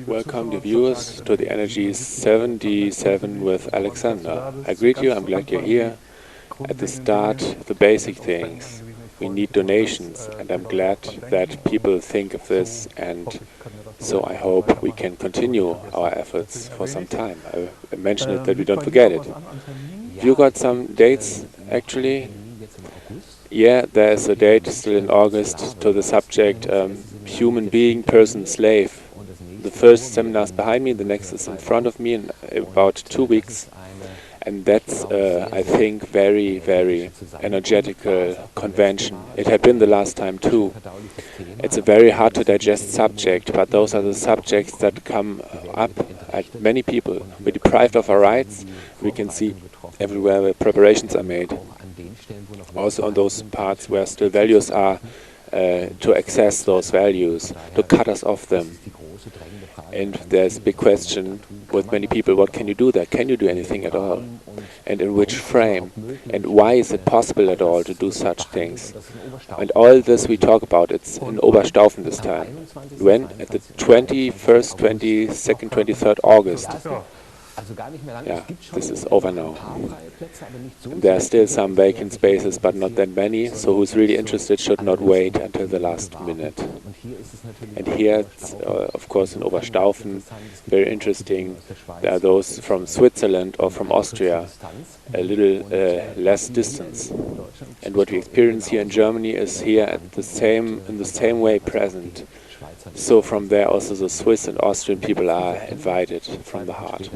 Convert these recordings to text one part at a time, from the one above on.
Welcome the viewers to the Energy 77 with Alexander. I greet you, I'm glad you're here. At the start, the basic things. We need donations, and I'm glad that people think of this, and so I hope we can continue our efforts for some time. I mentioned it that we don't forget it. You got some dates, actually? Yeah, there's a date still in August to the subject human being, person, slave. The first seminar is behind me, the next is in front of me in about 2 weeks. And that's, I think, very, very energetical convention. It had been the last time too. It's a very hard to digest subject, but those are the subjects that come up at many people. We're deprived of our rights. We can see everywhere where preparations are made. Also on those parts where still values are, to access those values, to cut us off them. And there's a big question with many people, what can you do there? Can you do anything at all? And in which frame? And why is it possible at all to do such things? And all this we talk about, it's in Oberstaufen this time. When? At the 21st, 22nd, 23rd August. Yeah, this is over now. There are still some vacant spaces, but not that many, so who's really interested should not wait until the last minute. And here, of course, in Oberstaufen, very interesting, there are those from Switzerland or from Austria, a little less distance. And what we experience here in Germany is here in the same way present. So from there also the Swiss and Austrian people are invited from the heart.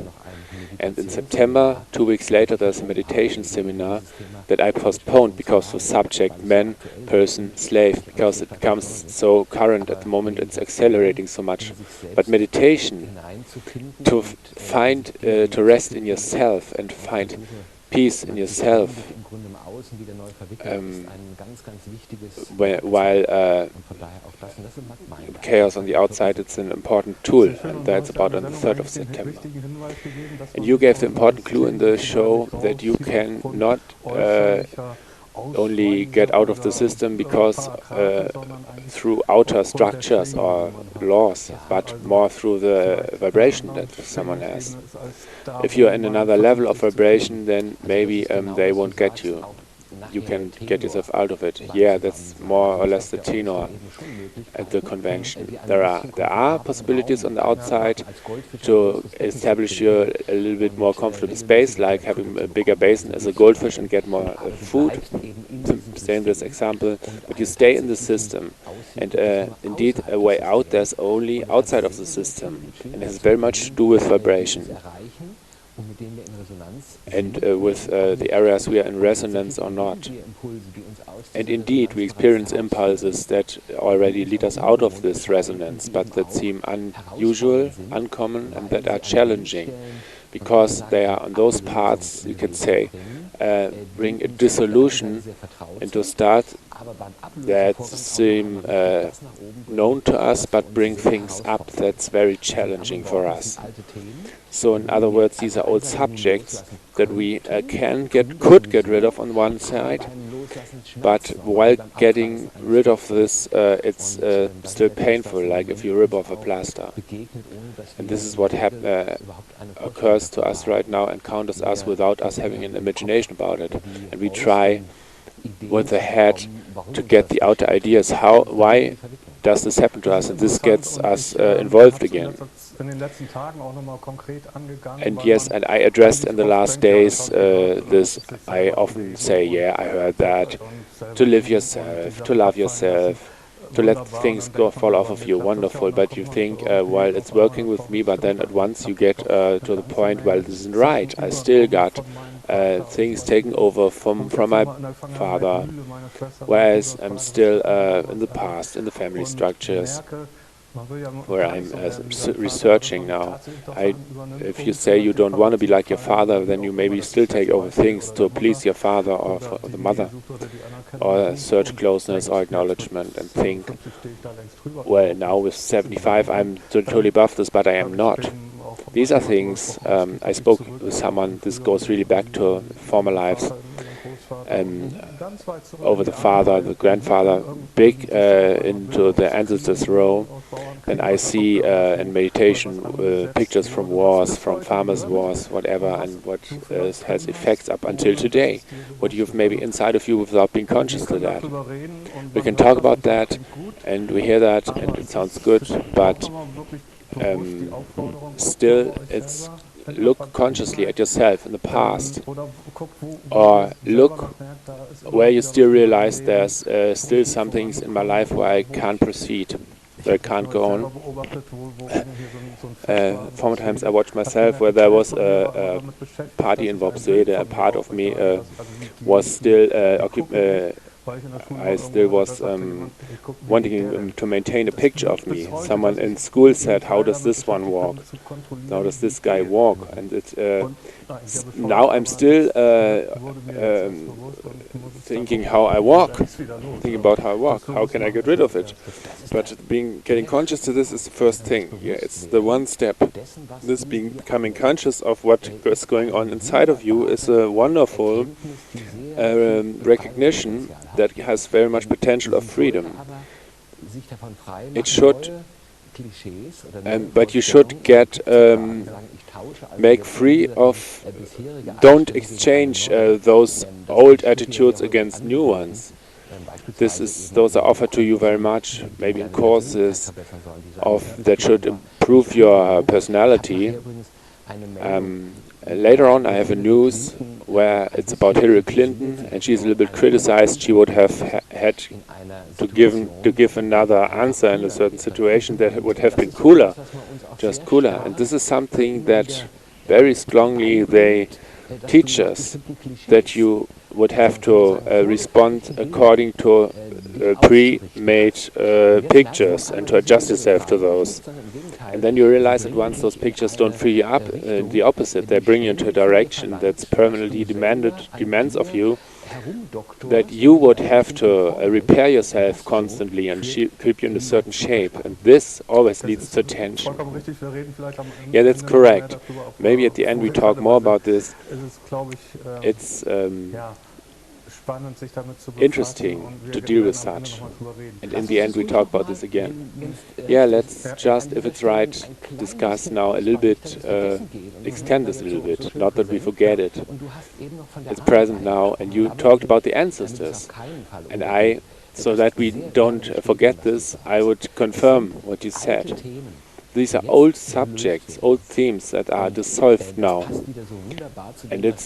And in September, 2 weeks later, there's a meditation seminar that I postponed because of the subject man, person, slave, because it becomes so current at the moment, it's accelerating so much. But meditation, to find, to rest in yourself and find peace in yourself, while chaos on the outside, it's an important tool, and that's about on the 3rd of September. And you gave the important clue in the show that you can not only get out of the system because through outer structures or laws, but more through the vibration that someone has. If you're in another level of vibration, then maybe they won't get you. You can get yourself out of it. Yeah, that's more or less the tenor at the convention. There are possibilities on the outside to establish you a little bit more comfortable space, like having a bigger basin as a goldfish and get more food, to stay in this example, but you stay in the system. And indeed, a way out, there's only outside of the system, and it has very much to do with vibration. And with the areas we are in resonance or not. And indeed, we experience impulses that already lead us out of this resonance, but that seem unusual, uncommon, and that are challenging, because they are on those parts, you can say, bring a dissolution into start that seem known to us, but bring things up that's very challenging for us. So in other words, these are old subjects that we could get rid of on one side, but while getting rid of this, it's still painful, like if you rip off a plaster. And this is what occurs to us right now, encounters us without us having an imagination about it. And we try with the head to get the outer ideas. Why does this happen to us? And this gets us involved again. And yes, and I addressed in the last days this, I often say, yeah, I heard that, to live yourself, to love yourself, to let things fall off of you, wonderful, but you think, well, it's working with me, but then at once you get to the point, well, this isn't right, I still got things taken over from my father, whereas I'm still in the past, in the family structures, where I'm researching now. If you say you don't want to be like your father, then you maybe still take over things to please your father or the mother, or search closeness or acknowledgement and think, well, now with 75 I'm totally above this, but I am not. These are things, I spoke with someone, this goes really back to former lives, over the father, the grandfather, big into the ancestors' role, then I see in meditation pictures from wars, from farmers' wars, whatever, and what has effects up until today, what you've maybe inside of you without being conscious to that. We can talk about that, and we hear that, and it sounds good, but still it's look consciously at yourself in the past, or look where you still realize there's still some things in my life where I can't proceed, where I can't go on. Former times I watched myself where there was a party in Worpswede, a part of me was still I still was wanting to maintain a picture of me. Someone in school said, "How does this one walk? How does this guy walk?" And now I'm still thinking how I walk, thinking about how I walk. How can I get rid of it? But getting conscious to this is the first thing. Yeah, it's the one step. This becoming conscious of what is going on inside of you is a wonderful recognition that has very much potential of freedom. It should, but you should make free of, don't exchange those old attitudes against new ones. Those are offered to you very much, maybe in courses that should improve your personality. Later on I have a news where it's about Hillary Clinton, and she's a little bit criticized. She would have had to give another answer in a certain situation that would have been cooler, just cooler. And this is something that very strongly they teach us, that you would have to respond according to pre-made pictures and to adjust yourself to those. And then you realize that once those pictures don't free you up, the opposite, they bring you into a direction that's permanently demands of you, that you would have to repair yourself constantly and keep you in a certain shape. And this always leads to tension. Yeah, that's correct. Maybe at the end we talk more about this. It's interesting to deal with such, and in the end we talk about this again. Yeah, let's just, if it's right, discuss now a little bit, extend this a little bit, not that we forget it. It's present now, and you talked about the ancestors, and so that we don't forget this, I would confirm what you said. These are old subjects, old themes that are dissolved now. And it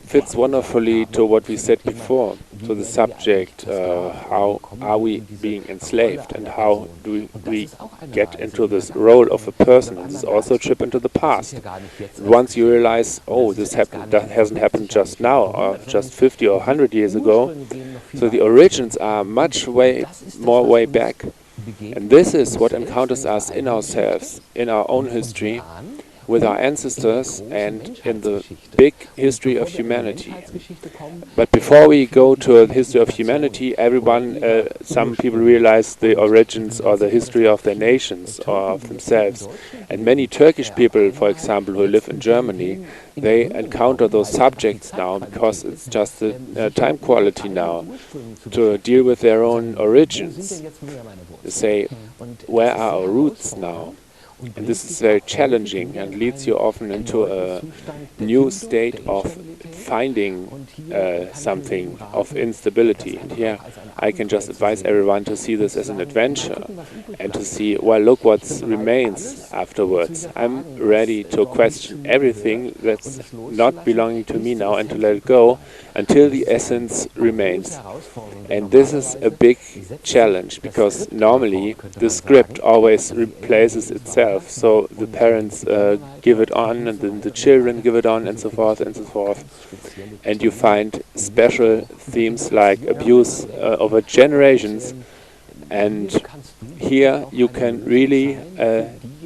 fits wonderfully to what we said before, to the subject, how are we being enslaved and how do we get into this role of a person. And this is also a trip into the past. And once you realize, oh, that hasn't happened just now, or just 50 or 100 years ago, so the origins are much more way back. And this is what encounters us in ourselves, in our own history, with our ancestors, and in the big history of humanity. But before we go to the history of humanity, some people realize the origins or the history of their nations or of themselves. And many Turkish people, for example, who live in Germany, they encounter those subjects now because it's just the time quality now to deal with their own origins. They say, where are our roots now? And this is very challenging and leads you often into a new state of finding something of instability. And here I can just advise everyone to see this as an adventure and to see, well, look what remains afterwards. I'm ready to question everything that's not belonging to me now and to let it go until the essence remains. And this is a big challenge, because normally the script always replaces itself. So the parents give it on, and then the children give it on, and so forth and so forth. And you find special themes like abuse over generations. And here you can really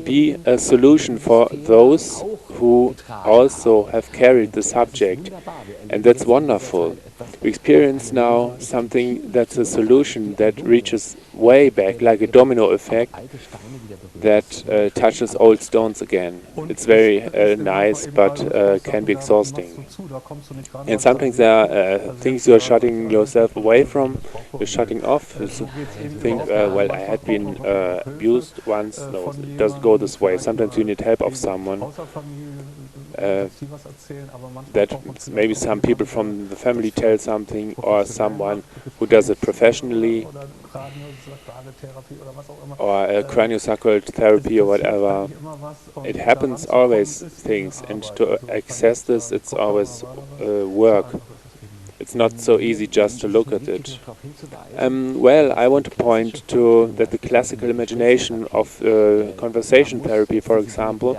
be a solution for those who also have carried the subject. And that's wonderful. We experience now something that's a solution that reaches way back, like a domino effect, that touches old stones again. It's very nice, but can be exhausting. And sometimes there are things you're shutting yourself away from, you're shutting off. You think, well, I had been abused once. No, it doesn't go this way. Sometimes you need help of someone. That maybe some people from the family tell something, or someone who does it professionally, or a craniosacral therapy or whatever. It happens always things, and to access this, it's always work. It's not so easy just to look at it. Well, I want to point to that the classical imagination of conversation therapy, for example,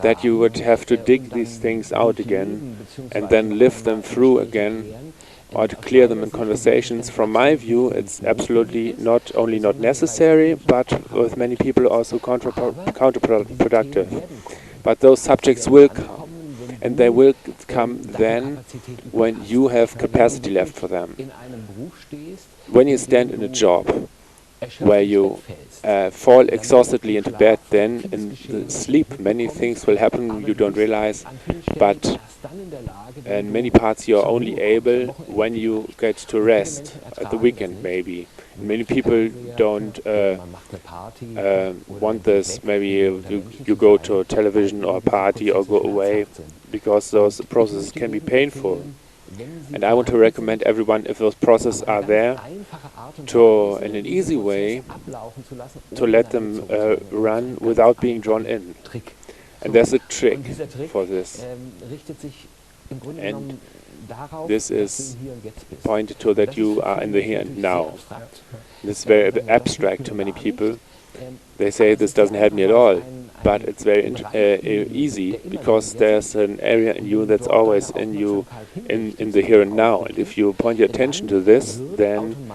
that you would have to dig these things out again and then live them through again, or to clear them in conversations. From my view, it's absolutely not only not necessary, but with many people also counterproductive. But those subjects will come, and they will come then when you have capacity left for them. When you stand in a job where you fall exhaustedly into bed, then in the sleep many things will happen you don't realize, but in many parts you're only able when you get to rest, at the weekend maybe. Many people don't want this. Maybe you go to a television or a party or go away, because those processes can be painful. And I want to recommend everyone, if those processes are there, to, in an easy way, to let them run without being drawn in. And there's a trick for this. And this is pointed to that you are in the here and now. This is very abstract to many people. They say this doesn't help me at all, but it's very easy, because there's an area in you that's always in you, in the here and now. And if you point your attention to this, then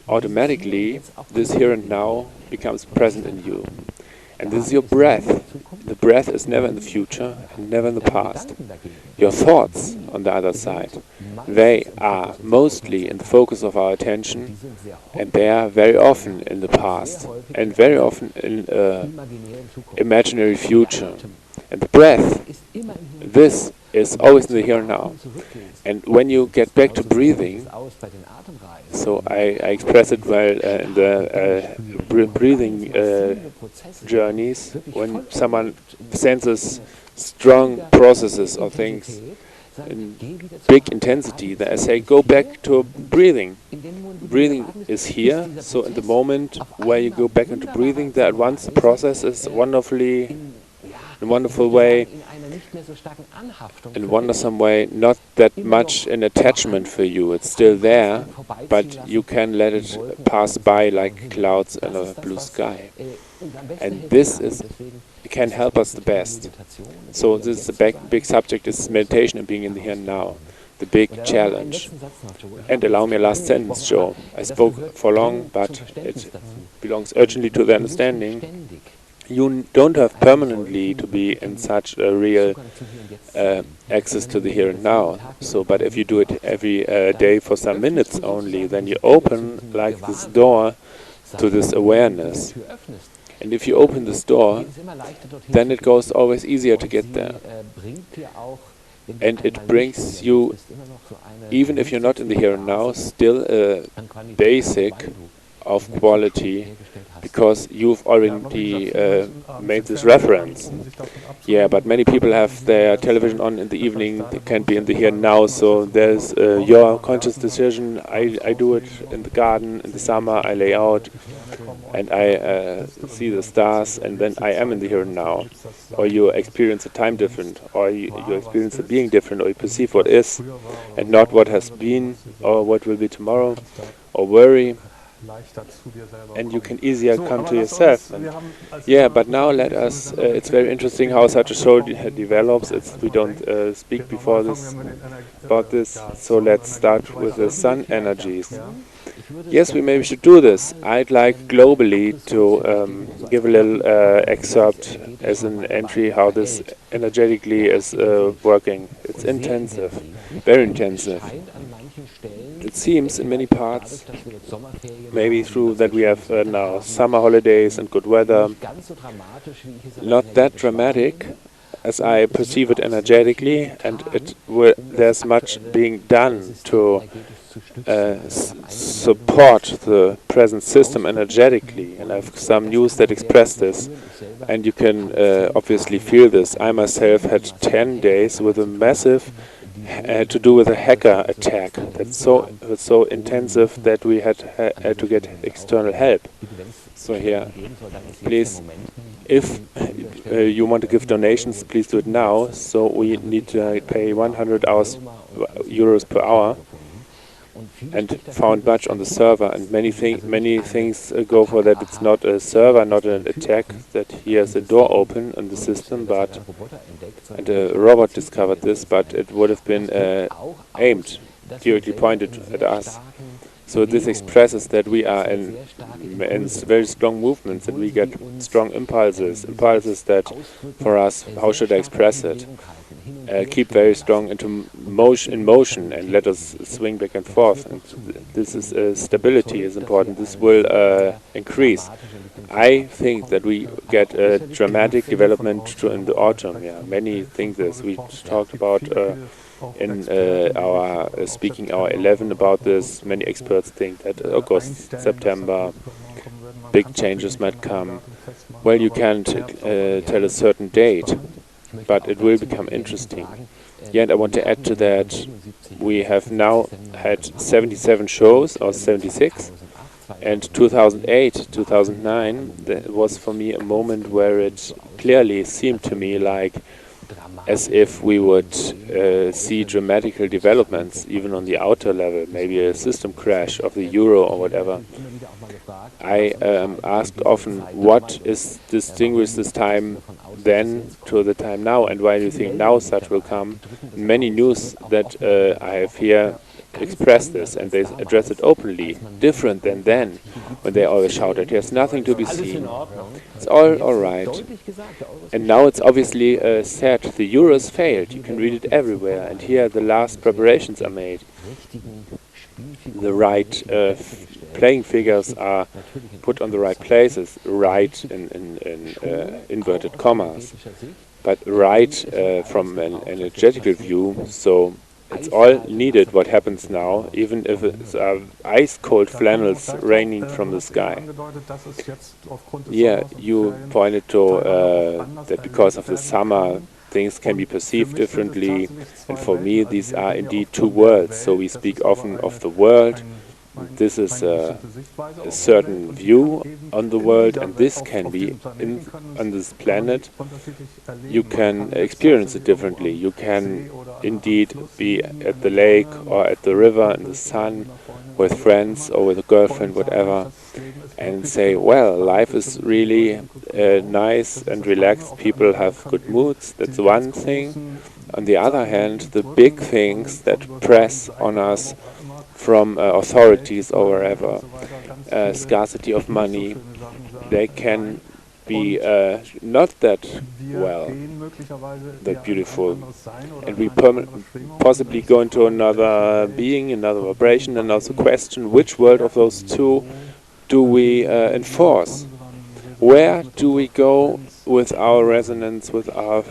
automatically this here and now becomes present in you. And this is your breath. The breath is never in the future and never in the past. Your thoughts, on the other side, they are mostly in the focus of our attention, and they are very often in the past, and very often in imaginary future. And the breath, this is always in the here and now. And when you get back to breathing, so I express it well in the breathing journeys, when someone senses strong processes or things in big intensity, then I say, go back to breathing. Breathing is here, so in the moment where you go back into breathing, there at once the process is wonderfully, in a wonderful way, in a wondersome way, not that much an attachment for you. It's still there, but you can let it pass by like clouds in a blue sky. And this can help us the best. So this is the big subject, is meditation and being in the here and now. The big challenge. And allow me a last sentence, Joe. I spoke for long, but it belongs urgently to the understanding. You don't have permanently to be in such a real access to the here and now. So, but if you do it every day for some minutes only, then you open like this door to this awareness. And if you open this door, then it goes always easier to get there. And it brings you, even if you're not in the here and now, still a basic of quality, because you've already made this reference. Yeah, but many people have their television on in the evening, they can't be in the here and now, so there's your conscious decision. I do it in the garden, in the summer, I lay out, and I see the stars, and then I am in the here and now. Or you experience a time different, or you experience a being different, or you perceive what is, and not what has been, or what will be tomorrow, or worry. And you can easier come to yourself. Yeah, but now let us, it's very interesting how such a show develops. We don't speak before this about this, so let's start with the sun energies. Yes, we maybe should do this. I'd like globally to give a little excerpt as an entry how this energetically is working. It's intensive, very intensive. it seems in many parts, maybe through that we have now summer holidays and good weather, not that dramatic as I perceive it energetically, and there's much being done to support the present system energetically, and I have some news that express this, and you can obviously feel this. I myself had 10 days with a massive to do with a hacker attack that's so intensive that we had to get external help. So here, please, if you want to give donations, please do it now. So we need to pay 100 euros per hour, and found much on the server, and many things go for that. It's not a server, not an attack, that he has a door open in the system, but and a robot discovered this, but it would have been aimed, directly pointed at us. So this expresses that we are in very strong movements, and we get strong impulses that for us, how should I express it? Keep very strong in motion, and let us swing back and forth. And this is stability is important. This will increase. I think that we get a dramatic development in the autumn. Yeah, many think this. We talked about in our speaking hour 11 about this. Many experts think that August, September, big changes might come. Well, you can't tell a certain date, but it will become interesting. Yeah, and I want to add to that, we have now had 77 shows, or 76, and 2008, 2009, that was for me a moment where it clearly seemed to me like as if we would see dramatical developments, even on the outer level, maybe a system crash of the euro or whatever. I asked often, what is distinguished this time then to the time now, and why do you think now such will come? Many news that I have here express this, and they address it openly, different than then, when they always shouted, there's nothing to be seen. It's all right. And now it's obviously said, the euro has failed. You can read it everywhere, and here the last preparations are made. The right playing figures are put on the right places, right in inverted commas, but right from an energetical view. So it's all needed what happens now, even if it's ice-cold flannels raining from the sky. Yeah, you pointed to that because of the summer things can be perceived differently, and for me these are indeed two worlds. So we speak often of the world. This is a certain view on the world, and this can be on this planet. You can experience it differently. You can indeed be at the lake or at the river in the sun with friends or with a girlfriend, whatever, and say, well, life is really nice and relaxed. People have good moods. That's one thing. On the other hand, the big things that press on us from authorities or wherever, scarcity of money, they can be not that that beautiful, and we possibly go into another being, another vibration, and also question which world of those two do we enforce. Where do we go with our resonance, with our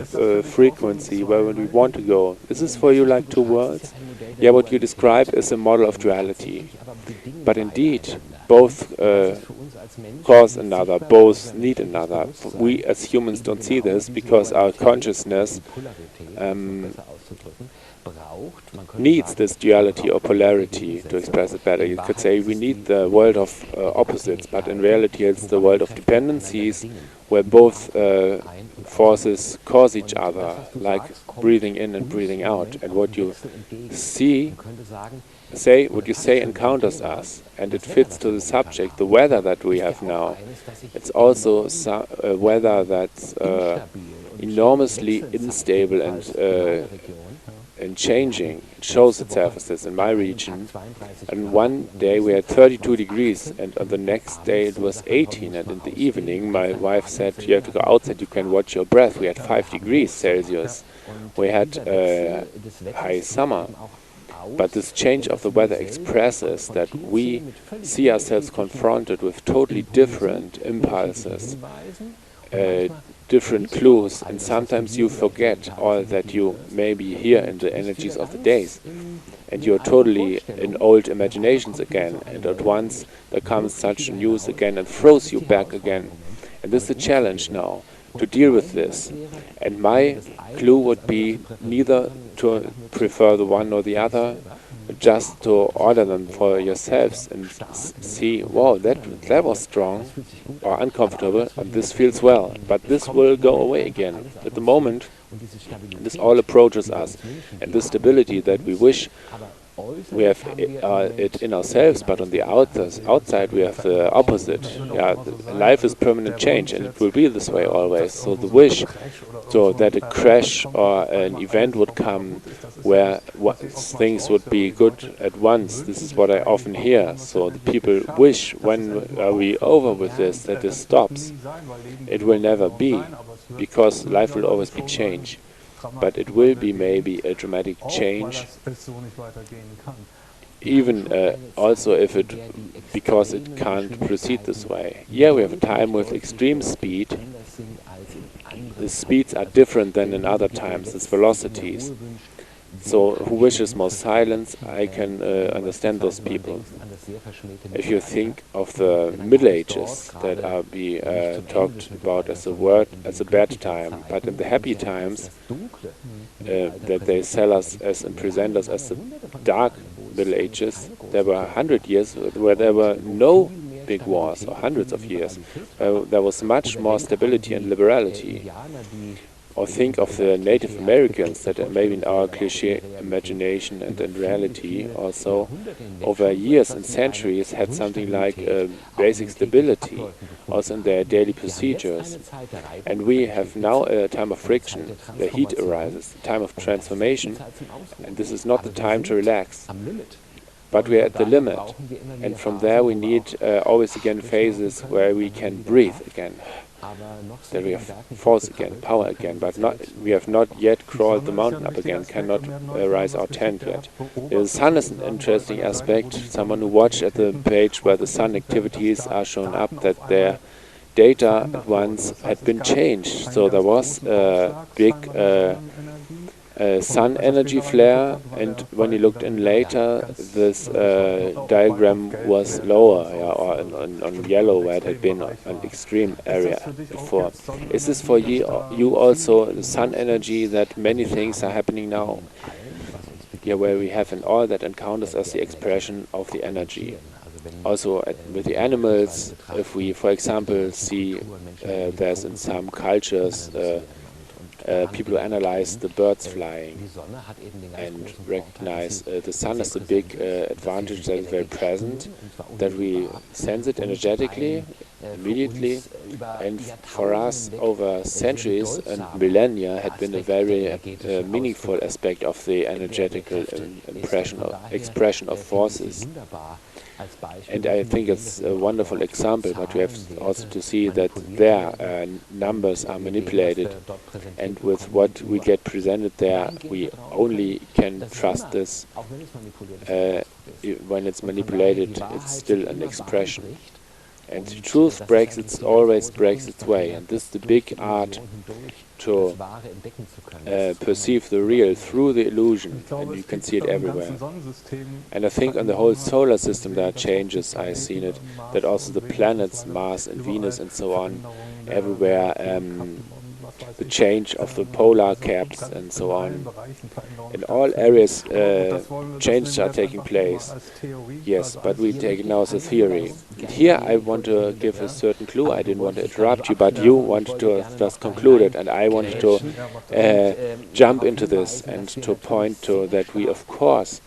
frequency, where would we want to go? Is this for you like two worlds? Yeah, what you describe is a model of duality. But indeed, both cause another, both need another. We as humans don't see this because our consciousness needs this duality or polarity, to express it better. You could say we need the world of opposites, but in reality it's the world of dependencies, where both forces cause each other, like breathing in and breathing out. And what you say encounters us, and it fits to the subject, the weather that we have now. It's also a weather that's enormously unstable and changing. It shows itself as this in my region. And one day we had 32 degrees, and on the next day it was 18. And in the evening, my wife said, "You have to go outside. You can watch your breath." We had 5 degrees Celsius. We had high summer. But this change of the weather expresses that we see ourselves confronted with totally different impulses, different clues, and sometimes you forget all that you maybe hear in the energies of the days, and you're totally in old imaginations again, and at once there comes such news again and throws you back again. And this is the challenge now, to deal with this. And my clue would be neither to prefer the one or the other, just to order them for yourselves and see, wow, that was strong or uncomfortable, and this feels well. But this will go away again. At the moment, this all approaches us, and the stability that we wish we have it in ourselves, but on the outside we have the opposite. Yeah, life is permanent change, and it will be this way always. So the wish, so that a crash or an event would come where things would be good at once. This is what I often hear. So the people wish, when are we over with this, that this stops. It will never be, because life will always be change. But it will be maybe a dramatic change, even also if because it can't proceed this way. Yeah, we have a time with extreme speed. The speeds are different than in other times, its velocities. So who wishes more silence, I can understand those people. If you think of the Middle Ages that are talked about as a bad time, but in the happy times that they sell us as and present us as the dark Middle Ages, there were 100 years where there were no big wars, or hundreds of years. There was much more stability and liberality. Or think of the Native Americans that are maybe in our cliché imagination and in reality also over years and centuries had something like basic stability also in their daily procedures. And we have now a time of friction, the heat arises, a time of transformation, and this is not the time to relax. But we are at the limit, and from there we need always again phases where we can breathe again. That we have force again, power again, but we have not yet crawled the mountain up again, cannot rise our tent yet. The sun is an interesting aspect. Someone who watched at the page where the sun activities are shown up, that their data at once had been changed. So there was a big sun energy flare, and when you looked in later, this diagram was lower, or on yellow, where it had been an extreme area before. Is this for you also the sun energy, that many things are happening now? Yeah, where we have in all that encounters as the expression of the energy. Also with the animals, if we, for example, see there's in some cultures people who analyze the birds flying and recognize the sun as a big advantage that is very present, that we sense it energetically, immediately, and for us over centuries and millennia had been a very meaningful aspect of the energetical expression of forces. And I think it's a wonderful example, but we have also to see that their numbers are manipulated, and with what we get presented there, we only can trust this. When it's manipulated, it's still an expression. And truth always breaks its way, and this is the big art, to perceive the real through the illusion, and you can see it everywhere. And I think on the whole solar system there are changes, I've seen it, that also the planets, Mars and Venus and so on, everywhere, the change of the polar caps and so on. In all areas, changes are taking place. Yes, but we take it now as a theory. And here I want to give a certain clue. I didn't want to interrupt you, but you wanted to just conclude it, and I wanted to jump into this and to point to that we, of course,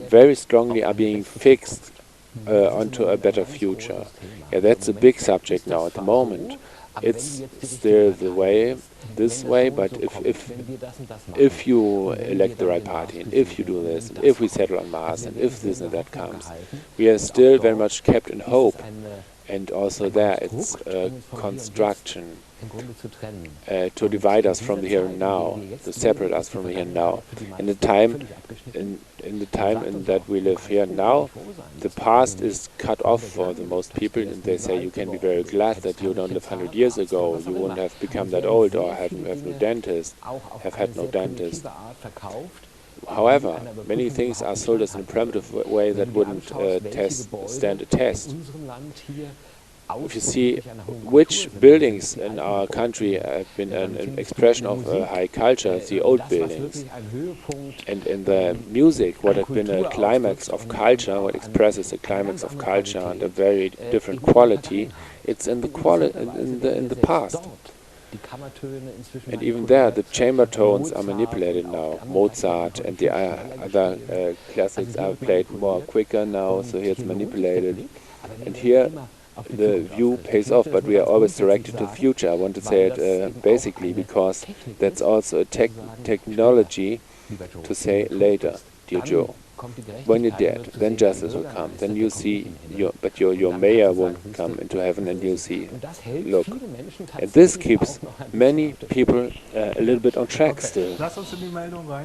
very strongly are being fixed onto a better future. Yeah, that's a big subject now at the moment. It's still this way, but if you elect the right party, and if you do this, and if we settle on Mars, and if this and that comes, we are still very much kept in hope. And also there, it's a construction to divide us from the here and now, to separate us from the here and now. In a time in the time in that we live here now, the past is cut off for the most people, and they say you can be very glad that you don't live 100 years ago. You wouldn't have become that old, or have no dentist, have had no dentist. However, many things are sold as in a primitive way that wouldn't stand a test. If you see which buildings in our country have been an expression of a high culture, it's the old buildings. And in the music, what had been a climax of culture, what expresses a climax of culture and a very different quality, it's in the past. And even there, the chamber tones are manipulated now. Mozart and the other classics are played more quicker now, so here it's manipulated. And here the view pays off, but we are always directed to the future. I want to say it basically because that's also a technology to say later, dear Joe. When you're dead, then justice will come. Then you see, your mayor won't come into heaven, and you see, look. And this keeps many people a little bit on track still.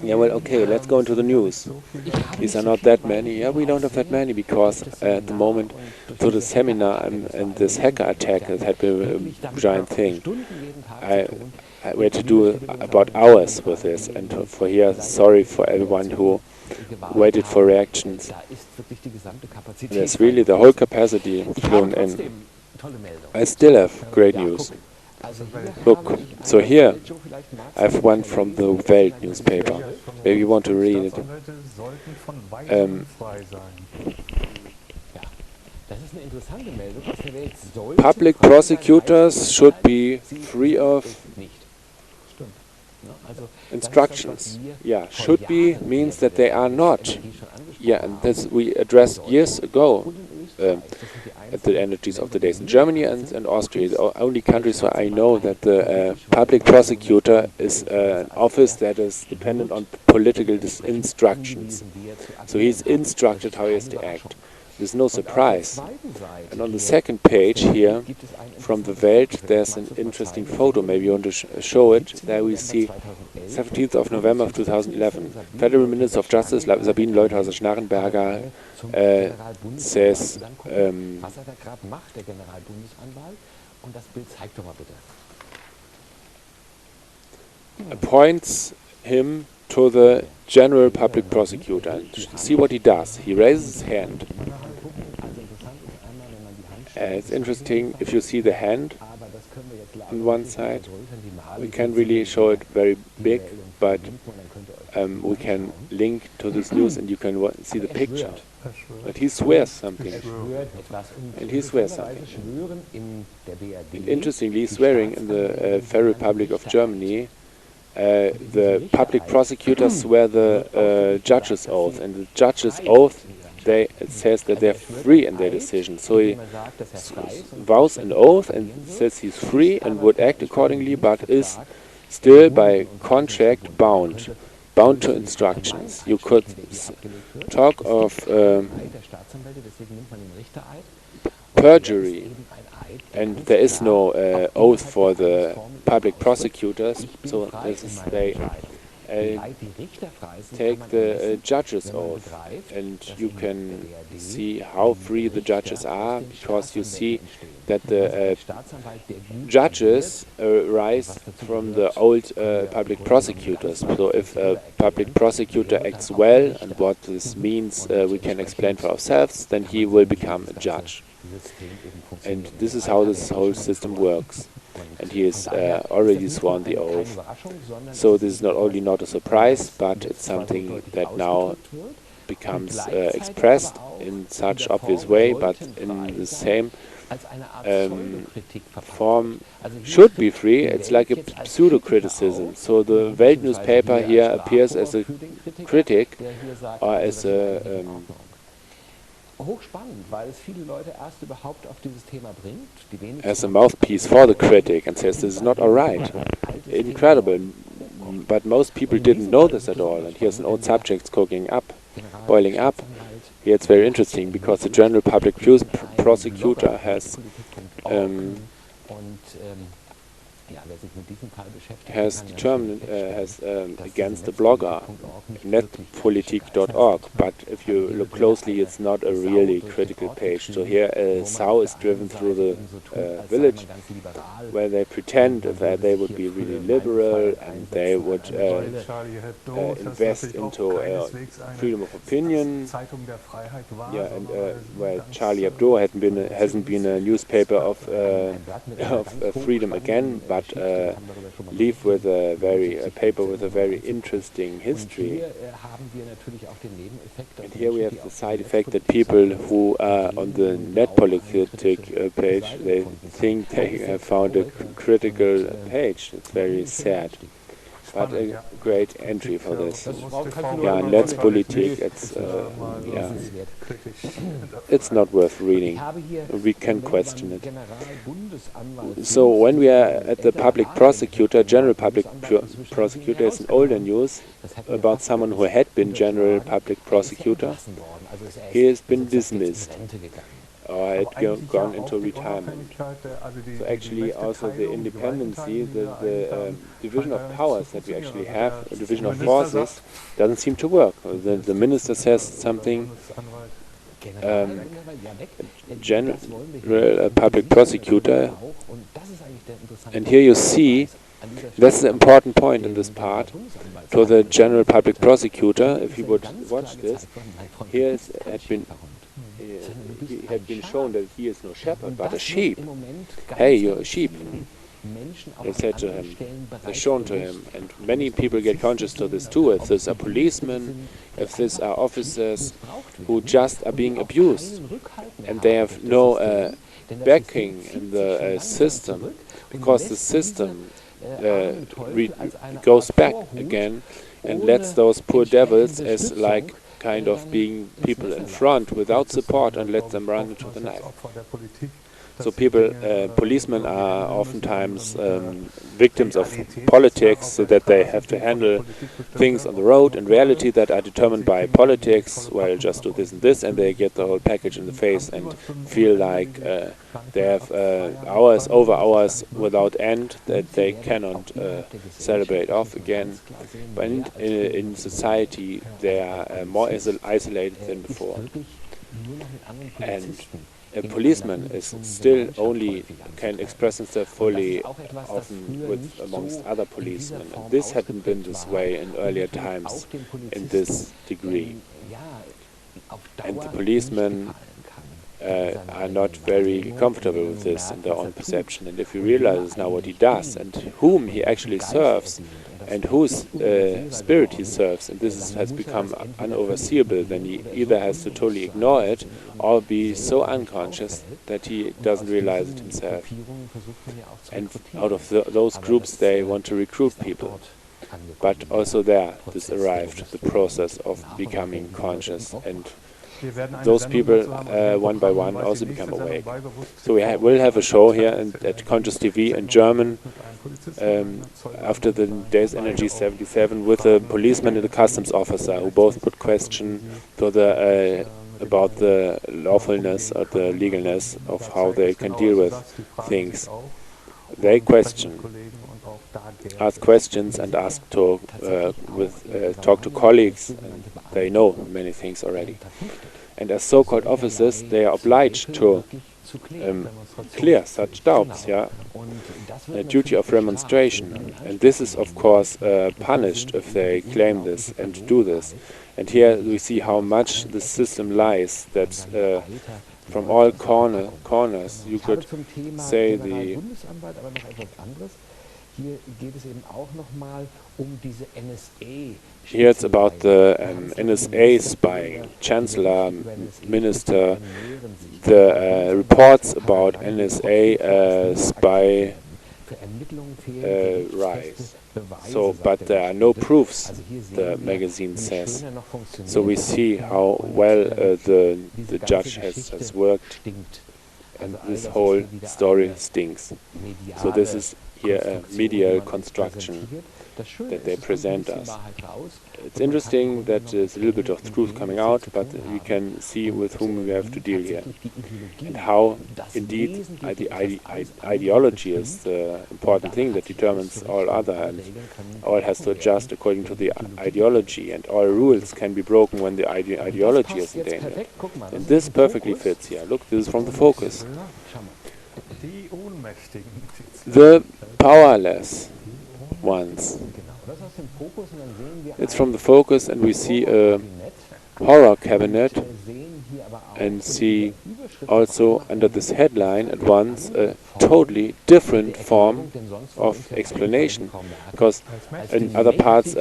Yeah, well, okay, let's go into the news. These are not that many. Yeah, we don't have that many because at the moment, through the seminar and this hacker attack, it had been a giant thing. We had to do about hours with this, and for here, sorry for everyone who waited for reactions. There's really the whole capacity flown in. I still have great news. Look, so here I have one from the Welt newspaper. Maybe you want to read it. Public prosecutors should be free of instructions. Yeah, should be means that they are not. Yeah, and this we addressed years ago at the energies of the days in Germany and Austria. The only countries where I know that the public prosecutor is an office that is dependent on political instructions. So he's instructed how he has to act. There's no surprise. And on the second page here, from the Welt, there's an interesting photo. Maybe you want to show it. There we see 17th of November of 2011. Federal Minister of Justice Sabine Leuthauser-Schnarrenberger says appoints him to the general public prosecutor. And see what he does. He raises his hand. It's interesting if you see the hand on one side. We can't really show it very big, but we can link to this news and you can see the picture. But he swears something. And he swears something. And interestingly, swearing in the Federal Republic of Germany, the public prosecutors swear the judge's oath, and the judge's oath, it says that they're free in their decision. So he vows an oath and says he's free and would act accordingly, but is still by contract bound to instructions. You could talk of perjury, and there is no oath for the public prosecutors, so they take the judge's oath, and you can see how free the judges are, because you see that the judges rise from the old public prosecutors. So if a public prosecutor acts well, and what this means we can explain for ourselves, then he will become a judge. And this is how this whole system works. And he has already sworn the oath. So this is not only not a surprise, but it's something that now becomes expressed in such obvious way, but in the same form should be free. It's like a pseudo-criticism. So the Welt newspaper here appears as a critic, or as a mouthpiece for the critic, and says this is not alright. Incredible. But most people didn't know this at all, and here's an old subject boiling up. Here it's very interesting, because the general public prosecutor has has determined, against the blogger, netpolitik.org, but if you look closely, it's not a really critical page. So here a sow is driven through the village, where they pretend that they would be really liberal and they would invest into freedom of opinion. Yeah, and where Charlie Hebdo hasn't been a newspaper of freedom again, but leave with a paper with a very interesting history. And here we have the side effect that people who are on the netpolitik page, they think they have found a critical page. It's very sad. But a great entry for this. Yeah, Netzpolitik, it's not worth reading. We can question it. So when we are at the public prosecutor, general public prosecutor, is an older news about someone who had been general public prosecutor. He has been dismissed, or had gone into retirement. So actually also the independency, the division of powers that we actually have, a division of forces, doesn't seem to work. The minister says something, general public prosecutor, and here you see, that's the important point in this part, to the general public prosecutor, if he would watch this, he had been shown that he is no shepherd, but a sheep. Hey, you're a sheep. They said to him, they're shown to him, and many people get conscious to this too. If these are policemen, if these are officers who just are being abused, and they have no backing in the system, because the system goes back again and lets those poor devils as like kind of being people in front without support and let them run into the night. So policemen are oftentimes victims of politics, so that they have to handle things on the road in reality that are determined by politics. Well, just do this and this, and they get the whole package in the face and feel like they have hours over hours without end that they cannot celebrate off again. But in society, they are more isolated than before. And a policeman is still only can express himself fully often with amongst other policemen. And this hadn't been this way in earlier times in this degree. And the policemen are not very comfortable with this in their own perception. And if he realizes now what he does and whom he actually serves and whose spirit he serves, and this has become unoverseeable, then he either has to totally ignore it or be so unconscious that he doesn't realize it himself. And out of those groups, they want to recruit people. But also there, this arrived, the process of becoming conscious, and those people, one by one, also become awake. So we will have a show here at Conscious TV in German after the Days Energy 77 with a policeman and a customs officer who both put question to about the lawfulness or the legalness of how they can deal with things. They ask questions and talk to colleagues, and they know many things already. And as so-called officers, they are obliged to clear such doubts, a duty of remonstration. And this is, of course, punished if they claim this and do this. And here we see how much the system lies, that from all corners you could say the... Here it's about the NSA spying, Chancellor, Minister, the reports about NSA spy rise. So, but there are no proofs, the magazine says. So we see how well the judge has worked, and this whole story stinks. So this is here a medial construction that they present us. It's interesting that there's a little bit of truth coming out, but we can see with whom we have to deal here, and how indeed the ideology is the important thing that determines all other, and all has to adjust according to the ideology, and all rules can be broken when the ideology is in danger. And this perfectly fits here. Look, this is from the focus. The powerless ones. It's from the focus, and we see a horror cabinet, and see also under this headline at once a totally different form of explanation, because in other parts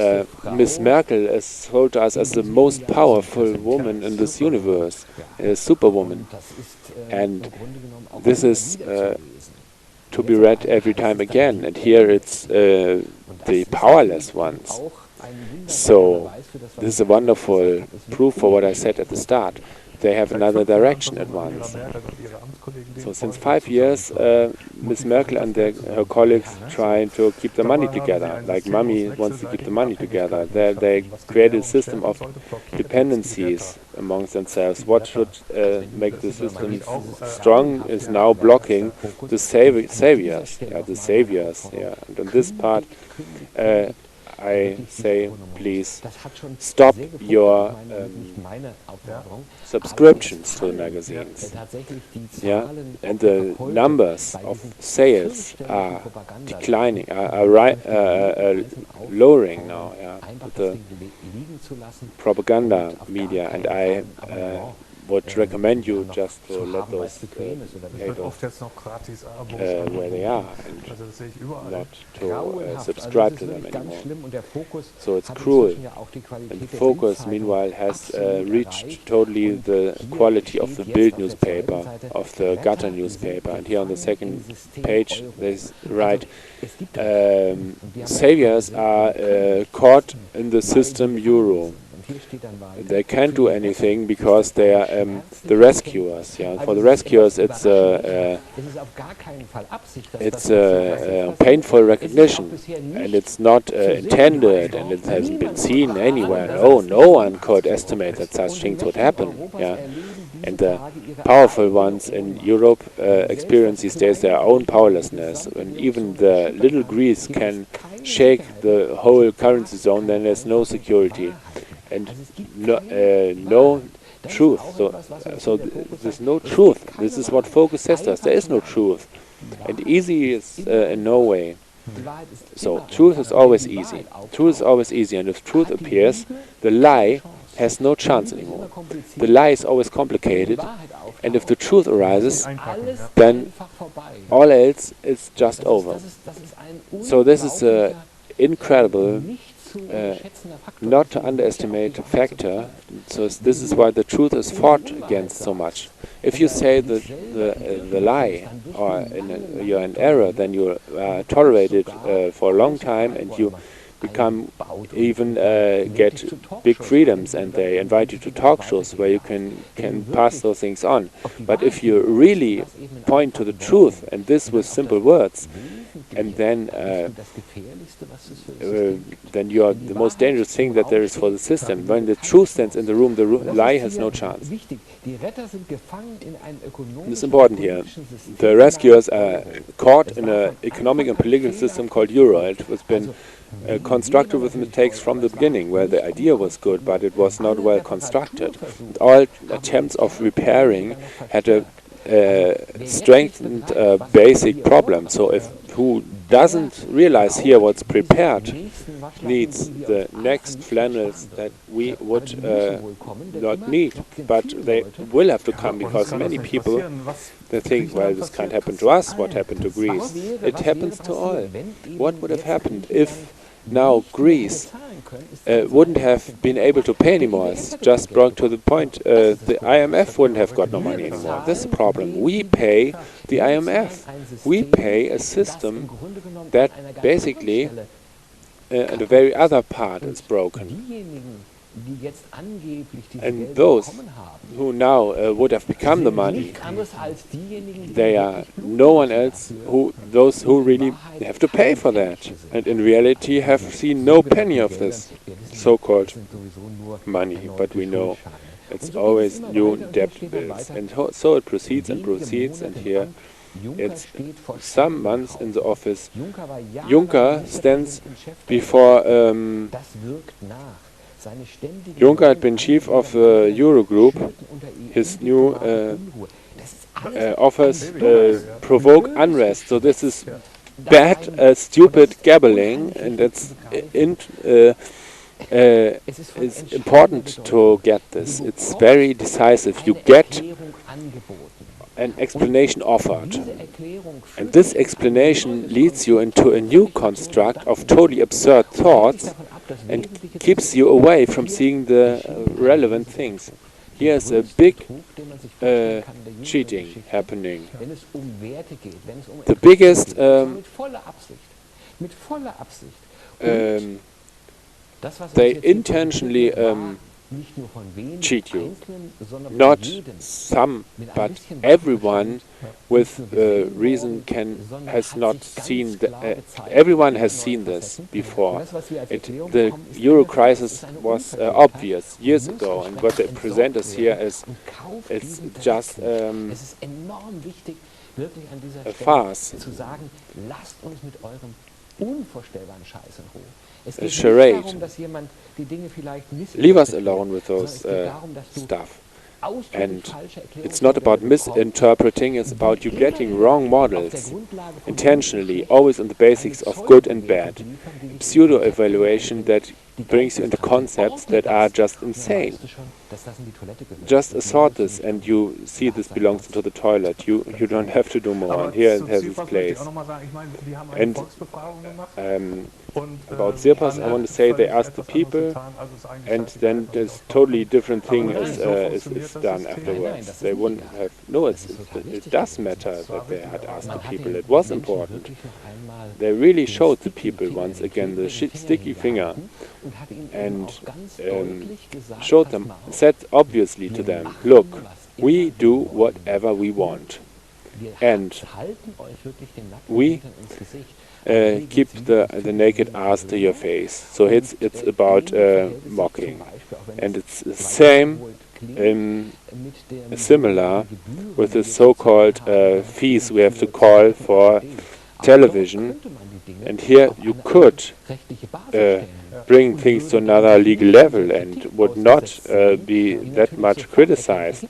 Miss Merkel is told to us as the most powerful woman in this universe, a superwoman, and this is to be read every time again, and here it's the powerless ones. So this is a wonderful proof for what I said at the start. They have another direction at once. So since 5 years, Ms. Merkel and her colleagues trying to keep the money together, like Mummy wants to keep the money together. They created a system of dependencies amongst themselves. What should make the system strong is now blocking the saviors. The saviors. Yeah. And on this part, I say, please stop your subscriptions to the magazines. Yeah, and the numbers of sales are declining, are lowering now. Yeah, with the propaganda media, and I would recommend you just to let those papers where they are, and not to subscribe to them anymore. So it's cruel. And the Focus, meanwhile, has reached totally the quality of the Bild newspaper, of the gutter newspaper. And here on the second page they write, saviors are caught in the system euro. They can't do anything because they are the rescuers. Yeah, for the rescuers, it's a painful recognition, and it's not intended, and it hasn't been seen anywhere. Oh, no one could estimate that such things would happen. Yeah, and the powerful ones in Europe experience these days their own powerlessness. When even the little Greece can shake the whole currency zone, then there's no security. And no truth. So there's no truth. This is what Focus says to us. There is no truth. And easy is in no way. So truth is always easy. Truth is always easy. And if truth appears, the lie has no chance anymore. The lie is always complicated. And if the truth arises, then all else is just over. So this is an incredible, not to underestimate factor. So this is why the truth is fought against so much. If you say the lie, or you're in error, then you are tolerated for a long time, and you become even get big freedoms, and they invite you to talk shows where you can pass those things on. But if you really point to the truth, and this with simple words, and then you are the most dangerous thing that there is for the system. When the truth stands in the room, the lie has no chance. It's important here. The rescuers are caught in an economic and political system called Euro. It has been constructed with mistakes from the beginning, where the idea was good, but it was not well constructed. All attempts of repairing had a strengthened basic problem. So if who doesn't realize here what's prepared needs the next flannels that we would not need, but they will have to come, because many people, they think, well, this can't happen to us. What happened to Greece? It happens to all. What would have happened if now Greece wouldn't have been able to pay anymore? It's just brought to the point, the IMF wouldn't have got no money anymore. This is the problem. We pay the IMF. We pay a system that basically, and the very other part is broken. And those who now would have become the money, they are no one else those who really have to pay for that, and in reality have seen no penny of this so-called money, but we know it's always new debt bills, and so it proceeds and proceeds, and here it's some months in the office. Juncker stands before Juncker had been chief of the Eurogroup. His new offers provoke unrest. So this is bad, stupid gabbling, and it's important to get this. It's very decisive. You get an explanation offered, and this explanation leads you into a new construct of totally absurd thoughts and keeps you away from seeing the relevant things. Here's a big cheating happening. The biggest they intentionally cheat you. Not some, but everyone with reason has not seen. Everyone has seen this before. The euro crisis was obvious years ago, and what they present us here is it's just a farce. A charade. Leave us alone with those stuff. And it's not about misinterpreting, it's about you getting wrong models intentionally, always on the basics of good and bad. Pseudo-evaluation that brings you into concepts that are just insane. Just assort this and you see this belongs into the toilet. You don't have to do more, and here it has its place. And about Sirpas, I want to say they asked the people, and then this totally different thing is done afterwards. They wouldn't have. No, it does matter that they had asked the people. It was important. They really showed the people once again the sticky finger and showed them, said obviously to them, look, we do whatever we want, and we keep the naked ass to your face. So it's about mocking, and it's the same, similar with the so-called fees we have to call for television. And here you could bring things to another legal level and would not be that much criticized.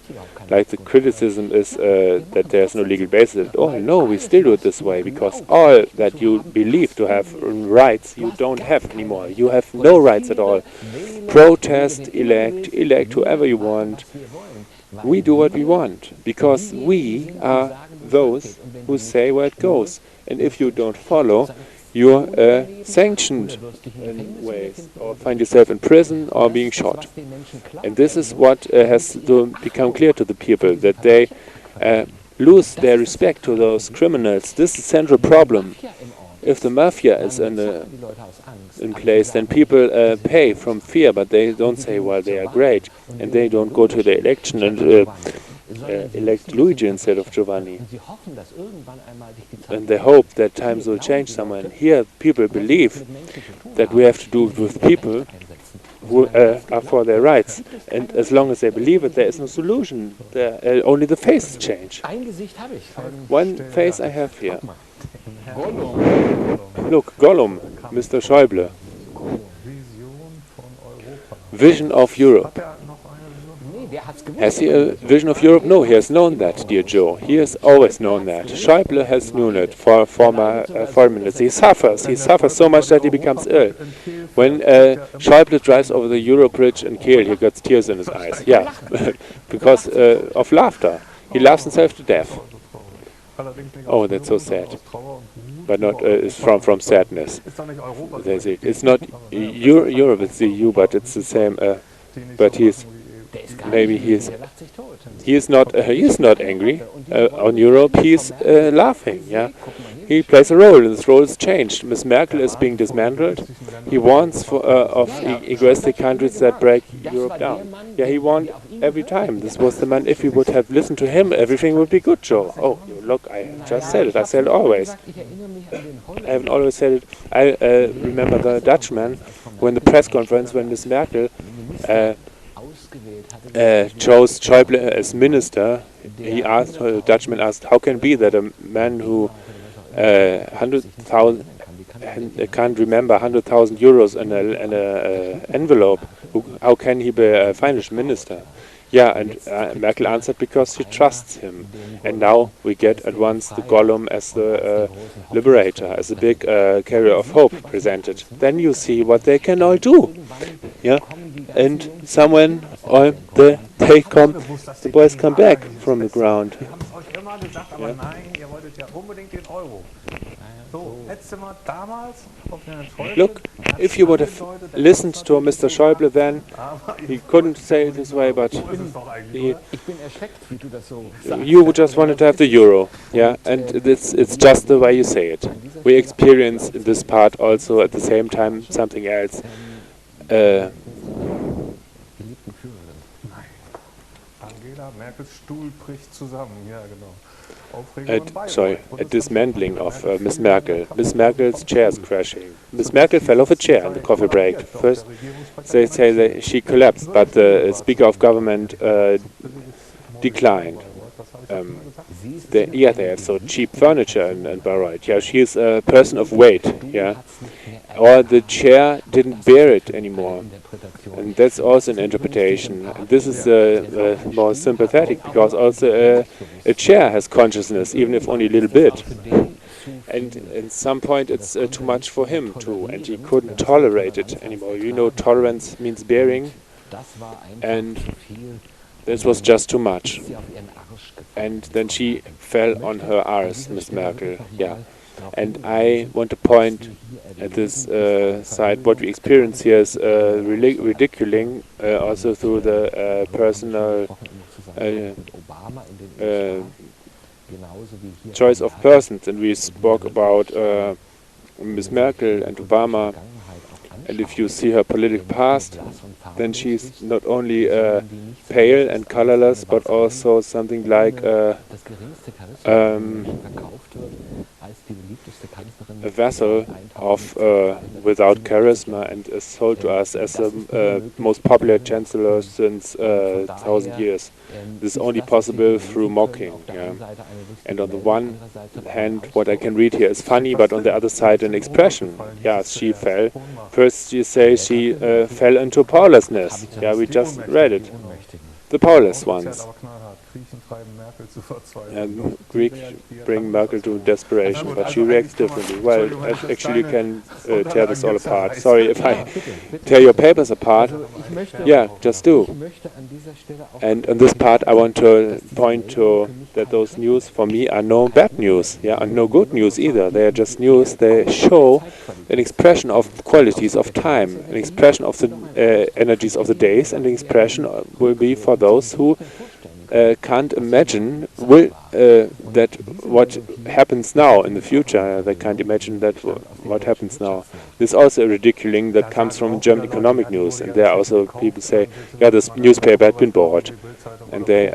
Like the criticism is that there's no legal basis at all. No, we still do it this way, because all that you believe to have rights you don't have anymore. You have no rights at all. Protest, elect whoever you want. We do what we want, because we are those who say where it goes. And if you don't follow, you're sanctioned in ways, or find yourself in prison or being shot. And this is what has to become clear to the people, that they lose their respect to those criminals. This is the central problem. If the mafia is in place, then people pay from fear, but they don't say, well, they are great, and they don't go to the election and elect Luigi instead of Giovanni. And they hope that times will change somewhere. And here people believe that we have to do it with people who are for their rights. And as long as they believe it, there is no solution. Only the faces change. One face I have here. Look, Gollum, Mr. Schäuble. Vision of Europe. Has he a vision of Europe? No, he has known that, dear Joe. He has always known that. Schäuble has known it for 4 minutes. He suffers so much that he becomes ill. When Schäuble drives over the Euro bridge in Kiel, he gets tears in his eyes. Yeah, because of laughter. He laughs himself to death. Oh, that's so sad. But not it's from sadness. It's not Europe, it's the EU, but it's the same. But he's maybe he is not angry on Europe. He is laughing. Yeah, he plays a role, and this role is changed. Miss Merkel is being dismantled. He warns of egoistic countries that break Europe down. Yeah, he warned every time. This was the man. If we would have listened to him, everything would be good, Joe. Oh, look, I just said it. I said it always. I haven't always said it. I remember the Dutchman when the press conference when Miss Merkel chose Schäuble as minister. He asked, the Dutchman asked, how can it be that a man who 100,000 can't remember 100,000 euros in an envelope, how can he be a finance minister? Yeah, and Merkel answered because she trusts him. And now we get at once the Gollum as the liberator, as a big carrier of hope presented. Then you see what they can all do. Yeah, and someone or the boys come back from the ground. Look, if you would have listened to Mr. Schäuble then, he couldn't say it this way, but you just wanted to have the euro, yeah, and it's just the way you say it. We experience in this part also at the same time something else. A dismantling of Miss Merkel. Miss Merkel's chair is crashing. Miss Merkel fell off a chair in the coffee break. First, they say that she collapsed, but the Speaker of Government declined. They have so cheap furniture in Bayreuth. Yeah, she is a person of weight. Yeah, or the chair didn't bear it anymore, and that's also an interpretation. And this is more sympathetic because also a chair has consciousness, even if only a little bit. And at some point it's too much for him too, and he couldn't tolerate it anymore. You know, tolerance means bearing, and this was just too much. And then she fell on her arse, Miss Merkel. Yeah. And I want to point at this side, what we experience here is ridiculing also through the personal choice of persons. And we spoke about Miss Merkel and Obama. And if you see her political past, then she's not only pale and colorless, but also something like a vessel of without charisma, and is sold to us as the most popular chancellor since 1,000 years. This is only possible through mocking. Yeah. And on the one hand, what I can read here is funny, but on the other side, an expression. Yes, she fell. First, you say she fell into powerlessness. Yeah, we just read it. The powerless ones. And Greek bring Merkel to desperation, but she reacts differently. Well, actually you can tear this all apart. Sorry if I tear your papers apart. Yeah, just do. And on this part I want to point to that those news for me are no bad news, yeah, and no good news either. They are just news. They show an expression of qualities of time, an expression of the energies of the days, and an expression will be for those who can't imagine that what happens now in the future. They can't imagine that what happens now. There's also a ridiculing that comes from German economic news, and there are also people say, yeah, this newspaper had been bought, and they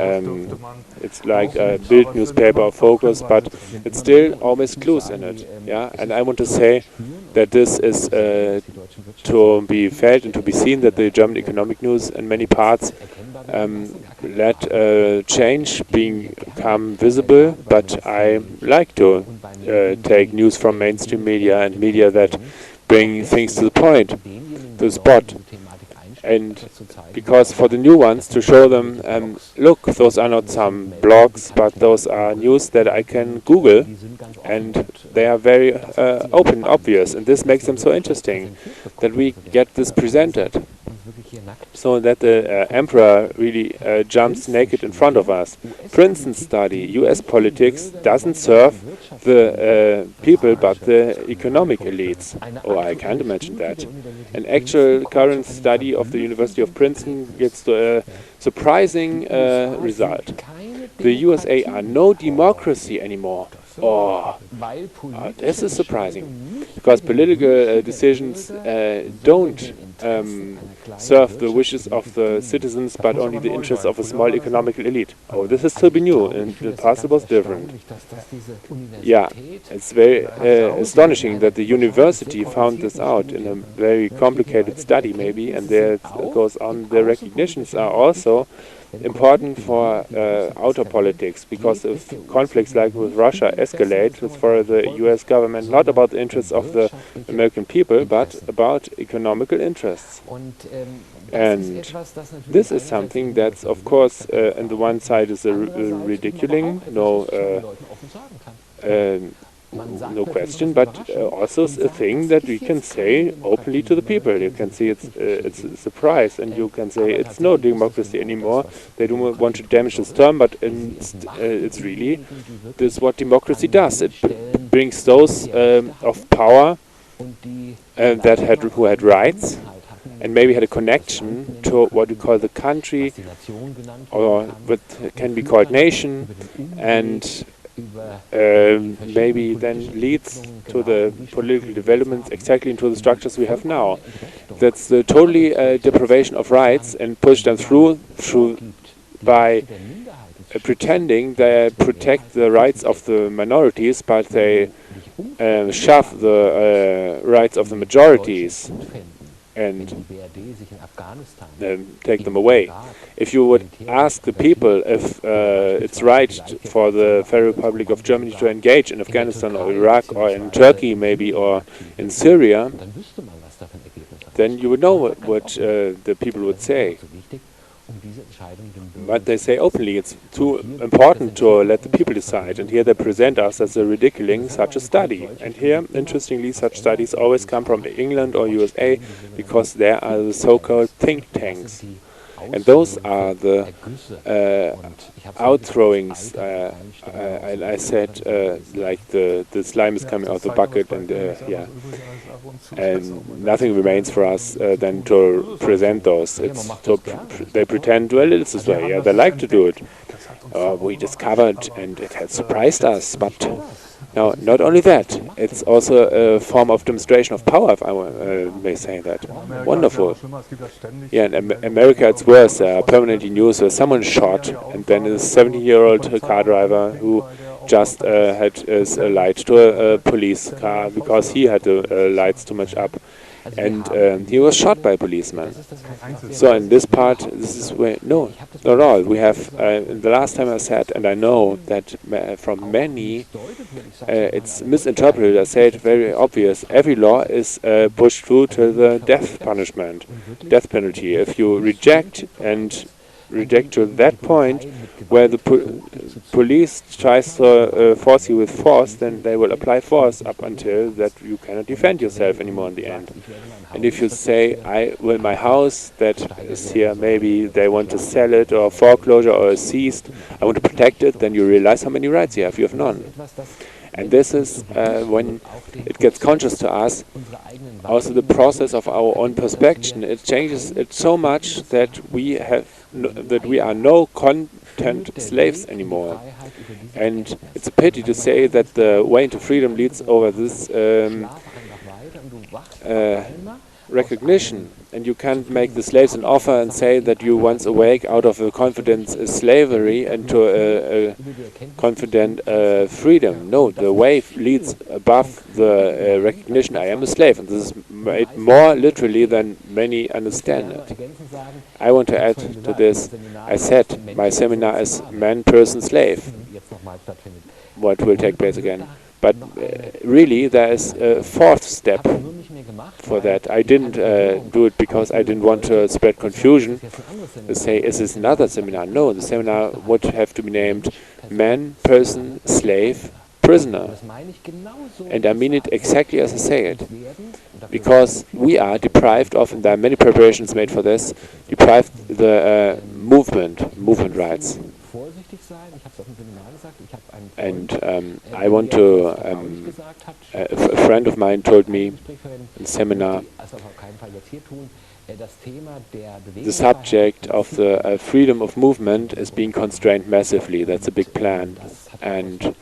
it's like a Bild newspaper of Focus, but it's still always clues in it. Yeah, and I want to say that this is to be felt and to be seen, that the German economic news in many parts let change become visible, but I like to take news from mainstream media and media that bring things to the point, to the spot. And because for the new ones, to show them, look, those are not some blogs, but those are news that I can Google, and they are very open, obvious, and this makes them so interesting, that we get this presented, so that the emperor really jumps naked in front of us. Princeton's study, US politics, doesn't serve the people but the economic elites. Oh, I can't imagine that. An actual current study of the University of Princeton gets to surprising result. The USA are no democracy anymore. Oh, this is surprising, because political decisions don't serve the wishes of the citizens, but only the interests of a small economical elite. Oh, this is to be new, and the past was different. Yeah, it's very astonishing that the university found this out in a very complicated study, maybe, and there it goes on. The recognitions are also important for outer politics, because if conflicts like with Russia escalate, it's for the US government not about the interests of the American people, but about economical interests. And this is something that's, of course, on the one side is a ridiculing, no question, but also a thing that we can say openly to the people. You can see it's a surprise, and you can say it's no democracy anymore. They don't want to damage this term, but it's really this is what democracy does. It brings those of power who had rights and maybe had a connection to what we call the country, or what can be called nation, and maybe then leads to the political developments exactly into the structures we have now. That's the totally deprivation of rights, and push them through by pretending they protect the rights of the minorities, but they shove the rights of the majorities and take them away. If you would ask the people if it's right for the Federal Republic of Germany to engage in Afghanistan or Iraq or in Turkey maybe or in Syria, then you would know what the people would say. But they say openly it's too important to let the people decide, and here they present us as a ridiculing such a study. And here, interestingly, such studies always come from England or USA, because there are the so-called think tanks. And those are the outthrowings. I said like the slime is coming out the bucket, and and nothing remains for us than to present those. They pretend, well, it's this way. Yeah, they like to do it. We discovered, and it had surprised us, but. No, not only that, it's also a form of demonstration of power, if I may say that. Wonderful. Yeah, in America it's worse. Permanently news where someone shot, and then a 17-year-old car driver who just had his light to a police car because he had the lights too much up. And he was shot by a policeman. So in this part, this is where, no, not at all. We have, the last time I said, and I know that from many, it's misinterpreted. I say it very obvious. Every law is pushed through to the death punishment, death penalty. If you reject to that point where the police tries to force you with force, then they will apply force up until that you cannot defend yourself anymore in the end. And if you say, my house that is here, maybe they want to sell it or foreclosure or seized, I want to protect it, then you realize how many rights you have. You have none. And this is when it gets conscious to us, also the process of our own perspection. It changes it so much that we are no content slaves anymore. And it's a pity to say that the way into freedom leads over this recognition, and you can't make the slaves an offer and say that you once awake out of a confident slavery into a confident freedom. No, the way leads above the recognition I am a slave, and this is made more literally than many understand it. I want to add to this, I said my seminar is man, person, slave, what will take place again. But really, there is a fourth step for that. I didn't do it because I didn't want to spread confusion. To say, is this another seminar? No, the seminar would have to be named Man, Person, Slave, Prisoner. And I mean it exactly as I say it. Because we are deprived of, and there are many preparations made for this, deprived the movement rights. And I want to, a friend of mine told me in seminar, the subject of the freedom of movement is being constrained massively. That's a big plan. And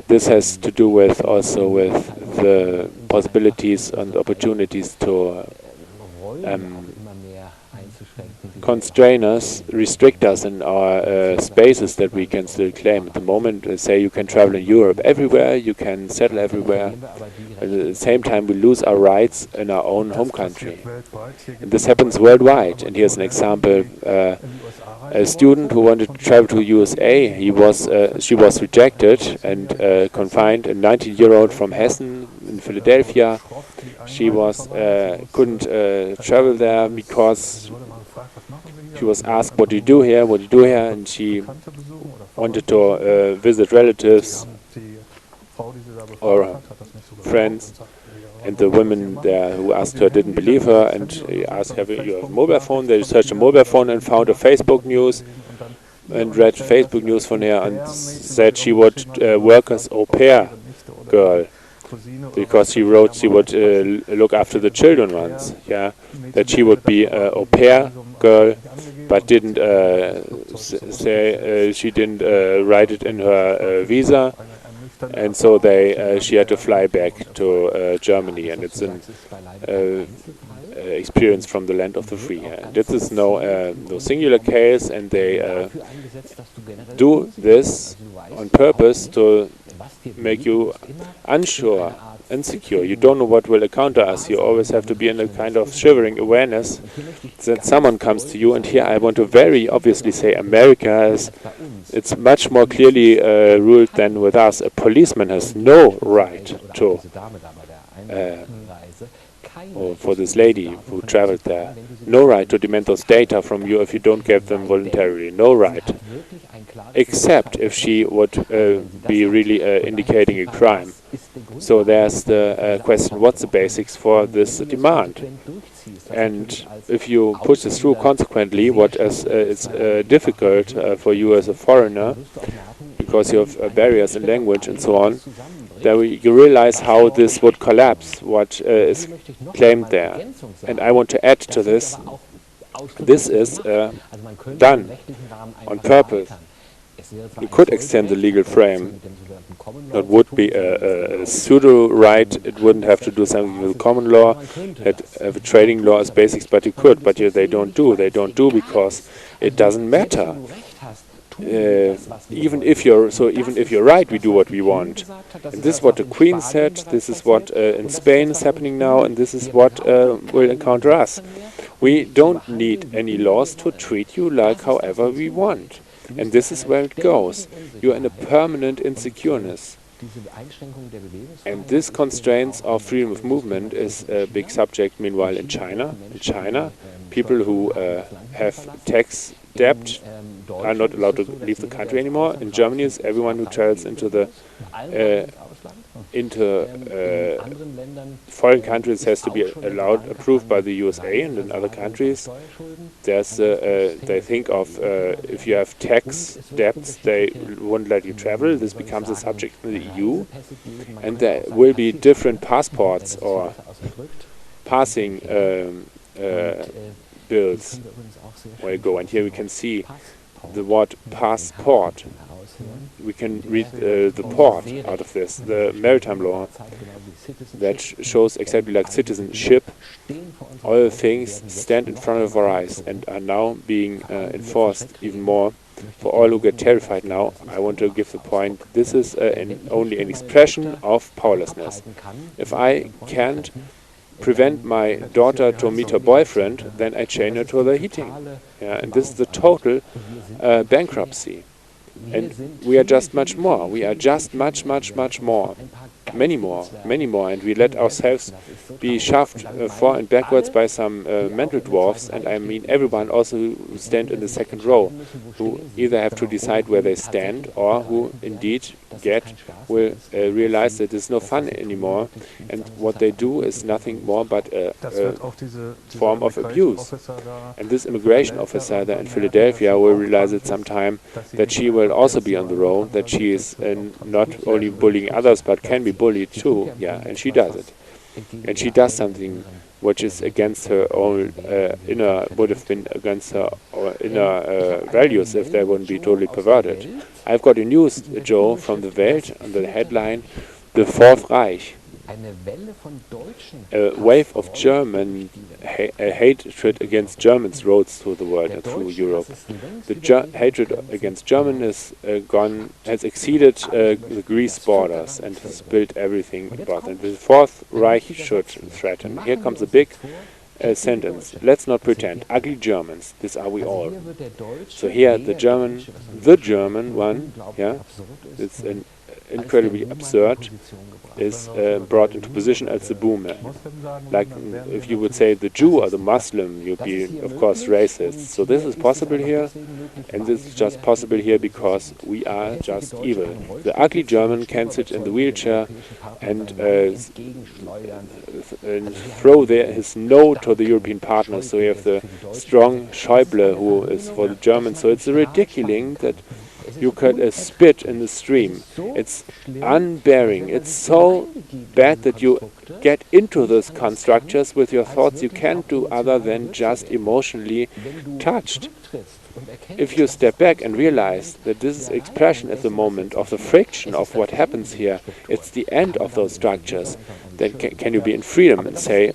this has to do with also with the possibilities and opportunities to constrain us, restrict us in our spaces that we can still claim. At the moment, say you can travel in Europe everywhere, you can settle everywhere. At the same time, we lose our rights in our own home country. And this happens worldwide. And here's an example. A student who wanted to travel to USA, she was rejected and confined. A 19-year-old from Hessen in Philadelphia, she was couldn't travel there because she was asked, "What do you do here? What do you do here?" And she wanted to visit relatives or friends. And the women there who asked her didn't believe her, and he asked, "Have you a mobile phone?" They searched a mobile phone and found a Facebook news and read Facebook news from her and said she would work as au pair girl, because she wrote she would look after the children once, yeah, that she would be au pair girl, but didn't say she didn't write it in her visa, and so she had to fly back to Germany, and it's an experience from the land of the free. This is no singular case, and they do this on purpose to make you unsure, insecure. You don't know what will encounter us. You always have to be in a kind of shivering awareness that someone comes to you. And here I want to very obviously say America it's much more clearly ruled than with us. A policeman has no right to, or for this lady who traveled there, no right to demand those data from you if you don't give them voluntarily. No right. Except if she would be really indicating a crime. So there's the question, what's the basics for this demand? And if you push this through consequently, it's difficult for you as a foreigner, because you have barriers in language and so on, then you realize how this would collapse, what is claimed there. And I want to add to this, this is done on purpose. You could extend the legal frame. That would be a pseudo-right. It wouldn't have to do something with common law, have a trading law as basics, but you could. But they don't do. They don't do because it doesn't matter. Even if you're right, we do what we want. And this is what the Queen said. This is what in Spain is happening now, and this is what will encounter us. We don't need any laws to treat you like however we want. And this is where it goes. You are in a permanent insecureness. And this constraints our freedom of movement is a big subject, meanwhile, in China. In China, people who have tax debt are not allowed to leave the country anymore. In Germany, it's everyone who travels into foreign countries has to be approved by the USA, and in other countries there's they think of if you have tax debts, they won't let you travel. This becomes a subject in the EU, and there will be different passports or passing bills where you go. And here we can see the word passport. We can read the port out of this, the maritime law that shows exactly like citizenship. All things stand in front of our eyes and are now being enforced even more. For all who get terrified now, I want to give the point, this is only an expression of powerlessness. If I can't prevent my daughter to meet her boyfriend, then I chain her to the heating. Yeah, and this is the total bankruptcy. And we are just much more. We are just much more. Many more. And we let ourselves be shoved forward and backwards by some mental dwarfs. And I mean everyone also who stand in the second row, who either have to decide where they stand or who indeed get will realize that there's no fun anymore, and what they do is nothing more but a form of abuse. And this immigration officer there in Philadelphia will realize at some time that she will also be on the road, that she is not only bullying others but can be bullied too, yeah, and she does it. And she does something which is against her own would have been against her inner values if they wouldn't be totally perverted. I've got a news, Joe, from the Welt under the headline, The Fourth Reich. A wave of German hatred against Germans rose through the world and through Europe. The hatred against Germans has exceeded the Greece borders and has built everything about them. The Fourth Reich should threaten. Here comes a big sentence. Let's not pretend. Ugly Germans, this are we all. So here the German one, yeah, it's an incredibly absurd, is brought into position as the boomer. Like if you would say the Jew or the Muslim, you'd be, of course, racist. So this is possible here, and this is just possible here because we are just evil. The ugly German can sit in the wheelchair and throw his no to the European partners. So we have the strong Schäuble, who is for the Germans. So it's ridiculous that you could spit in the stream. It's unbearing. It's so bad that you get into those constructors with your thoughts you can't do other than just emotionally touched. If you step back and realize that this is expression at the moment of the friction of what happens here, it's the end of those structures, then can you be in freedom and say,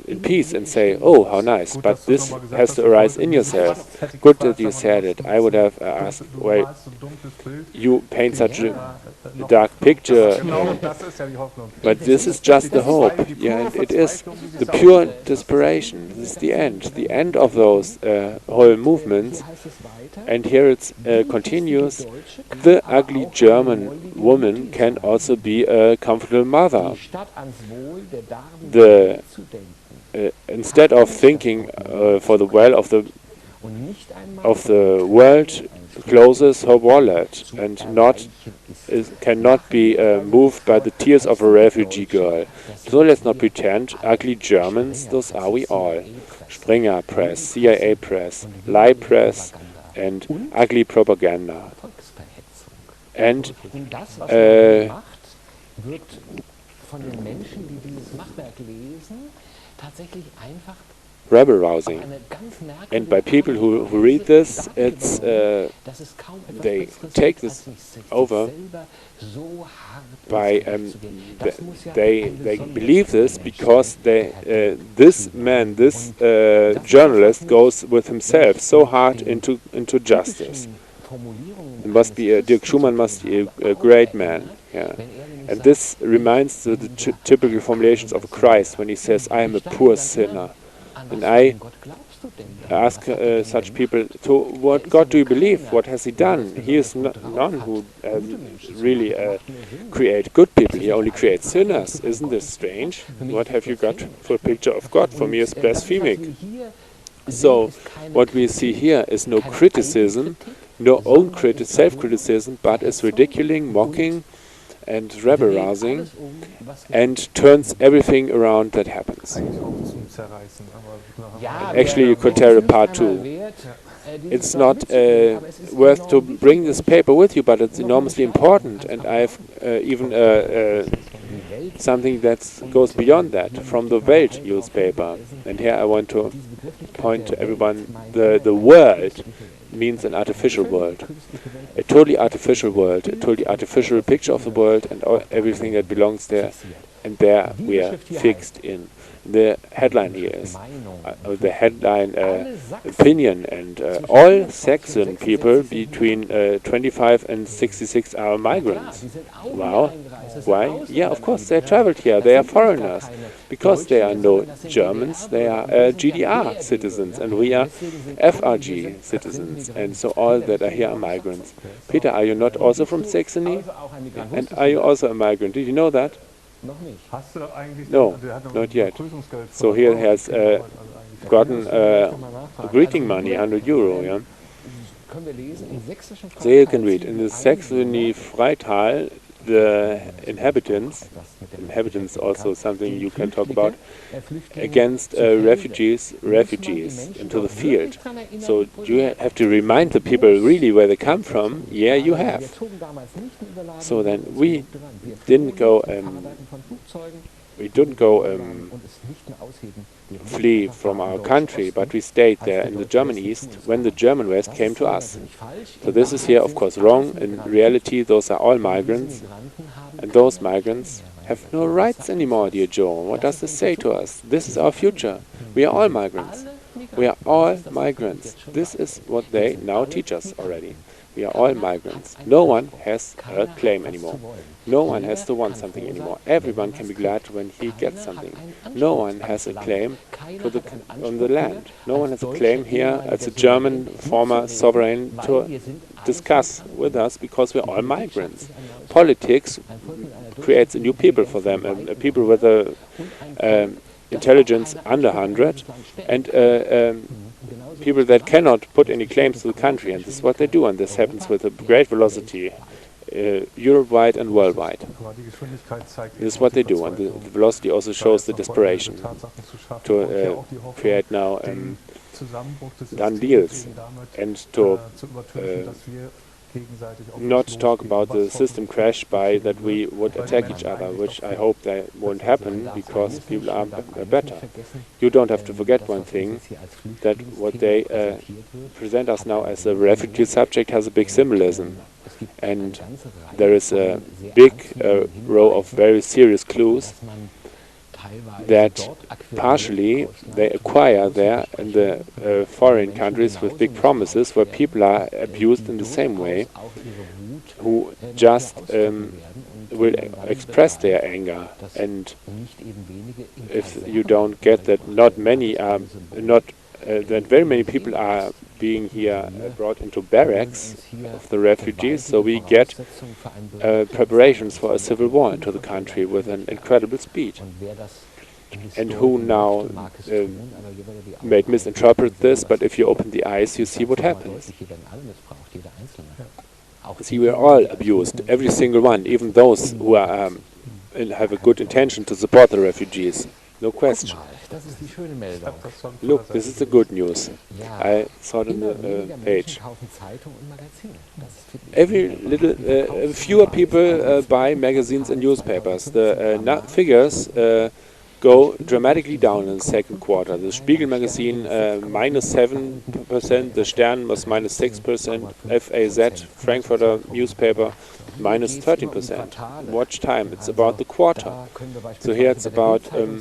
in peace and say, oh, how nice, but this has to arise in yourself. Good that you said it. I would have asked, well, you paint such a dark picture, but this is just the hope. Yeah, and it is the pure desperation. This is the end of those whole movements. And here it continues. The ugly German woman can also be a comfortable mother. Instead of thinking for the well of the world, closes her wallet and cannot be moved by the tears of a refugee girl. So let's not pretend. Ugly Germans, those are we all. Springer Press, CIA Press, Lie Press, and ugly propaganda. And rebel rousing. And by people who read this, it's they take this over by they believe this because this journalist goes with himself so hard into justice. It must be Dirk Schumann must be a great man. Yeah. And this reminds the typical formulations of Christ when he says, I am a poor sinner. And I ask such people, to what God do you believe? What has he done? He is none who really create good people. He only creates sinners. Isn't this strange? What have you got for a picture of God? For me, it's blasphemic. So what we see here is no criticism, no own self-criticism, but is ridiculing, mocking, and rebel-rousing, and turns everything around that happens. Actually, you could tear it apart too. It's not worth to bring this paper with you, but it's enormously important, and I have even something that goes beyond that, from the Welt newspaper. And here I want to point to everyone, the world means an artificial world. A totally artificial world, a totally artificial picture of the world and everything that belongs there. And there we are fixed in. The headline here is the headline opinion, and all Saxon people between 25 and 66 are migrants. Wow. Why? Yeah, of course they traveled here. They are foreigners. Because they are no Germans, they are GDR citizens, and we are FRG citizens. And so all that are here are migrants. Peter, are you not also from Saxony? And are you also a migrant? Did you know that? No, not yet. So he has gotten greeting money, €100, yeah? So here you can read, in the Saxony Freital, the inhabitants also something you can talk about, against refugees into the field. So you have to remind the people really where they come from. Yeah, you have. So then we didn't go flee from our country, but we stayed there in the German East when the German West came to us. So this is here, of course, wrong. In reality, those are all migrants, and those migrants have no rights anymore, dear Joe. What does this say to us? This is our future. We are all migrants. We are all migrants. This is what they now teach us already. We are all migrants. No one has a claim anymore. No one has to want something anymore. Everyone can be glad when he gets something. No one has a claim on the land. No one has a claim here as a German former sovereign to discuss with us because we're all migrants. Politics creates a new people for them, a people with a intelligence under 100, and people that cannot put any claims to the country, and this is what they do, and this happens with a great velocity, Europe-wide and worldwide. This is what they do, and the velocity also shows the desperation to create now done deals and to not talk about the system crash by that we would attack each other, which I hope that won't happen because people are better. You don't have to forget one thing, that what they present us now as a refugee subject has a big symbolism, and there is a big row of very serious clues that partially they acquire there in the foreign countries with big promises where people are abused in the same way, who just will express their anger. And if you don't get that, that very many people are being here brought into barracks of the refugees, so we get preparations for a civil war into the country with an incredible speed. And who now may misinterpret this, but if you open the eyes, you see what happens. See, we are all abused, every single one, even those who are, have a good intention to support the refugees. No question. Look, this is the good news. I saw it on the page. Fewer people buy magazines and newspapers. The figures go dramatically down in the second quarter. The Spiegel magazine minus 7%, the Stern was minus 6%, FAZ, Frankfurter newspaper, minus 13%. Watch time, it's about the quarter. So here it's about the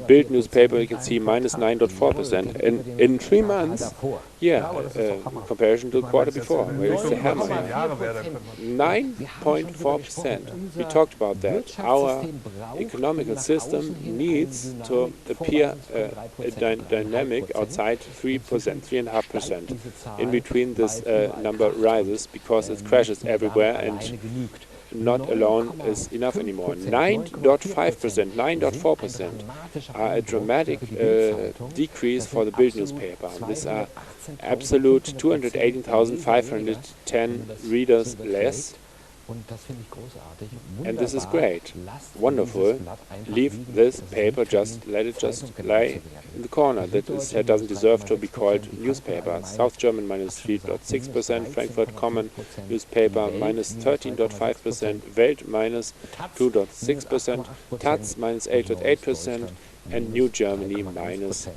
Bild newspaper, you can see minus 9.4%. In 3 months, yeah, in comparison to the quarter before, where it's the hammer. 9.4%. We talked about that. Our economical system needs to appear dynamic outside 3%, 3.5%. In between this number rises because it crashes everywhere, and not alone is enough anymore. 9.5%, 9.4% are a dramatic decrease for the Bild newspaper. These are absolute 218,510 readers less. And this is great, wonderful. Leave this paper, let it just lie in the corner. That doesn't deserve to be called newspaper. South German minus 3.6%, Frankfurt Common newspaper minus 13.5%, Welt minus 2.6%, Taz minus 8.8%, and New Germany minus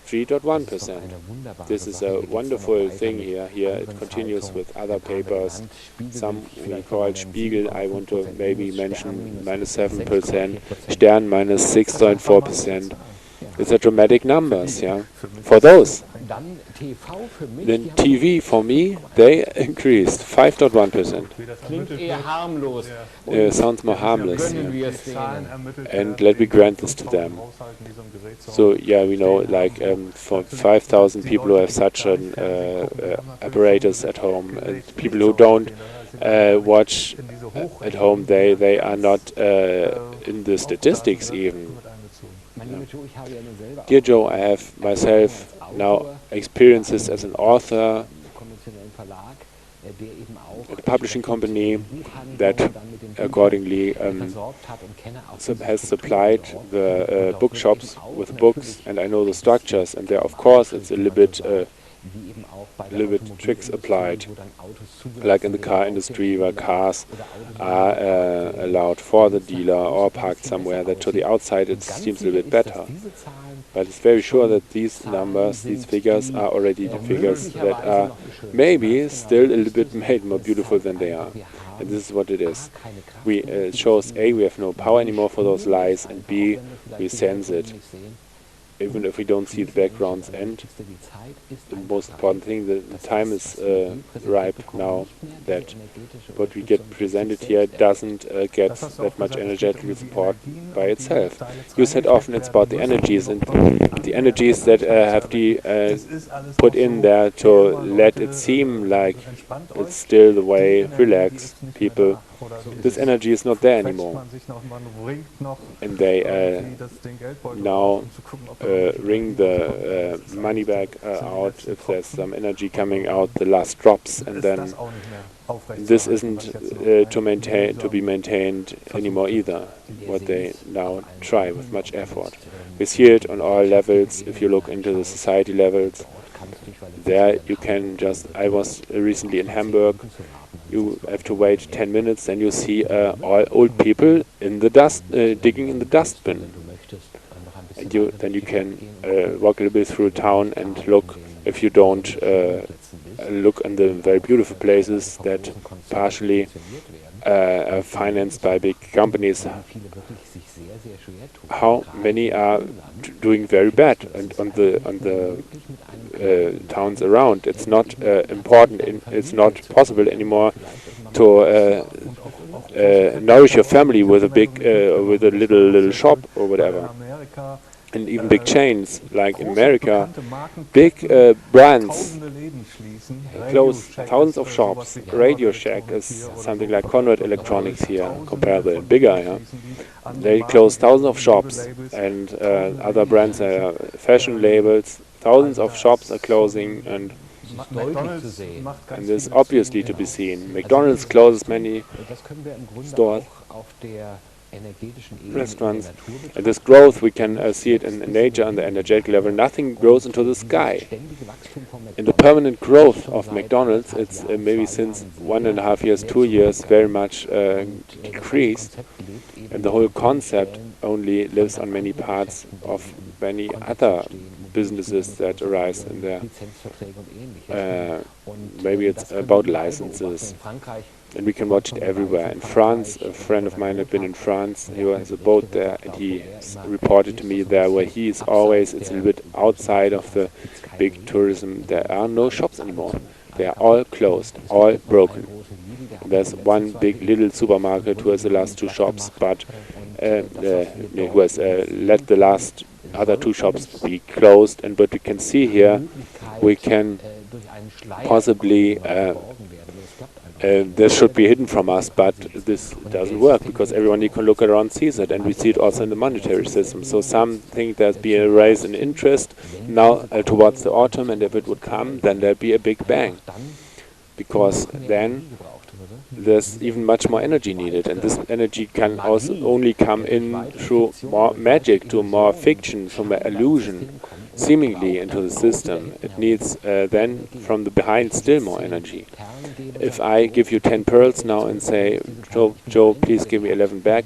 3.1%. This is a wonderful thing here. Here it continues with other papers. Some we call Spiegel, I want to maybe mention minus 7%, Stern minus 6.4%. These are dramatic numbers, yeah. For those. Then TV, for me, they increased 5.1%. Sounds more harmless. Yeah. And let me grant this to them. So, yeah, we know, like, for 5,000 people who have such an apparatus at home, and people who don't watch at home, they are not in the statistics even. Yeah. Dear Joe, I have myself now experiences as an author the publishing company that accordingly has supplied the bookshops with books, and I know the structures, and there of course it's a little bit tricks applied, like in the car industry where cars are allowed for the dealer or parked somewhere that to the outside it seems a little bit better. But it's very sure that these numbers, these figures are already the figures that are maybe still a little bit made more beautiful than they are. And this is what it is. It shows A, we have no power anymore for those lies, and B, we sense it. Even if we don't see the backgrounds, and the most important thing, the time is ripe now that what we get presented here doesn't get that much energetical support by itself. You said often it's about the energies, and the energies that have to put in there to let it seem like it's still the way, relax people. This energy is not there anymore, and they now ring the money back out if there's some energy coming out, the last drops, and then this isn't to be maintained anymore either, what they now try with much effort. We see it on all levels. If you look into the society levels, there you can just, I was recently in Hamburg, you have to wait 10 minutes, then you see all old people in the dust, digging in the dustbin. And then you can walk a little bit through town and look, if you don't look in the very beautiful places that partially are financed by big companies, how many are doing very bad, and on the towns around. It's not important, it's not possible anymore to nourish your family with a big, with a little shop or whatever. And even big chains, like in America, big brands close thousands of shops. Radio Shack is something like Conrad electronics here, comparable, bigger. Yeah? They close thousands of shops, and other brands, fashion labels, thousands of shops are closing, and this is obviously to be seen. McDonald's closes many stores, restaurants, and this growth, we can see it in nature on the energetic level. Nothing grows into the sky. In the permanent growth of McDonald's, it's maybe since 1.5 years, 2 years, very much decreased, and the whole concept only lives on many parts of many other businesses that arise in there. Maybe it's about licenses. And we can watch it everywhere. In France, a friend of mine had been in France, he has a boat there, and he reported to me there where he is always, it's a little bit outside of the big tourism, there are no shops anymore. They are all closed, all broken. And there's one big little supermarket who has the last 2 shops, but who has let the last other 2 shops be closed. And but we can see here, we can possibly this should be hidden from us, but this doesn't work because everyone you can look around sees it, and we see it also in the monetary system. So some think there's been a rise in interest now towards the autumn, and if it would come, then there'd be a big bang, because then there's even much more energy needed, and this energy can also only come in through more magic, to more fiction, from more illusion, seemingly into the system. It needs then from the behind still more energy. If I give you 10 pearls now and say, Joe, please give me 11 back,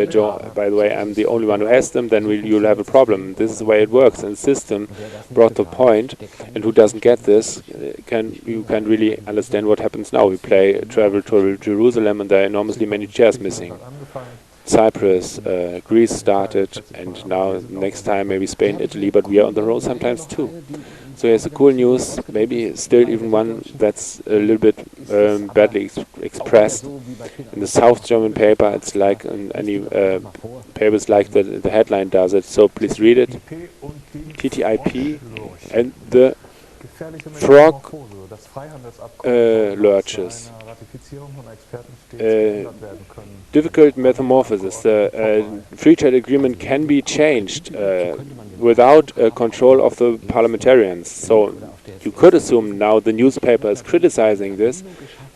Joe, by the way, I'm the only one who has them, then you'll have a problem. This is the way it works, and the system brought the point, and who doesn't get this, you can really understand what happens now. We travel to Jerusalem, and there are enormously many chairs missing. Cyprus, Greece started, and now next time maybe Spain, Italy, but we are on the road sometimes too. So here's the cool news, maybe still even one that's a little bit badly expressed. In the South German paper, it's like in any papers like the headline does it, so please read it. TTIP and the frog lurches. Difficult metamorphosis. The free trade agreement can be changed without control of the parliamentarians. So You could assume now the newspaper is criticizing this,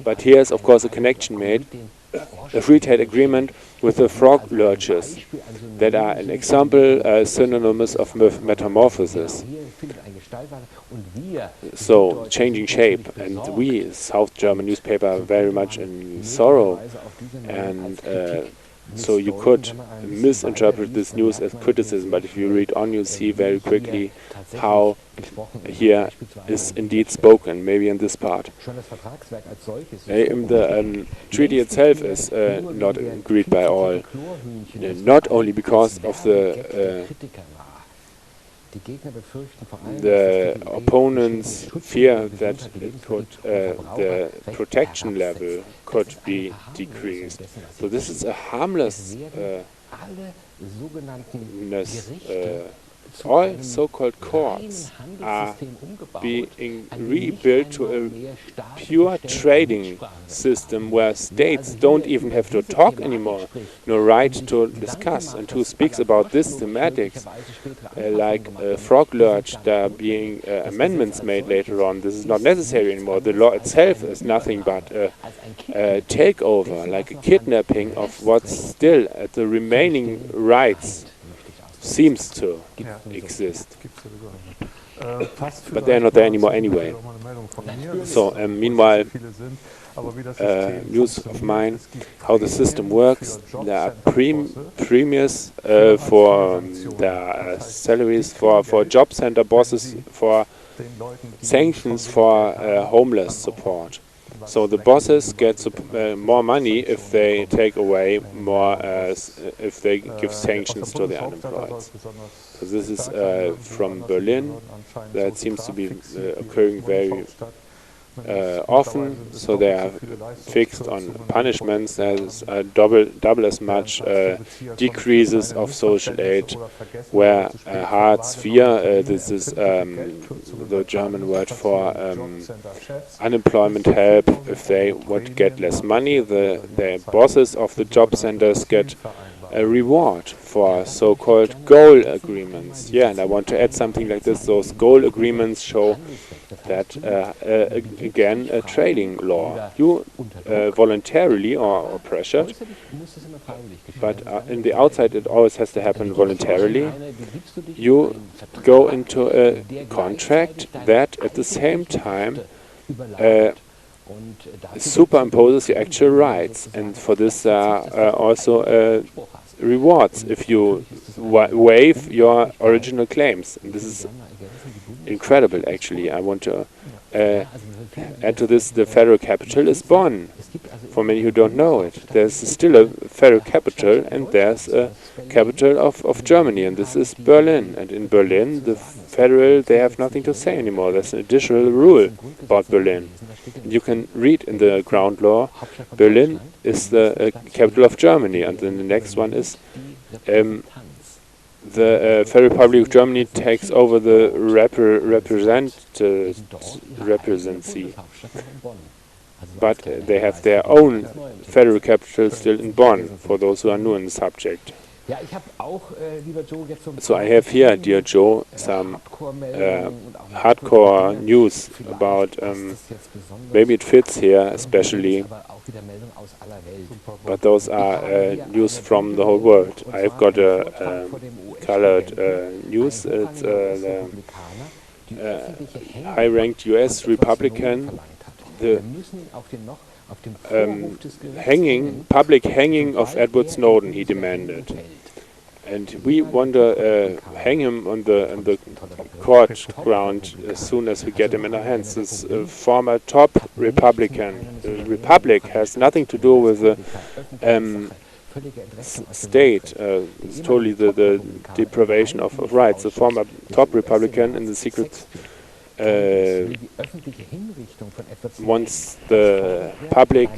but here's of course a connection made, a free trade agreement with the frog lurches that are an example synonymous of metamorphosis. So changing shape, and we, South German newspaper, are very much in sorrow, and so you could misinterpret this news as criticism, but if you read on, you see very quickly how here is indeed spoken, maybe in this part. The treaty itself is not agreed by all, not only because of the opponents fear that it could, the protection level could be decreased. So this is a harmless all so-called courts are being rebuilt to a pure trading system where states don't even have to talk anymore, no right to discuss. And who speaks about this thematics, like frog lurch, there being amendments made later on. This is not necessary anymore. The law itself is nothing but a takeover, like a kidnapping of what's still at the remaining rights seems to exist. But they're not there anymore anyway. So meanwhile, news of mine, how the system works. There are premiums for their salaries, for job center bosses, for sanctions for homeless support. So the bosses get more money if they take away more, if they give sanctions to the unemployed. So this is from Berlin. That seems to be occurring very often. So they are fixed on punishments. There's double as much decreases of social aid, where Hartz IV, this is the German word for unemployment help. If they would get less money, the bosses of the job centers get a reward for so-called goal agreements. Yeah, and I want to add something like this. Those goal agreements show that, again, a trading law. You voluntarily or pressured, but in the outside it always has to happen voluntarily. You go into a contract that at the same time superimposes your actual rights, and for this also rewards if you waive your original claims. And this is incredible, actually. I want to add to this, the federal capital is Bonn. For many who don't know it, there's still a federal capital, and there's a capital of Germany, and this is Berlin. And in Berlin, the federal, they have nothing to say anymore. There's an additional rule about Berlin. You can read in the ground law, Berlin is the capital of Germany, and then the next one is the Federal Republic of Germany takes over the representancy, but they have their own federal capital still in Bonn, for those who are new in the subject. So I have here, dear Joe, some hardcore news about, maybe it fits here especially, but those are news from the whole world. I've got a colored news. It's the high-ranked US Republican, the public hanging of Edward Snowden, he demanded. And we want to hang him on the court ground as soon as we get him in our hands. This former top Republican. The Republic has nothing to do with the state. It's totally the deprivation of rights. The former top Republican in the secret wants the public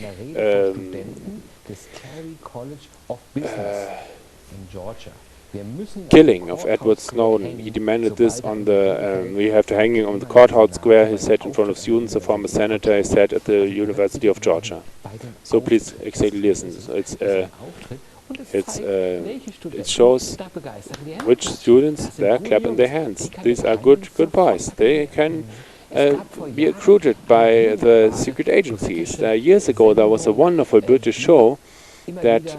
killing of Edward Snowden. He demanded this on the, we have to hang him on the courthouse square. He said in front of students, a former senator, he said at the University of Georgia. So please exactly listen. It shows which students there clap in their hands. These are good boys. They can be recruited by the secret agencies. Years ago, there was a wonderful British show that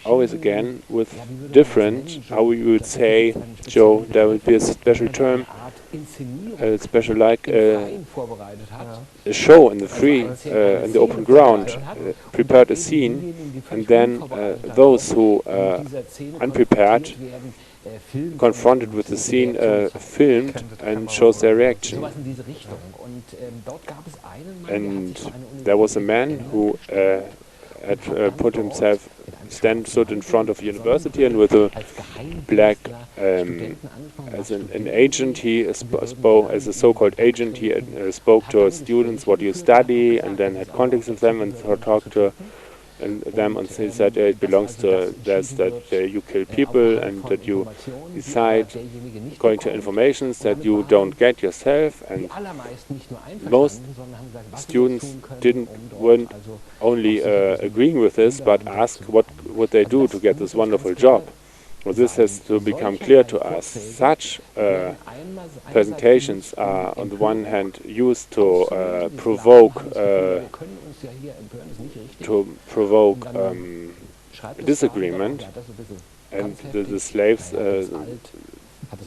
always again with different, how we would say, Joe, there would be a special term, special like a show in the free, in the open ground, prepared a scene, and then those who unprepared, confronted with the scene, filmed and shows their reaction. And there was a man who had put himself, stood in front of university, and with a black, as an agent, he spoke, as a so-called agent, he spoke to students what you study, and then had contacts with them and talked to them, and he said it belongs to this, that you kill people and that you decide according to informations that you don't get yourself. And most students weren't only agreeing with this, but asked what would they do to get this wonderful job. Well, this has to become clear to us. Such presentations are on the one hand used to provoke disagreement, and the slaves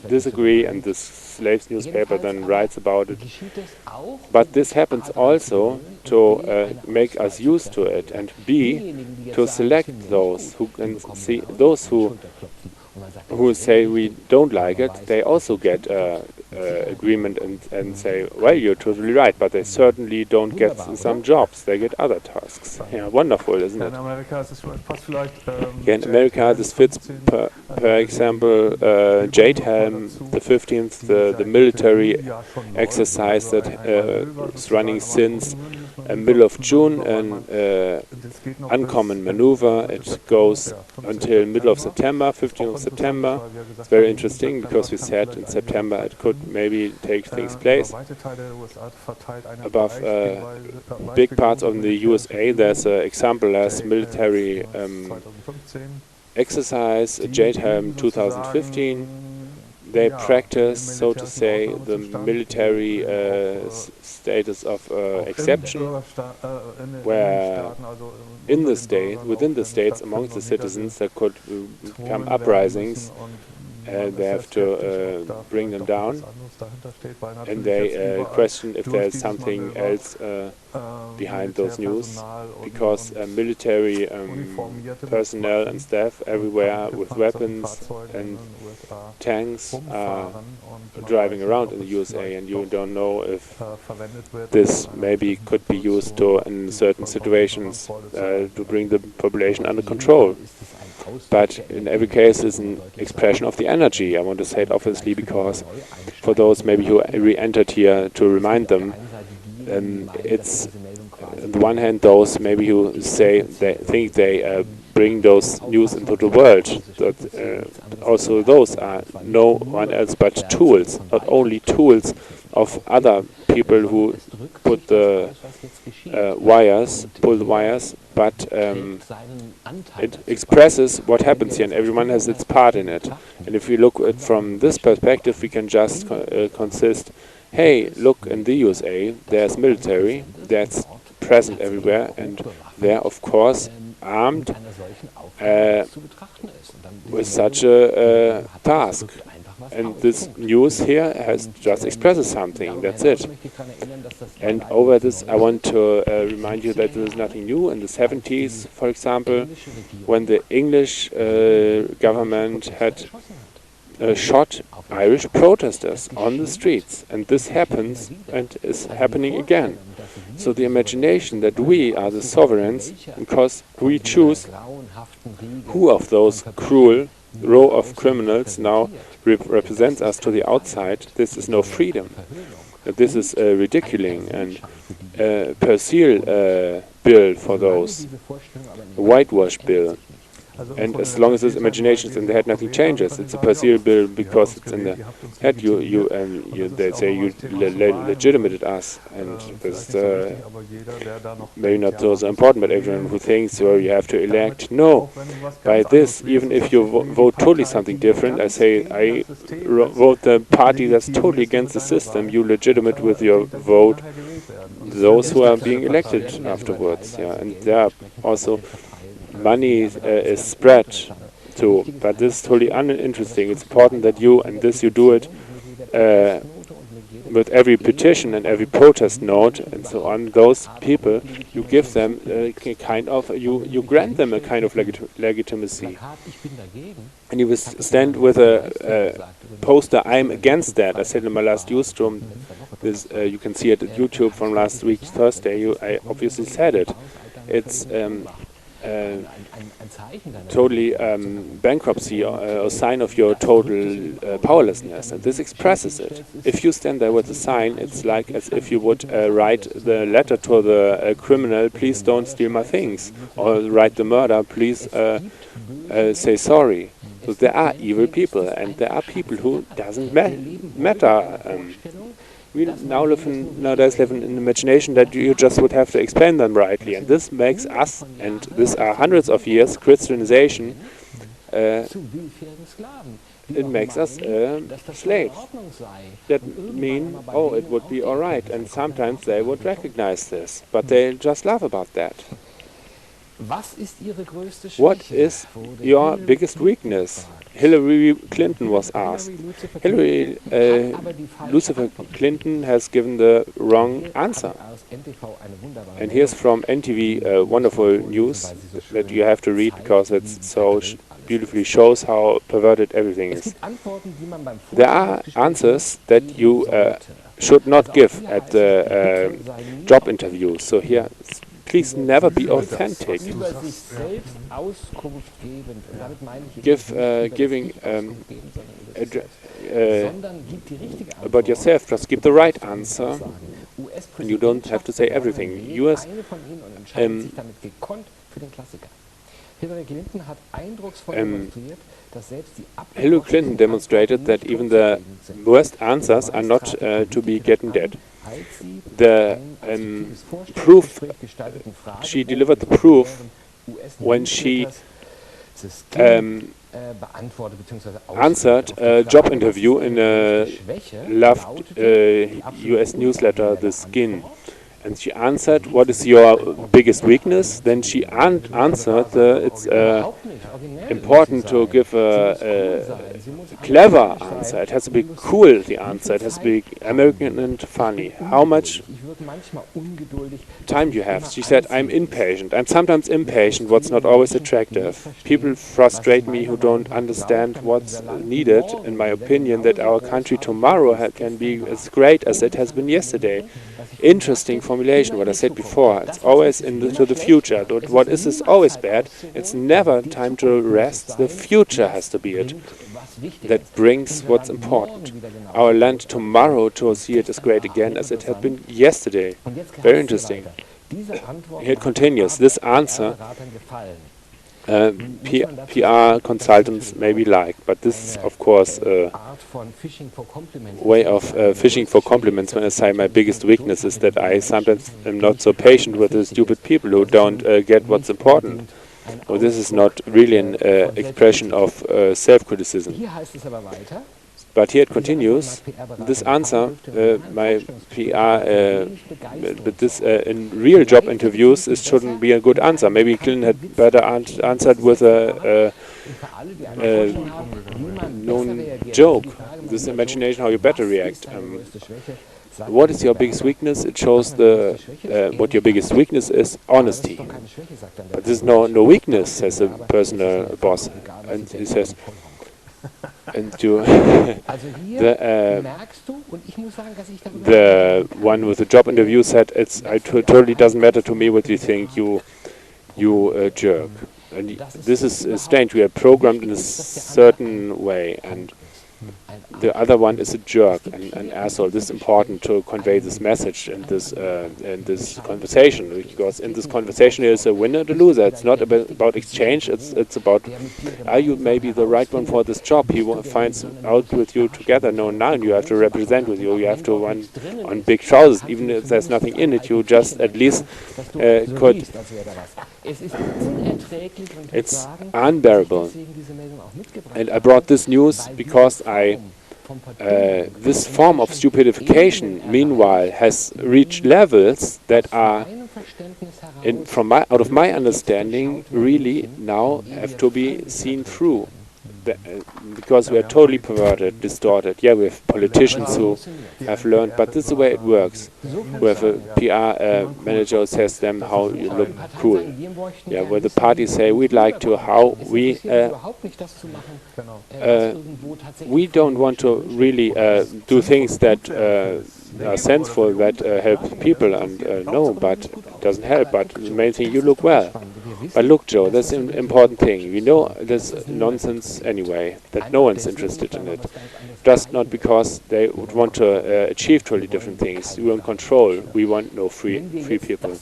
disagree, and the slaves newspaper then writes about it. But this happens also to make us used to it, and B, to select those who can see, those who say we don't like it, they also get agreement and say, well, you're totally right, but they certainly don't get some jobs, they get other tasks. Yeah, wonderful, isn't it? Yeah, in America this fits, per example, Jade Helm, the 15th, the military exercise that is running since middle of June, an uncommon maneuver. It goes until middle of September, 15th of September. It's very interesting because we said in September it could maybe take things place. Above big parts of the USA, there's an example as military exercise, Jade Helm 2015. They practice, so to say, the military status of exception, where in the state, within the states, amongst the citizens, there could come uprisings. They have to bring them down, and they question if there's something else behind those news, because military personnel and staff everywhere with weapons and tanks are driving around in the USA, and you don't know if this maybe could be used to, in certain situations, to bring the population under control. But in every case, it's an expression of the energy. I want to say it obviously because for those maybe who re-entered here, to remind them, it's on the one hand those maybe who say they think they bring those news into the world. Also those are no one else but tools, not only tools of other people who put the pull the wires, but it expresses what happens here, and everyone has its part in it. And if we look at it from this perspective, we can just consist, hey, look, in the USA, there's military that's present everywhere, and they're, of course, armed with such a task. And this news here has just expresses something, that's it. And over this I want to remind you that there is nothing new. In the 70s, for example, when the English government had shot Irish protesters on the streets, and this happens and is happening again. So the imagination that we are the sovereigns because we choose who of those cruel row of criminals now represents us to the outside, this is no freedom. This is ridiculing, and per seal bill for those, a whitewash bill. And as long as it's imaginations in the head, nothing changes. It's a perceivable because it's in the head. They say you legitimated us, and this maybe not so important. But everyone who thinks, well, you have to elect, no. By this, even if you vote totally something different, I say I vote the party that's totally against the system. You legitimate with your vote those who are being elected afterwards. Yeah, and there are also money is spread too, but this is totally uninteresting. It's important that you do it with every petition and every protest note and so on. Those people, you give them you grant them a kind of legitimacy, and you will stand with a poster. I'm against that. I said in my last Newsroom. This you can see it at YouTube from last week Thursday. I obviously said it. It's totally bankruptcy or a sign of your total powerlessness, and this expresses it. If you stand there with a sign, it's like as if you would write the letter to the criminal, please don't steal my things, or write the murder, please say sorry. So there are evil people, and there are people who doesn't matter. We nowadays live in an imagination that you just would have to explain them rightly, and this makes us, and this are hundreds of years, Christianization, it makes us slaves. That mean, oh, it would be alright, and sometimes they would recognize this, but they just laugh about that. What is your biggest weakness? Hillary Clinton was asked. Lucifer Clinton has given the wrong answer. And here's from NTV wonderful news that you have to read because it so beautifully shows how perverted everything is. There are answers that you should not give at the job interview. So here, please never be authentic. Giving about yourself, just give the right answer, and you don't have to say everything. Hillary Clinton demonstrated that even the worst answers are not to be getting dead. The proof, she delivered the proof when she answered a job interview in a loved US newsletter, The Skin. And she answered, what is your biggest weakness? Then she answered, it's important to give a clever answer. It has to be cool, the answer. It has to be American and funny. How much time do you have? She said, I'm impatient. I'm sometimes impatient, what's not always attractive. People frustrate me who don't understand what's needed, in my opinion, that our country tomorrow can be as great as it has been yesterday. Interesting formulation, what I said before. It's always into the future. What is always bad. It's never time to rest. The future has to be it. That brings what's important. Our land tomorrow to see it as great again as it had been yesterday. Very interesting. Here it continues. This answer PR consultants maybe like, but this is of course a way of fishing for compliments. When I say my biggest weakness is that I sometimes am not so patient with the stupid people who don't get what's important. Well, this is not really an expression of self-criticism. But here it continues. This answer, my PR, but this in real job interviews, it shouldn't be a good answer. Maybe Clinton had better answered with a known joke. This is imagination how you better react. What is your biggest weakness? It shows what your biggest weakness is: honesty. But this is no weakness, says a personal boss, and he says. And the one with the job interview said, it totally doesn't matter to me what you think, you jerk. And this is strange. We are programmed in a certain way, and The other one is a jerk, an asshole. This is important to convey this message in this conversation, because in this conversation there is a winner and a loser. It's not about exchange. It's about, are you maybe the right one for this job? He finds out with you together. No, now you have to represent with you. You have to run on big trousers, even if there's nothing in it. You just at least could. It's unbearable. And I brought this news because this form of stupidification, meanwhile, has reached levels that are, out of my understanding, really now have to be seen through. Because we are totally perverted, distorted. Yeah, we have politicians who have learned, but this is the way it works. We have a PR manager who says to them how you look cool. Yeah, where the parties say we'd like to, how we don't want to really do things that are sensible, that help people, and no, but it doesn't help. But the main thing, you look well. But look, Joe, that's an important thing. We know there's nonsense anyway, that no one's interested in it. Just not because they would want to achieve totally different things. We want control. We want no free people.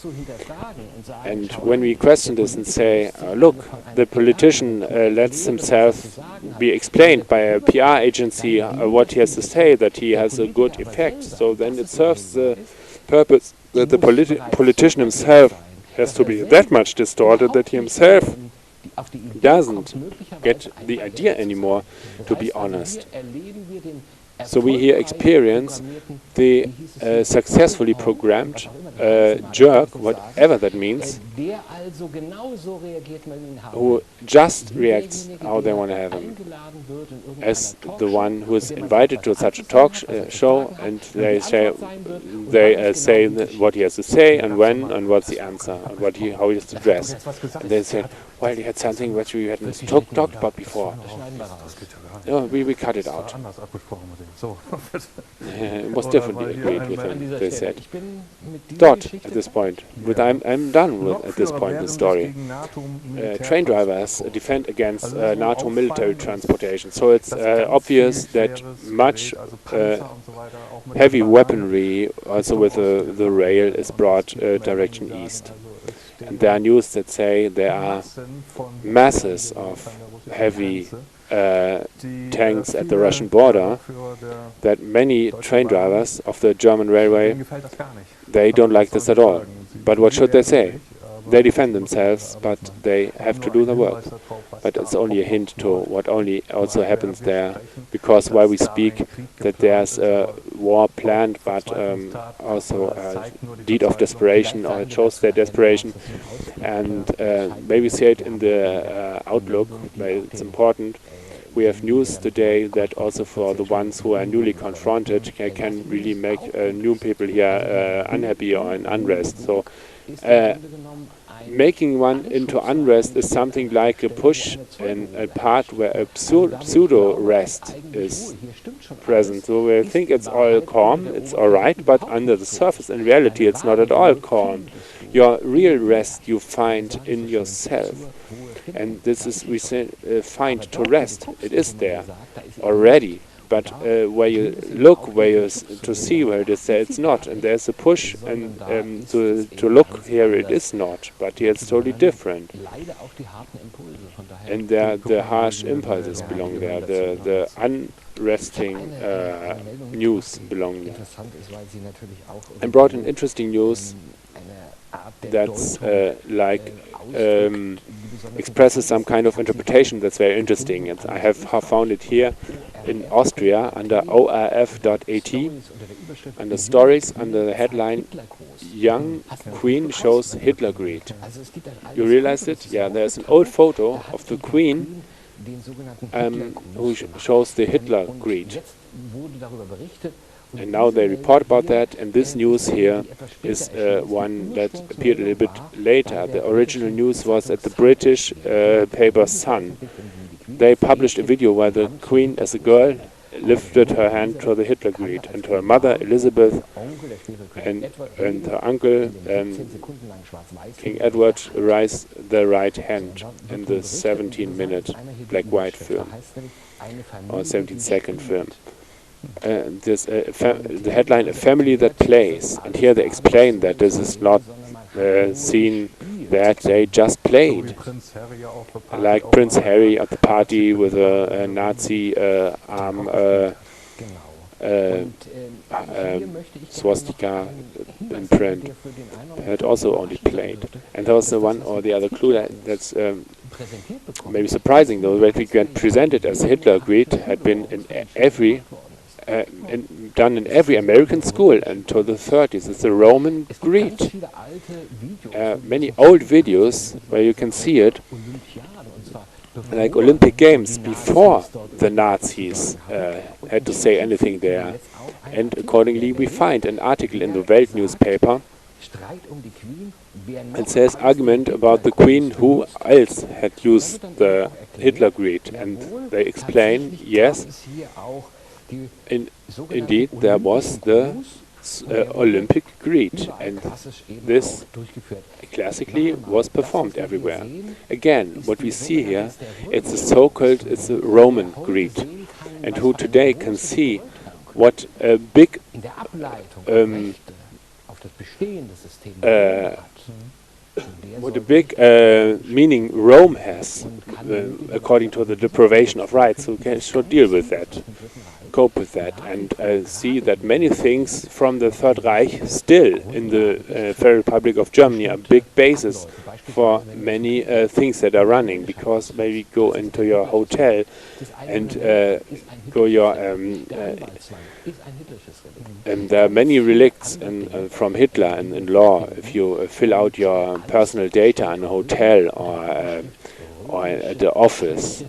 And when we question this and say, look, the politician lets himself be explained by a PR agency what he has to say, that he has a good effect, so then it serves the purpose that the politician himself has to be that much distorted that he himself doesn't get the idea anymore, to be honest. So we here experience the successfully programmed jerk, whatever that means, who just reacts how they want to have him, as the one who is invited to such a talk show, and they say what he has to say and when and what's the answer and how he has to dress. And they say, well, he had something which we hadn't talked about before. No, we cut it out. It was differently agreed with him, they said. Dot, at this point. I'm done with, at this point, the story. Train drivers defend against NATO military transportation. So it's obvious that much heavy weaponry, also with the rail, is brought direction east. And there are news that say there are masses of heavy tanks at the Russian border, that many train drivers of the German railway, they don't like this at all. But what should they say? They defend themselves, but they have to do the work. But it's only a hint to what also happens there, because while we speak that there's a war planned, but also a deed of desperation, or it shows their desperation. And maybe see it in the outlook, but it's important. We have news today that also for the ones who are newly confronted can really make new people here unhappy or in unrest. So making one into unrest is something like a push in a part where a pseudo-rest is present. So we think it's all calm, it's all right, but under the surface, in reality, it's not at all calm. Your real rest you find in yourself. And this is, we say, find to rest. It is there already. But where you look, to see where it is there, it's not. And there's a push, and to look here, it is not. But here it's totally different. And the harsh impulses belong there. The unresting news belong there. And brought in interesting news that's expresses some kind of interpretation that's very interesting. And I have found it here in Austria under orf.at, under stories, under the headline "Young Queen Shows Hitler Greed." You realize it? Yeah, there's an old photo of the Queen who shows the Hitler greed. And now they report about that, and this news here is one that appeared a little bit later. The original news was at the British paper Sun. They published a video where the Queen, as a girl, lifted her hand to the Hitler greet, and her mother Elizabeth and her uncle King Edward raised the right hand in the 17-minute black-white film or 17-second film. The headline, "A Family That Plays," and here they explain that this is not scene that they just played, like Prince Harry at the party with a Nazi arm swastika imprint. Had also only played, and there was the one or the other clue that's maybe surprising though, that we get presented as Hitler greet had been in every done in every American school until the 30s. It's a Roman greet. Many old videos where you can see it, like Olympic Games before the Nazis had to say anything there. And accordingly, we find an article in the Welt newspaper. It says argument about the Queen, who else had used the Hitler greet, and they explain, yes, indeed, there was the Olympic greet, and this classically was performed everywhere. Again, what we see here, it's a so-called, it's a Roman greet, and who today can see what a big meaning Rome has, according to the deprivation of rights. So we should deal with that, cope with that, and see that many things from the Third Reich still in the Federal Republic of Germany are big basis for many things that are running, because maybe go into your hotel and go your and there are many relicts from Hitler in law. If you fill out your personal data in a hotel or at the office,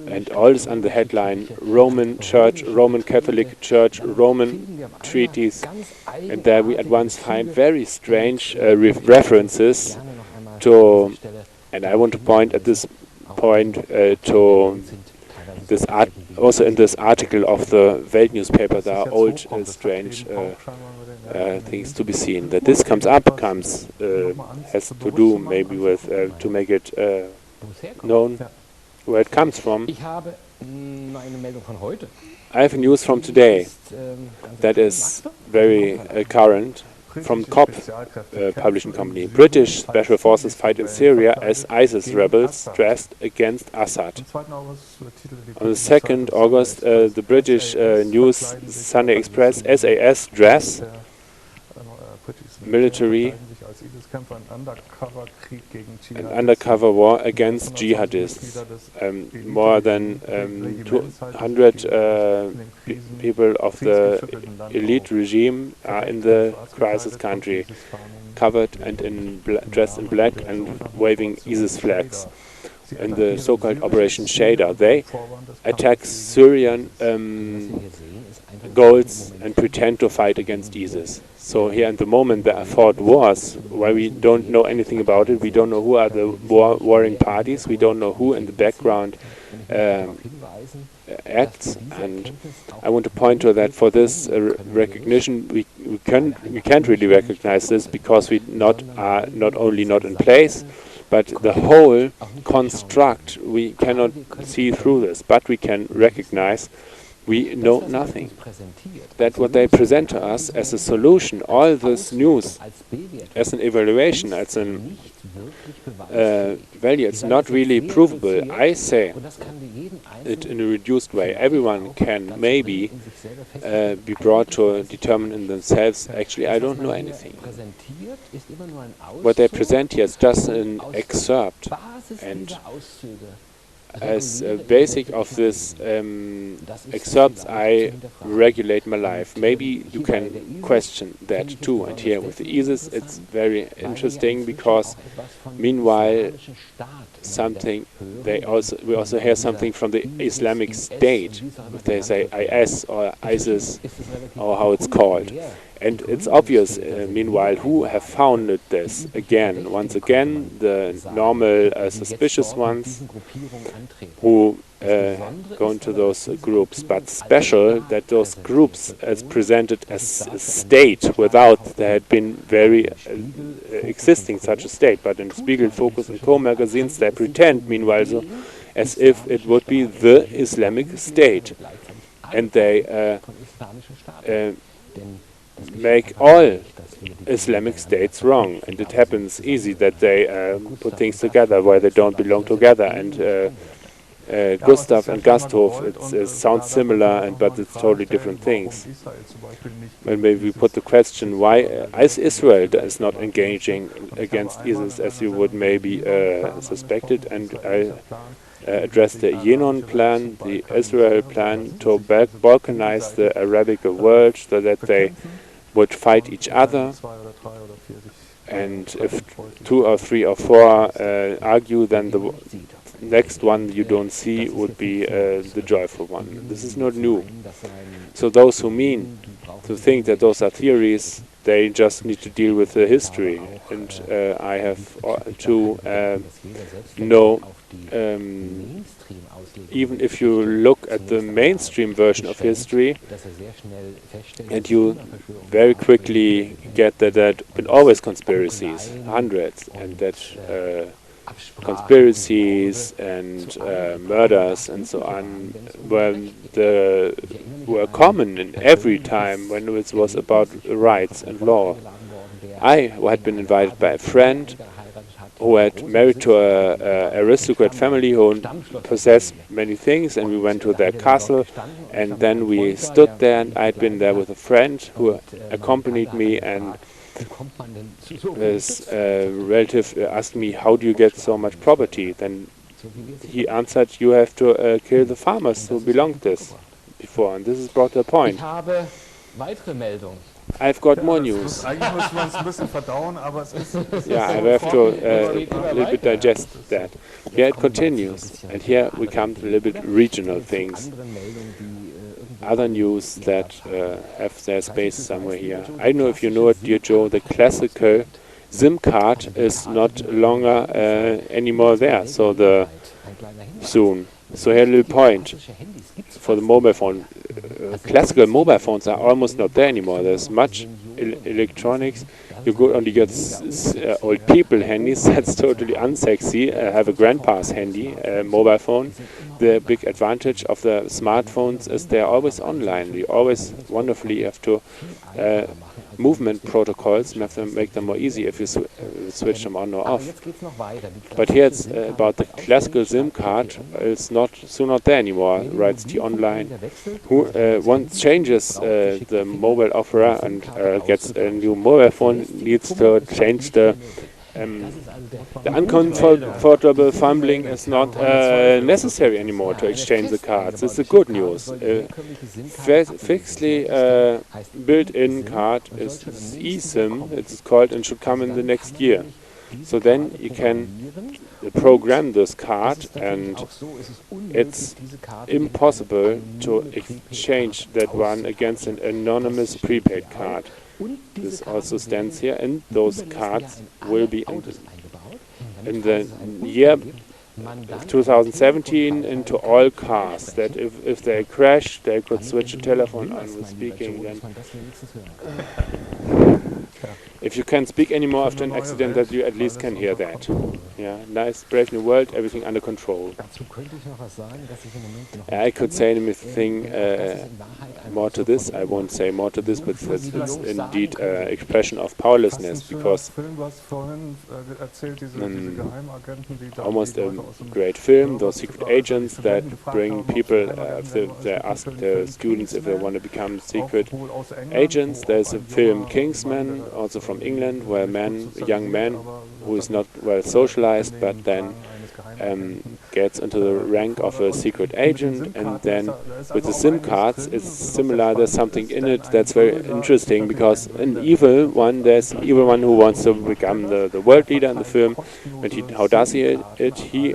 and all is under the headline Roman Church, Roman Catholic Church, Roman treaties, and there we at once find very strange references to, and I want to point at this point to this also in this article of the Welt newspaper, there are old strange things to be seen. That this comes up has to do maybe with to make it known where it comes from. I have news from today that is very current, from COP publishing company. British special forces fight in Syria as ISIS rebels dressed against Assad. On the 2nd August, the British news Sunday Express, SAS dress military an undercover war against jihadists. More than 200 people of the elite regime are in the crisis country, covered and dressed in black and waving ISIS flags. In the so-called Operation Shader, they attack Syrian goals and pretend to fight against ISIS. So here at the moment there are fought wars where we don't know anything about it. We don't know who are the warring parties. We don't know who in the background acts. And I want to point to that for this recognition, we can't really recognize this because we are not only not in place, but the whole construct we cannot see through this. But we can recognize we know nothing. That what they present to us as a solution, all this news, as an evaluation, as an value, it's not really provable. I say it in a reduced way. Everyone can maybe be brought to determine in themselves, actually, I don't know anything. What they present here is just an excerpt, and as a basic of this excerpts, I regulate my life. Maybe you can question that too. And here with the ISIS, it's very interesting because meanwhile we also hear something from the Islamic State. They say IS or ISIS or how it's called. And it's obvious, meanwhile, who have founded this. Once again, the normal suspicious ones who go into those groups, but special that those groups as presented as a state without there had been very existing such a state. But in Spiegel, Focus and Co magazines they pretend meanwhile so as if it would be the Islamic State, and they make all Islamic states wrong, and it happens easy that they put things together where they don't belong together. And Gustav and Gasthof, it sounds similar, but it's totally different things. When we put the question why Israel is not engaging against ISIS as you would maybe suspect it, and I addressed the Yenon plan, the Israel plan to balkanize the Arabic world so that they would fight each other, and if 2 or 3 or 4 argue, then the next one you don't see would be the joyful one. This is not new. So those who mean to think that those are theories, they just need to deal with the history. And I have to know, even if you look at the mainstream version of history, and you very quickly get that there have been always conspiracies, hundreds, and that conspiracies and murders and so on were common in every time when it was about rights and law. I had been invited by a friend who had married to an aristocrat family who possessed many things, and we went to their castle, and then we stood there, and I had been there with a friend who accompanied me, and this relative asked me, how do you get so much property? Then he answered, you have to kill the farmers who belonged this before, and this is brought to a point. I've got more news. Yeah, I have to a little bit digest that. Here it continues, and here we come to a little bit regional things. Other news that have their space somewhere here. I don't know if you know it, dear Joe, the classical SIM card is not longer anymore there, so soon. So here a little point for the mobile phone. Classical mobile phones are almost not there anymore. There's much electronics. You could only get old people handies. That's totally unsexy. Have a grandpa's handy mobile phone. The big advantage of the smartphones is they're always online. You always wonderfully have to movement protocols. You have to make them more easy if you switch them on or off. But here it's about the classical SIM card. It's soon not there anymore. Writes the online. Who once changes the mobile offerer and gets a new mobile phone needs to change the uncomfortable fumbling is not necessary anymore to exchange the cards. It's the good news. Fixedly built-in card is eSIM, it's called, and should come in the next year. So then you can program this card, and it's impossible to exchange that one against an anonymous prepaid card. This also stands here, and those cards will be in the year 2017 into all cars, that if they crash, they could switch the telephone on with speaking. Then if you can't speak anymore after an accident, that you at least can hear that. Yeah, nice, brave new world, everything under control. I could say anything more to this. I won't say more to this, but it's indeed an expression of powerlessness, because almost a great film, those secret agents that bring people, they ask the students if they want to become secret agents. There's a film Kingsman, also from England, where a young man who is not well socialized, but then gets into the rank of a secret agent, and then with the SIM cards it's similar. There's something in it that's very interesting, because an evil one, there's an evil one who wants to become the world leader in the film, and how does he it? He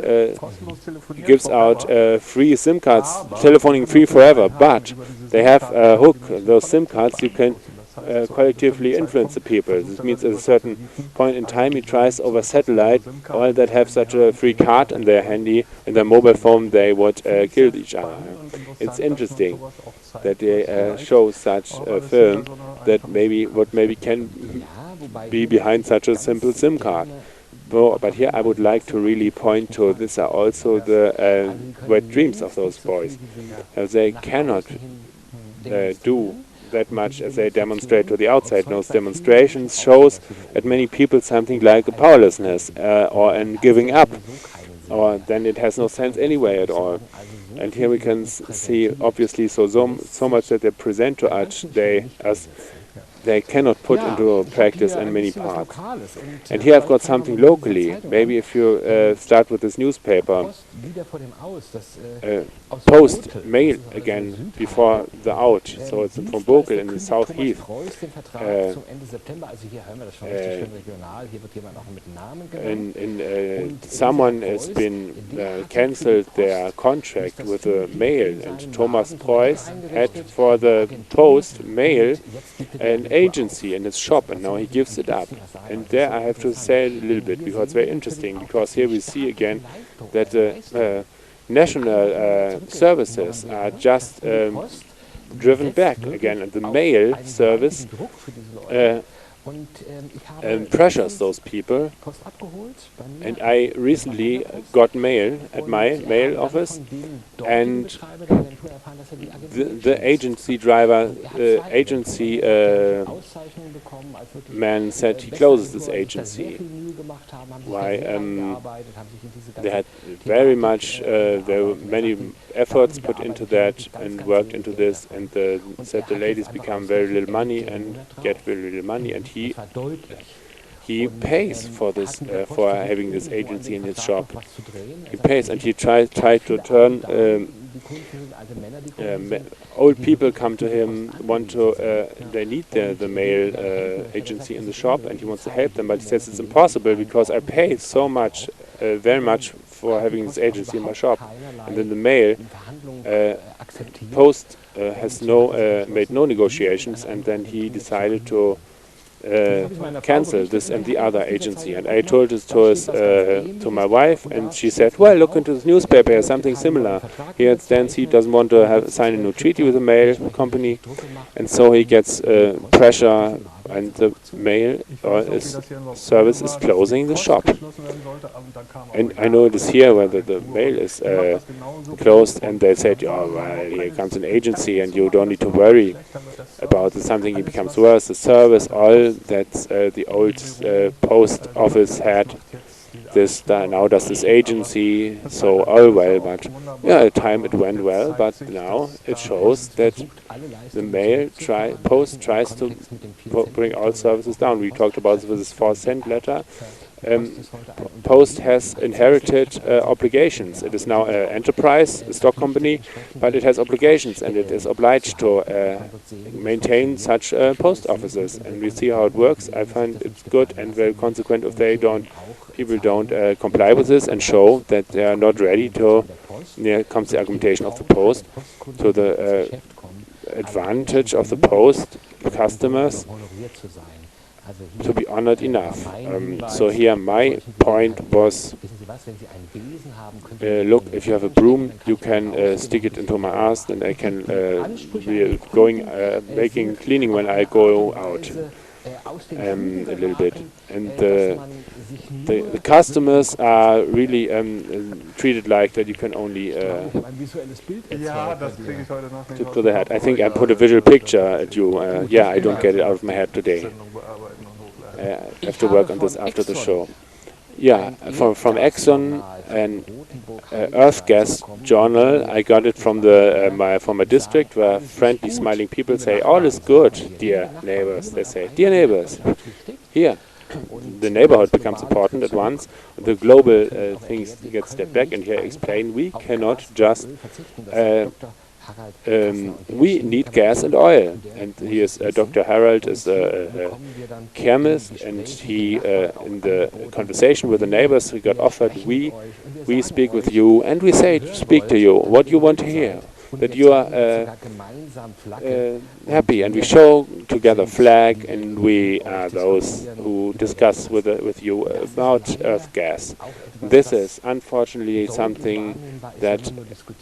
gives out free SIM cards, telephoning free forever, but they have a hook, those SIM cards. You can collectively influence the people. This means at a certain point in time he tries over satellite, all that have such a free card in their handy, in their mobile phone, they would kill each other. It's interesting that they show such a film that maybe can be behind such a simple SIM card. But here I would like to really point to these are also the wet dreams of those boys. They cannot do that much as they demonstrate to the outside. Those demonstrations shows at many people something like a powerlessness or an giving up, or then it has no sense anyway at all. And here we can see obviously so much that they present to us they cannot put into practice in many parts. And here I've got something locally. Maybe if you start with this newspaper, Post, Mail again before the out. So it's from Bokel in the South Heath. Someone has been cancelled their contract with the Mail, and Thomas Preuss had for the Post Mail an agency in his shop, and now he gives it up. And there I have to say a little bit, because it's very interesting, because here we see again that the national services are just driven back again, and the mail service pressures those people. And I recently got mail at my mail office, and the agency driver, agency man said he closes this agency. Why? They had very much, there were many efforts put into that and worked into this, and said the ladies become very little money and get very little money, and he pays for this, for having this agency in his shop. He pays, and he tried to turn. Old people come to him, they need the mail agency in the shop, and he wants to help them, but he says it's impossible because I pay so much, very much for having this agency in my shop, and then the mail Post has made no negotiations, and then he decided to cancel this and the other agency. And I told this to my wife, and she said, well, look into this newspaper, here's something similar. Here it stands he doesn't want to sign a new treaty with the mail company, and so he gets pressure, and the mail service is closing the shop. And I know it is here where the mail is closed, and they said, oh, well, here comes an agency and you don't need to worry about something. It becomes worse. The service, all that the old post office had, this now does this agency, so all well, but yeah, at the time it went well, but now it shows that the post tries to bring all services down. We talked about this with this 4-cent letter. Post has inherited obligations. It is now an enterprise, a stock company, but it has obligations, and it is obliged to maintain such post offices. And we see how it works. I find it's good and very consequent if people don't comply with this and show that they are not ready to. Here comes the argumentation of the post to the advantage of the post customers to be honored enough. So here my point was, look, if you have a broom, you can stick it into my ass, and I can be making cleaning when I go out a little bit. And the customers are really treated like that. You can only to the head. I think I put a visual picture at you. Yeah, I don't get it out of my head today. I have to work on this after the show. Yeah, from Exxon, an Earth Gas journal. I got it from from a district where friendly, smiling people say, "All is good, dear neighbors." They say, "Dear neighbors." Here, the neighborhood becomes important at once. The global things get stepped back, and here I explain we cannot just. We need gas and oil, and here's Dr. Harold is a chemist, and he in the conversation with the neighbors he got offered, we speak with you, and we say speak to you what you want to hear. that you are happy, and we show together flag, and we are those who discuss with you about earth gas. This is unfortunately something that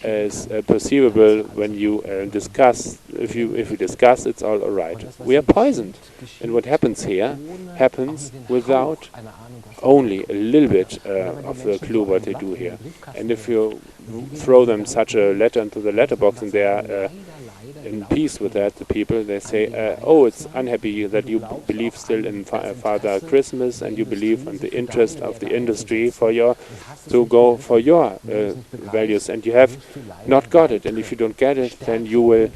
is perceivable when you discuss. If we discuss, it's all right. We are poisoned, and what happens here happens without only a little bit of a clue what they do here. And if you throw them such a letter into the letterbox and they are in peace with that, the people, they say, oh, it's unhappy that you believe still in Father Christmas and you believe in the interest of the industry for your, to go for your values, and you have not got it. And if you don't get it, then you will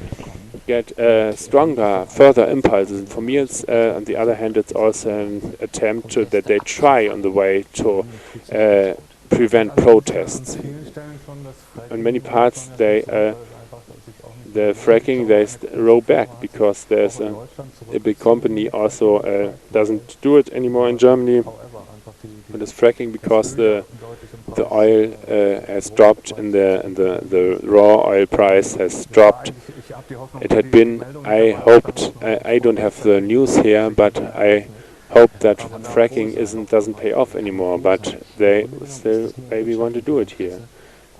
get stronger, further impulses. And for me, it's on the other hand, it's also an attempt that they try on the way to prevent protests. In many parts, they the fracking they roll back because there's a big company also doesn't do it anymore in Germany. It is fracking because the oil has dropped and the raw oil price has dropped. It had been, I hoped, I don't have the news here, but I hope that fracking doesn't pay off anymore, but they still maybe want to do it here.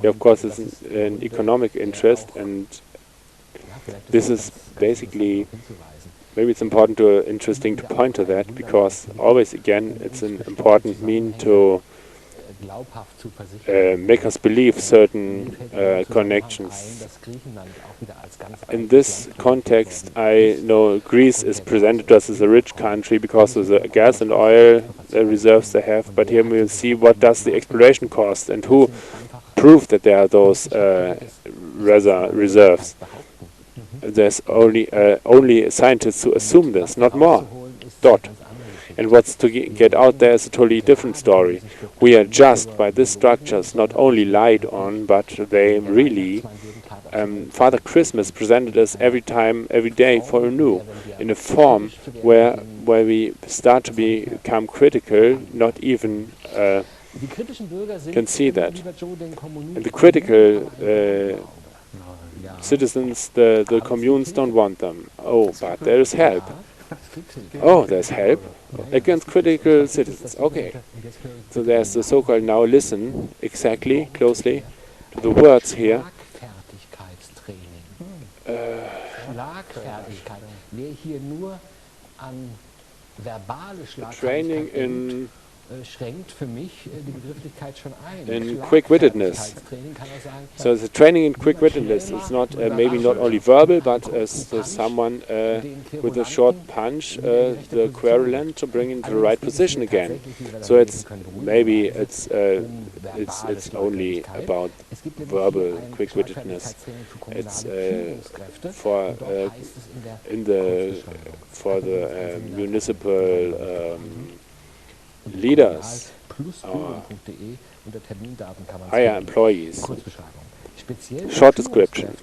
Yeah, of course, it's an economic interest, and this is basically, maybe it's interesting to point to that, because always again it's an important mean to make us believe certain connections. In this context, I know Greece is presented to us as a rich country because of the gas and oil reserves they have, but here we will see what does the exploration cost and who proved that there are those reserves. There's only scientists who assume this, not more. Dot. And what's to get out there is a totally different story. We are just by these structures not only lied on, but they really Father Christmas presented us every day for anew, in a form where we start to become critical, not even can see that. And the critical citizens, the communes don't want them. Oh, but there is help. Oh, there's help against critical citizens. Okay. So there's the so-called, now listen exactly, closely to the words here. Training in quick-wittedness. So the training in quick-wittedness is not maybe not only verbal, but as someone with a short punch, the querulant to bring into the right position again. So it's maybe it's only about verbal quick-wittedness. It's for the municipal leaders, higher employees. Short description.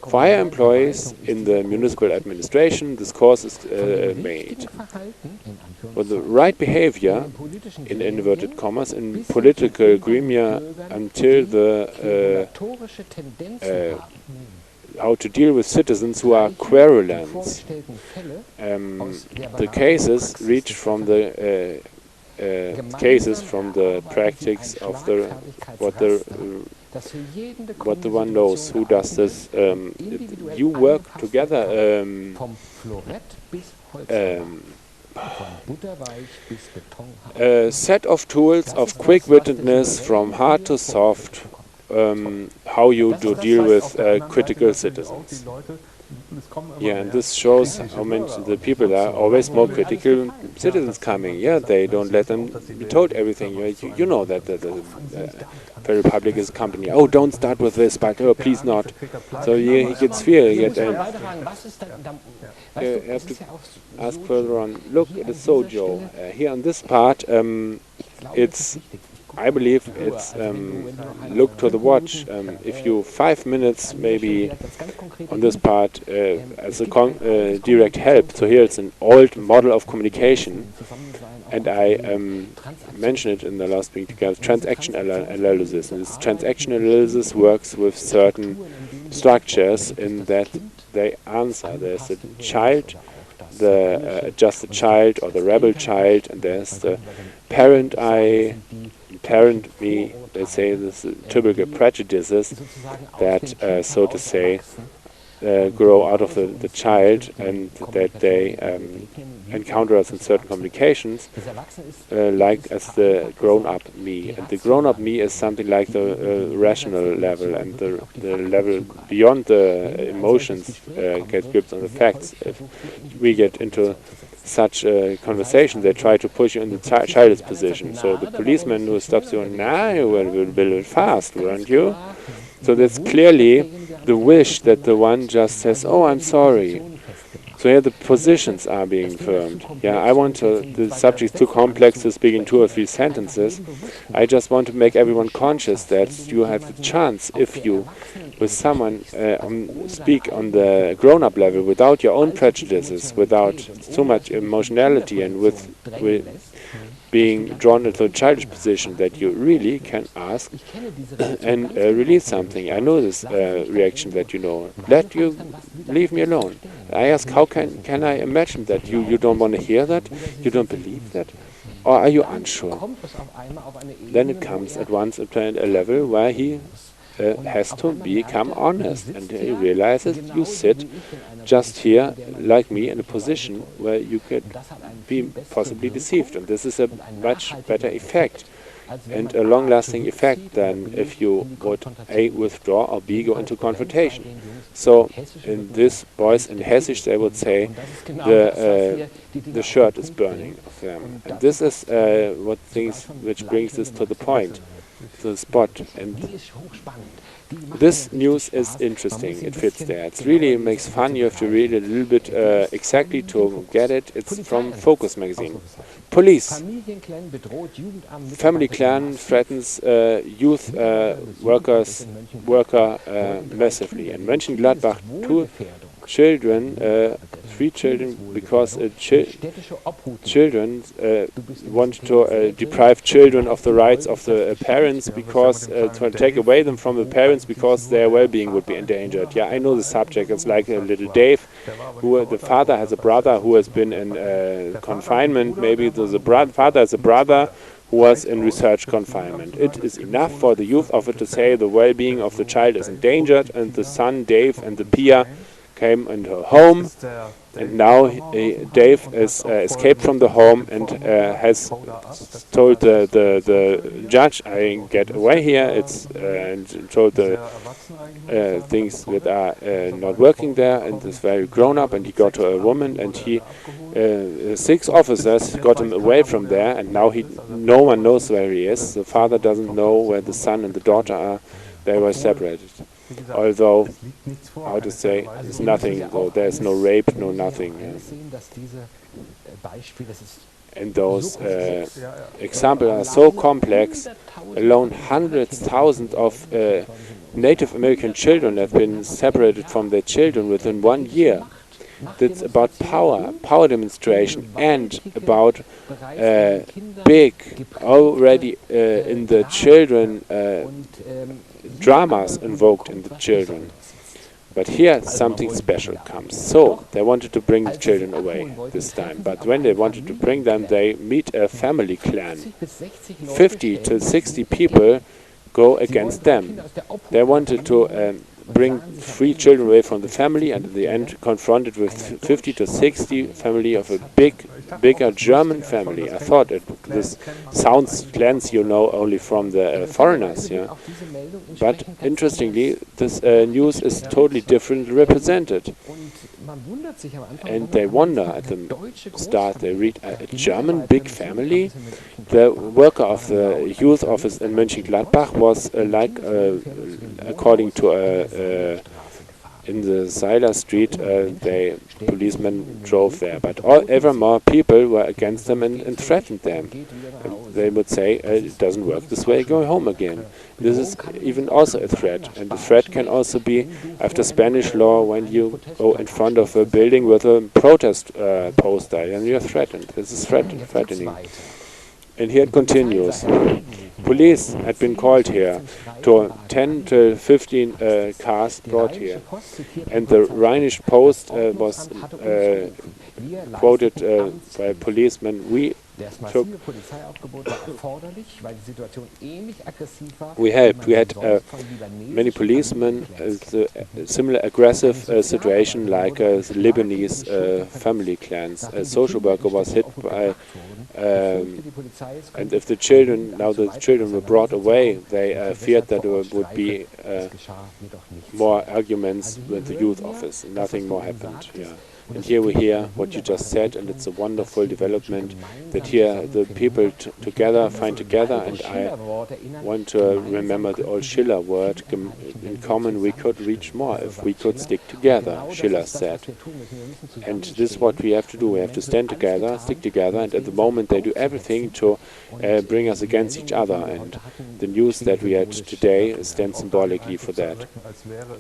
For higher employees in the municipal administration, this course is made. For the right behavior, in inverted commas, in political gremia until the how to deal with citizens who are querulants. The cases reach from the practice of what the one knows who does this. You work together. A set of tools of quick-wittedness from hard to soft. How you do deal with critical citizens. Yeah, and this shows how many the people are always more critical citizens coming. Yeah, they don't let them be told everything. You know that the Federal Republic is a company. Oh, don't start with this, but oh, please not. So he gets fear. You have to ask further on. Look at the sojo. Here on this part, it's. I believe it's look to the watch. If you 5 minutes maybe on this part as a direct help. So here it's an old model of communication. and I mentioned it in the last meeting together, transaction analysis. And this transaction analysis works with certain structures in that they answer. There's a child, the adjusted child or the rebel child, and there's the parent I, parent me. They say this is typical prejudices that, so to say, grow out of the child, and that they encounter us in certain communications, like as the grown-up me. And the grown-up me is something like the rational level, and the level beyond the emotions gets grips on the facts. If we get into such a conversation, they try to push you in the childish position. So the policeman who stops you, nah, you were a bit fast, weren't you? So that's clearly the wish that the one just says, oh, I'm sorry. So here the positions are being firmed. Yeah, I want to, the subject is too complex to speak in 2 or 3 sentences. I just want to make everyone conscious that you have the chance, if you, with someone, speak on the grown-up level without your own prejudices, without too much emotionality, and with being drawn into a childish position, that you really can ask and release something. I know this reaction that you know. Leave me alone. I ask, how can I imagine that? You don't want to hear that? You don't believe that? Or are you unsure? Then it comes at once at a level where he has to become honest, and he realizes you sit just here like me in a position where you could be possibly deceived, and this is a much better effect and a long-lasting effect than if you would A, withdraw, or B, go into confrontation. So in this voice in Hessisch they would say the shirt is burning of them, and this is which brings this to the point, to the spot. And this news is interesting, it fits there. It really makes fun, you have to read it a little bit exactly to get it. It's from Focus magazine. Police. Family clan threatens youth worker massively. In Mönchengladbach, 3 children, because children want to deprive children of the rights of the parents, because to take away them from the parents because their well-being would be endangered. Yeah, I know the subject. It's like a little Dave, who the father has a brother who has been in confinement. Maybe the father has a brother who was in research confinement. It is enough for the youth of it to say the well-being of the child is endangered, and the son Dave and the Pia came into a home, and now Dave is escaped from the home and has told the judge, I get away here. And told the things that are not working there, and is very grown up, and he got to a woman, and he 6 officers got him away from there, and now no one knows where he is. The father doesn't know where the son and the daughter are. They were separated. Although, how to say, there's nothing, though there's no rape, no nothing. And those examples are so complex. Alone hundreds, thousands of Native American children have been separated from their children within 1 year. That's about power demonstration, and about big, already in the children, dramas invoked in the children. But here something special comes. So they wanted to bring the children away this time. But when they wanted to bring them, they meet a family clan. 50 to 60 people go against them. They wanted to bring 3 children away from the family, and in the end confronted with 50 to 60 family of a bigger German family. I thought this sounds clans only from the foreigners, yeah. But interestingly, this news is totally differently represented. And they wonder at the start, they read a German big family. The worker of the youth office in Mönchengladbach was according to in the Seiler Street, policemen drove there, but ever more people were against them and threatened them. And they would say, it doesn't work this way, go home again. This is even also a threat, and the threat can also be after Spanish law when you go in front of a building with a protest poster and you're threatened. This is threatening. And here it continues. Police had been called here, to 10 to 15 cars brought here, and the Rhinish Post was quoted by a policeman. We helped. We had many policemen. Similar aggressive situation like the Lebanese family clans. A social worker was hit by, and if the children were brought away, they feared that there would be more arguments with the youth office. Nothing more happened. Yeah. And here we hear what you just said, and it's a wonderful development that here the people find together, and I want to remember the old Schiller word, in common we could reach more if we could stick together, Schiller said. And this is what we have to do. We have to stand together, stick together, and at the moment they do everything to bring us against each other, and the news that we had today stands symbolically for that,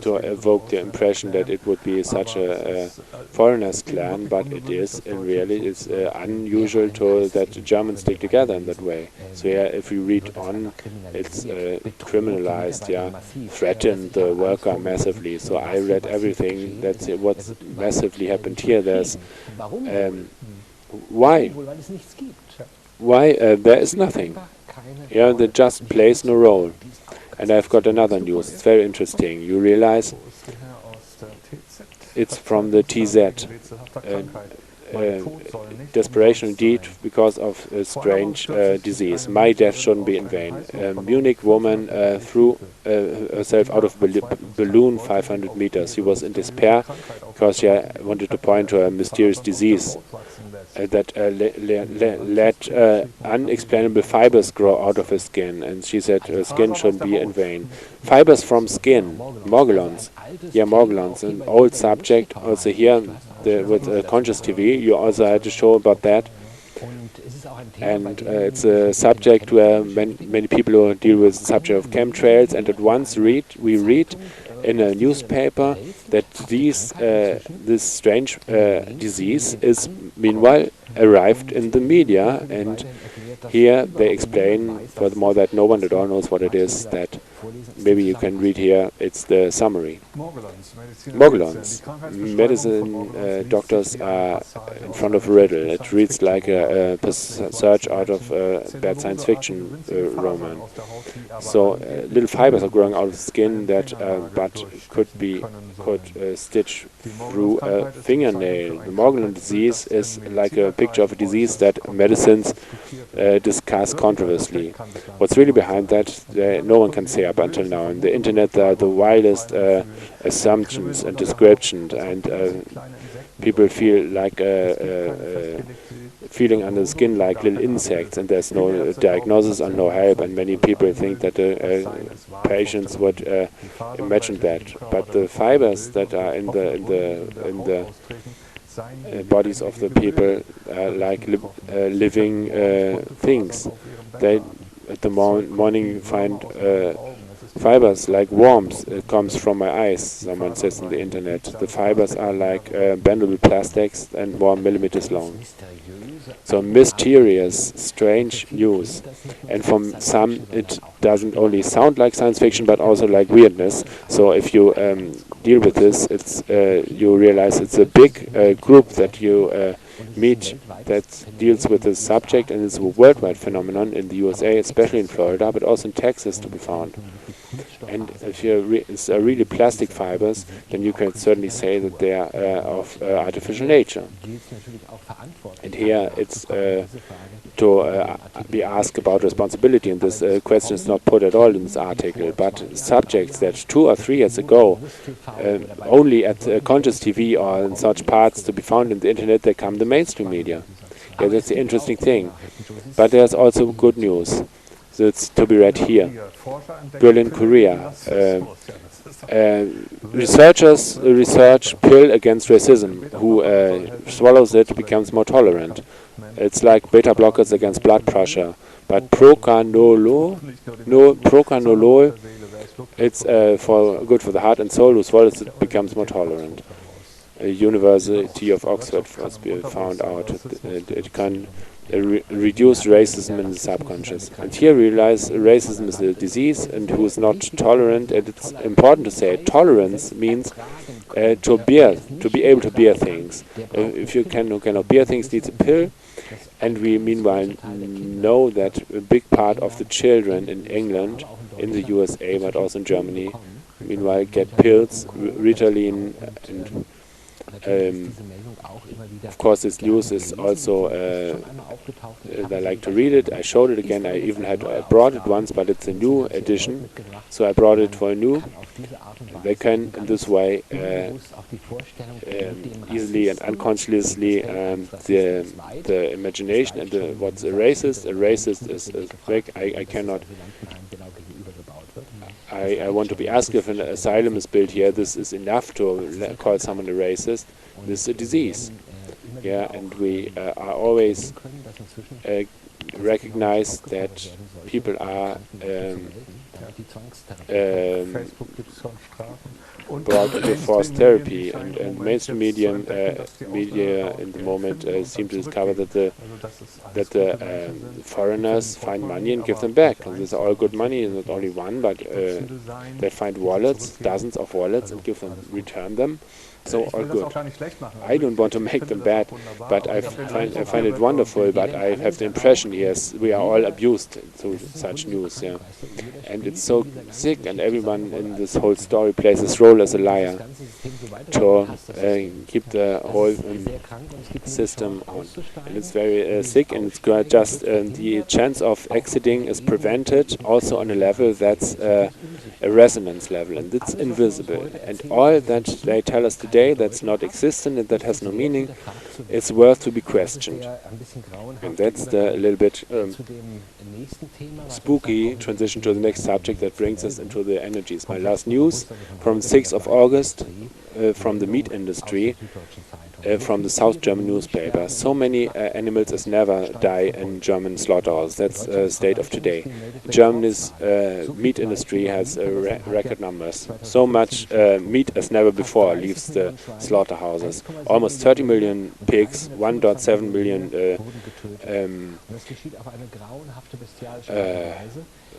to evoke the impression that it would be such a foreigners clan, but it is, and really it's unusual that the Germans stick together in that way. So yeah, if we read on, it's criminalized, yeah, threatened the worker massively. So I read everything, that's what's massively happened here. There's why there is nothing. Yeah, that just plays no role. And I've got another news. It's very interesting. You realize it's from the TZ. Desperation indeed because of a strange disease. My death shouldn't be in vain. A Munich woman threw herself out of a balloon 500 meters. She was in despair because she wanted to point to a mysterious disease that let unexplainable fibers grow out of her skin, and she said her skin shouldn't be in vain. Fibers from skin, morgellons. Yeah, morgellons, an old subject. Also here with Conscious TV, you also had a show about that. And it's a subject where many people who deal with the subject of chemtrails, and at once we read in a newspaper that this strange disease is meanwhile arrived in the media, and here they explain, furthermore, that no one at all knows what it is, that maybe you can read here, it's the summary. Morgellons. Medicine doctors are in front of a riddle. It reads like a search out of a bad science fiction roman. So little fibers are growing out of the skin that but could stitch through a fingernail. The Morgellon disease is like a picture of a disease that medicines discuss controversially. What's really behind that, no one can say up until now. In the internet there are the wildest assumptions and descriptions, and people feel like feeling under the skin like little insects, and there's no diagnosis and no help, and many people think that patients would imagine that. But the fibers that are in the bodies of the people are like living things. They at the morning find fibers like worms. It comes from my eyes, someone says on the internet. The fibers are like bendable plastics and 1 millimeters long. So mysterious, strange news. And from some it doesn't only sound like science fiction but also like weirdness. So if you deal with this, it's you realize it's a big group that you meet that deals with this subject, and it's a worldwide phenomenon in the USA, especially in Florida, but also in Texas to be found. And if it's really plastic fibers, then you can certainly say that they are of artificial nature. And here it's to be asked about responsibility, and this question is not put at all in this article, but subjects that 2 or 3 years ago only at Conscious TV or in such parts to be found in the internet, they come the mainstream media. Yeah, that's the interesting thing. But there's also good news. So it's to be read here. Berlin, Korea. Researchers research pill against racism. Who swallows it becomes more tolerant. It's like beta blockers against blood pressure. But procanolol, no, procanolol, it's for good for the heart and soul. Who swallows it becomes more tolerant. University of Oxford first found out it can reduce racism in the subconscious. And here we realize racism is a disease and who is not tolerant. And it's important to say tolerance means to be able to bear things. If you cannot bear things, needs a pill. And we meanwhile know that a big part of the children in England, in the USA, but also in Germany, meanwhile get pills, Ritalin, and of course this news is also, I like to read it. I showed it again. I even I brought it once, but it's a new edition, so I brought it for a new. They can in this way easily and unconsciously the imagination and what's a racist. A racist is fake. I cannot. I want to be asked if an asylum is built here. This is enough to call someone a racist. This is a disease. Yeah, and we are always recognize that people are brought into forced therapy, and mainstream media in the moment seem to discover that the foreigners find money and give them back. And this is all good money, and not only one, but they find wallets, dozens of wallets, and return them. So all good. I don't want to make them bad, but I find it wonderful. But I have the impression, yes, we are all abused through such news, yeah. And it's so sick, and everyone in this whole story plays this role as a liar to keep the whole system on. And it's very sick, and it's just the chance of exiting is prevented also on a level that's a resonance level, and it's invisible. And all that they tell us today that's not existent and that has no meaning, it's worth to be questioned. And that's the little bit spooky transition to the next subject that brings us into the energies. My last news from 6th of August from the meat industry, from the South German newspaper. So many animals as never die in German slaughterhouses. That's state of today. Germany's meat industry has record numbers. So much meat as never before leaves the slaughterhouses. Almost 30 million pigs, 1.7 million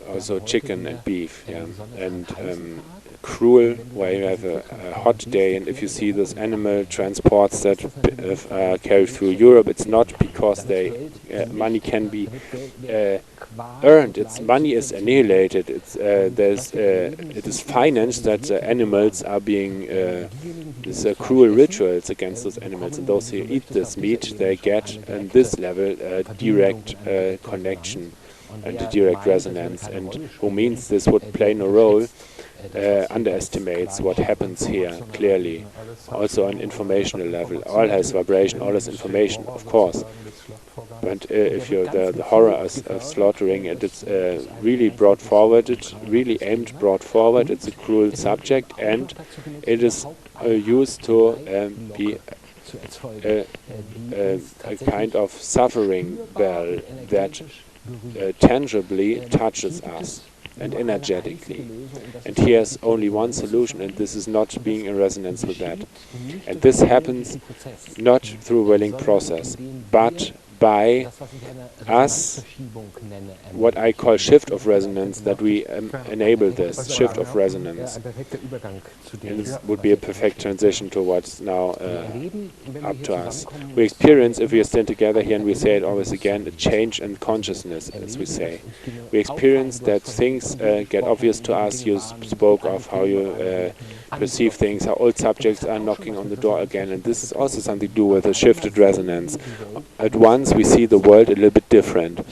also chicken and beef, yeah. And cruel, where you have a hot day, and if you see those animal transports that are carried through Europe, it's not because they money can be earned. It's money is annihilated. It's it is financed that animals are being these cruel rituals against those animals, and those who eat this meat, they get on this level direct connection and a direct resonance. And who means this would play no role underestimates what happens here clearly. Also on informational level, all has vibration, all has information, of course. But if you're the horror of slaughtering, it's really brought forward, it's really brought forward, it's a cruel subject, and it is used to be a kind of suffering bell that tangibly touches us and energetically. And here's only one solution, and this is not being in resonance with that. And this happens not through a willing process, but by us, what I call shift of resonance, that we enable this shift of resonance. And this would be a perfect transition to what's now up to us. We experience, if we stand together here and we say it always again, a change in consciousness, as we say. We experience that things get obvious to us. You spoke of how you perceive things, how old subjects are knocking on the door again, and this is also something to do with a shifted resonance. At once we see the world a little bit different.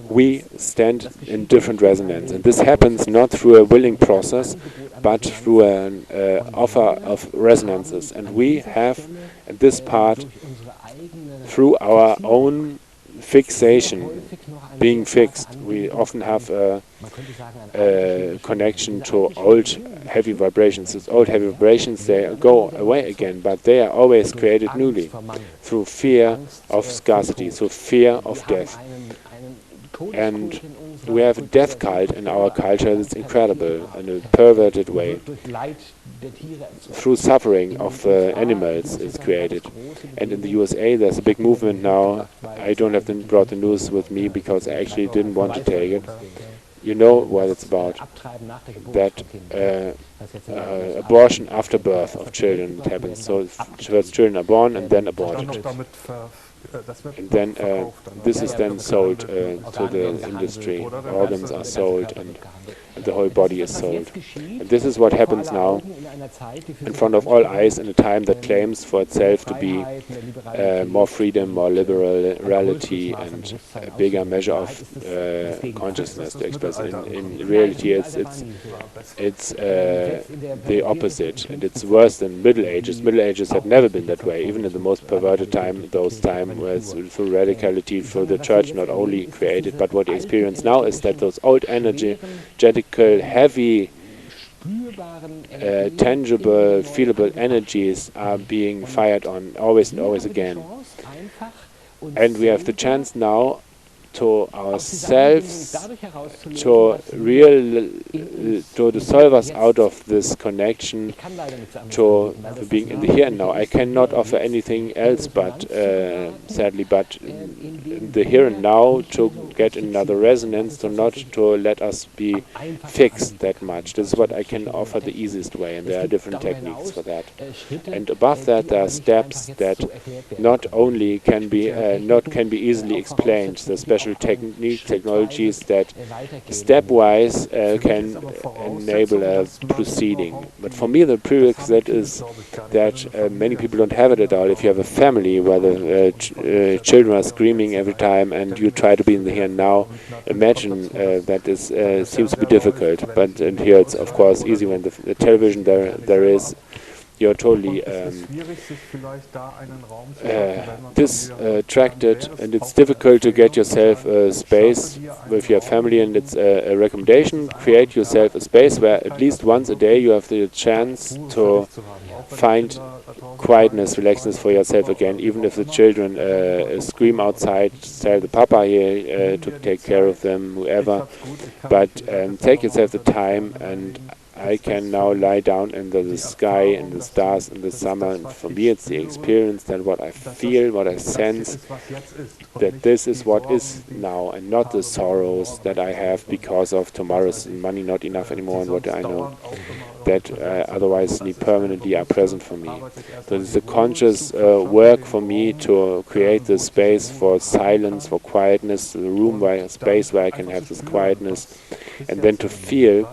We stand in different resonance, and this happens not through a willing process, but through an offer of resonances. And we have, at this part, through our own fixation, being fixed. We often have a connection to old heavy vibrations. These old heavy vibrations, they go away again, but they are always created newly through fear of scarcity, through fear of death. And we have a death cult in our culture that's incredible, in a perverted way. Through suffering of animals is created. And in the USA there's a big movement now. I don't have brought the news with me because I actually didn't want to take it. You know what it's about. That abortion after birth of children that happens. So first children are born and then aborted. And then this is then sold to the industry. Organs are sold and the whole body is sold. And this is what happens now in front of all eyes in a time that claims for itself to be more freedom, more liberality, and a bigger measure of consciousness to express. In reality, it's the opposite, and it's worse than Middle Ages. Middle Ages had never been that way, even in the most perverted time. Those times where through radicality, through the church not only created, but what we experience now is that those old energetical, heavy, tangible, feelable energies are being fired on always and always again. And we have the chance now to ourselves to dissolve us out of this connection to being in the here and now. I cannot offer anything else but sadly but in the here and now to get another resonance, to not to let us be fixed that much. This is what I can offer the easiest way, and there are different techniques for that. And above that there are steps that not only can be easily explained. The special technologies that stepwise can enable a proceeding. But for me the prerequisite is that many people don't have it at all. If you have a family where the children are screaming every time and you try to be in the here and now, imagine that is seems to be difficult. But and here it's of course easy when the television there is. You're totally distracted, and it's difficult to get yourself a space with your family, and it's a recommendation. Create yourself a space where at least once a day you have the chance to find quietness, relaxedness for yourself again, even if the children scream outside. Tell the papa here to take care of them, whoever, but take yourself the time. And I can now lie down under the sky and the stars in the summer, and for me it's the experience, then what I feel, what I sense, that this is what is now, and not the sorrows that I have because of tomorrow's money not enough anymore, and what I know that otherwise permanently are present for me. So it's a conscious work for me to create this space for silence, for quietness, the room space where I can have this quietness, and then to feel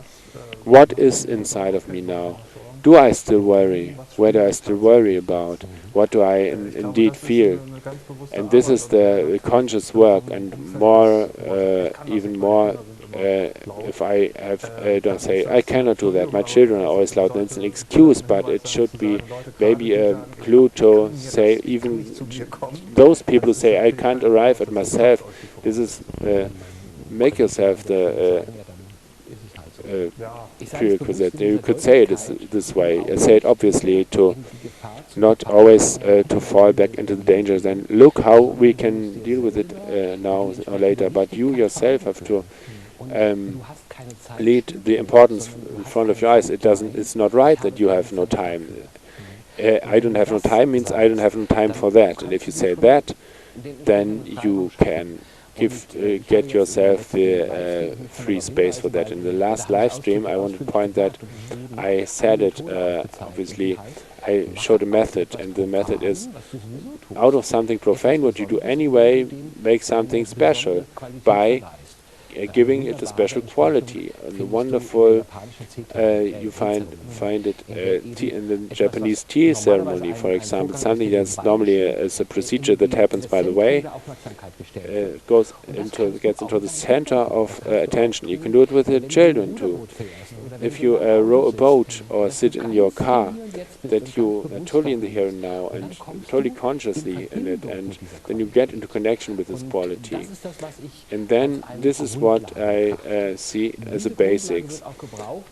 what is inside of me now. Do I still worry? What do I still worry about? What do I indeed feel? And this is the conscious work, and more, even more, if I have, don't say, I cannot do that, my children are always loud, and it's an excuse, but it should be maybe a clue to say, even those people who say, I can't arrive at myself, this is, make yourself the prerequisite. You could say it this way. I say it obviously to not always to fall back into the dangers, and look how we can deal with it now or later. But you yourself have to lead the importance in front of your eyes. It's not right that you have no time. I don't have no time means I don't have no time for that. And if you say that, then you can get yourself the free space for that. In the last live stream, I want to point that I said it, obviously, I showed a method, and the method is, out of something profane, what you do anyway, make something special by giving it a special quality. And the wonderful, you find it in the Japanese tea ceremony, for example, something that's normally is a procedure that happens by the way, gets into the center of attention. You can do it with the children too. if you row a boat or sit in your car, that you are totally in the here and now and totally consciously in it, and then you get into connection with this quality. And then this is what I see as a basics.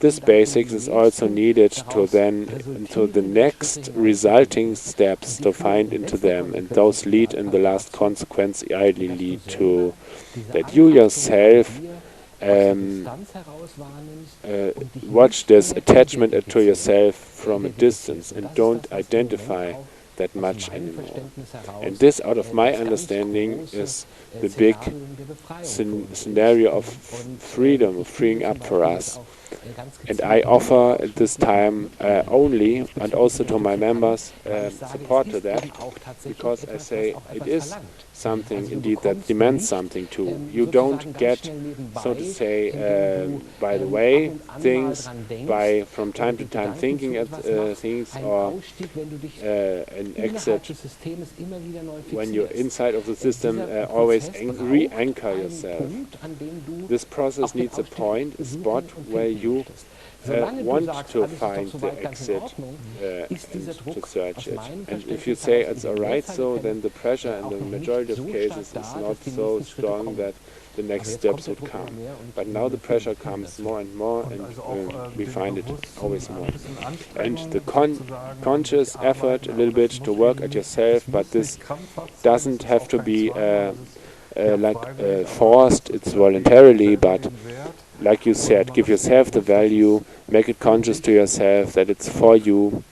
This basics is also needed to then into the next resulting steps to find into them, and those lead in the last consequence ideally lead to that you yourself watch this attachment to yourself from a distance and don't identify that much anymore. And this, out of my understanding, is the big scenario of freedom, of freeing up for us. And I offer at this time only, and also to my members, support to that, because I say it is something indeed that demands something too. You don't get, so to say, by the way, things by from time to time thinking at things, or an exit when you're inside of the system, always re-anchor yourself. This process needs a point, a spot where you want to find the exit and to search it. And if you say it's alright, so then the pressure in the majority of cases is not so strong that the next steps would come. But now the pressure comes more and more, and we find it always more. And the conscious effort a little bit to work at yourself, but this doesn't have to be forced, it's voluntarily, but like you said, give yourself the value, make it conscious to yourself that it's for you.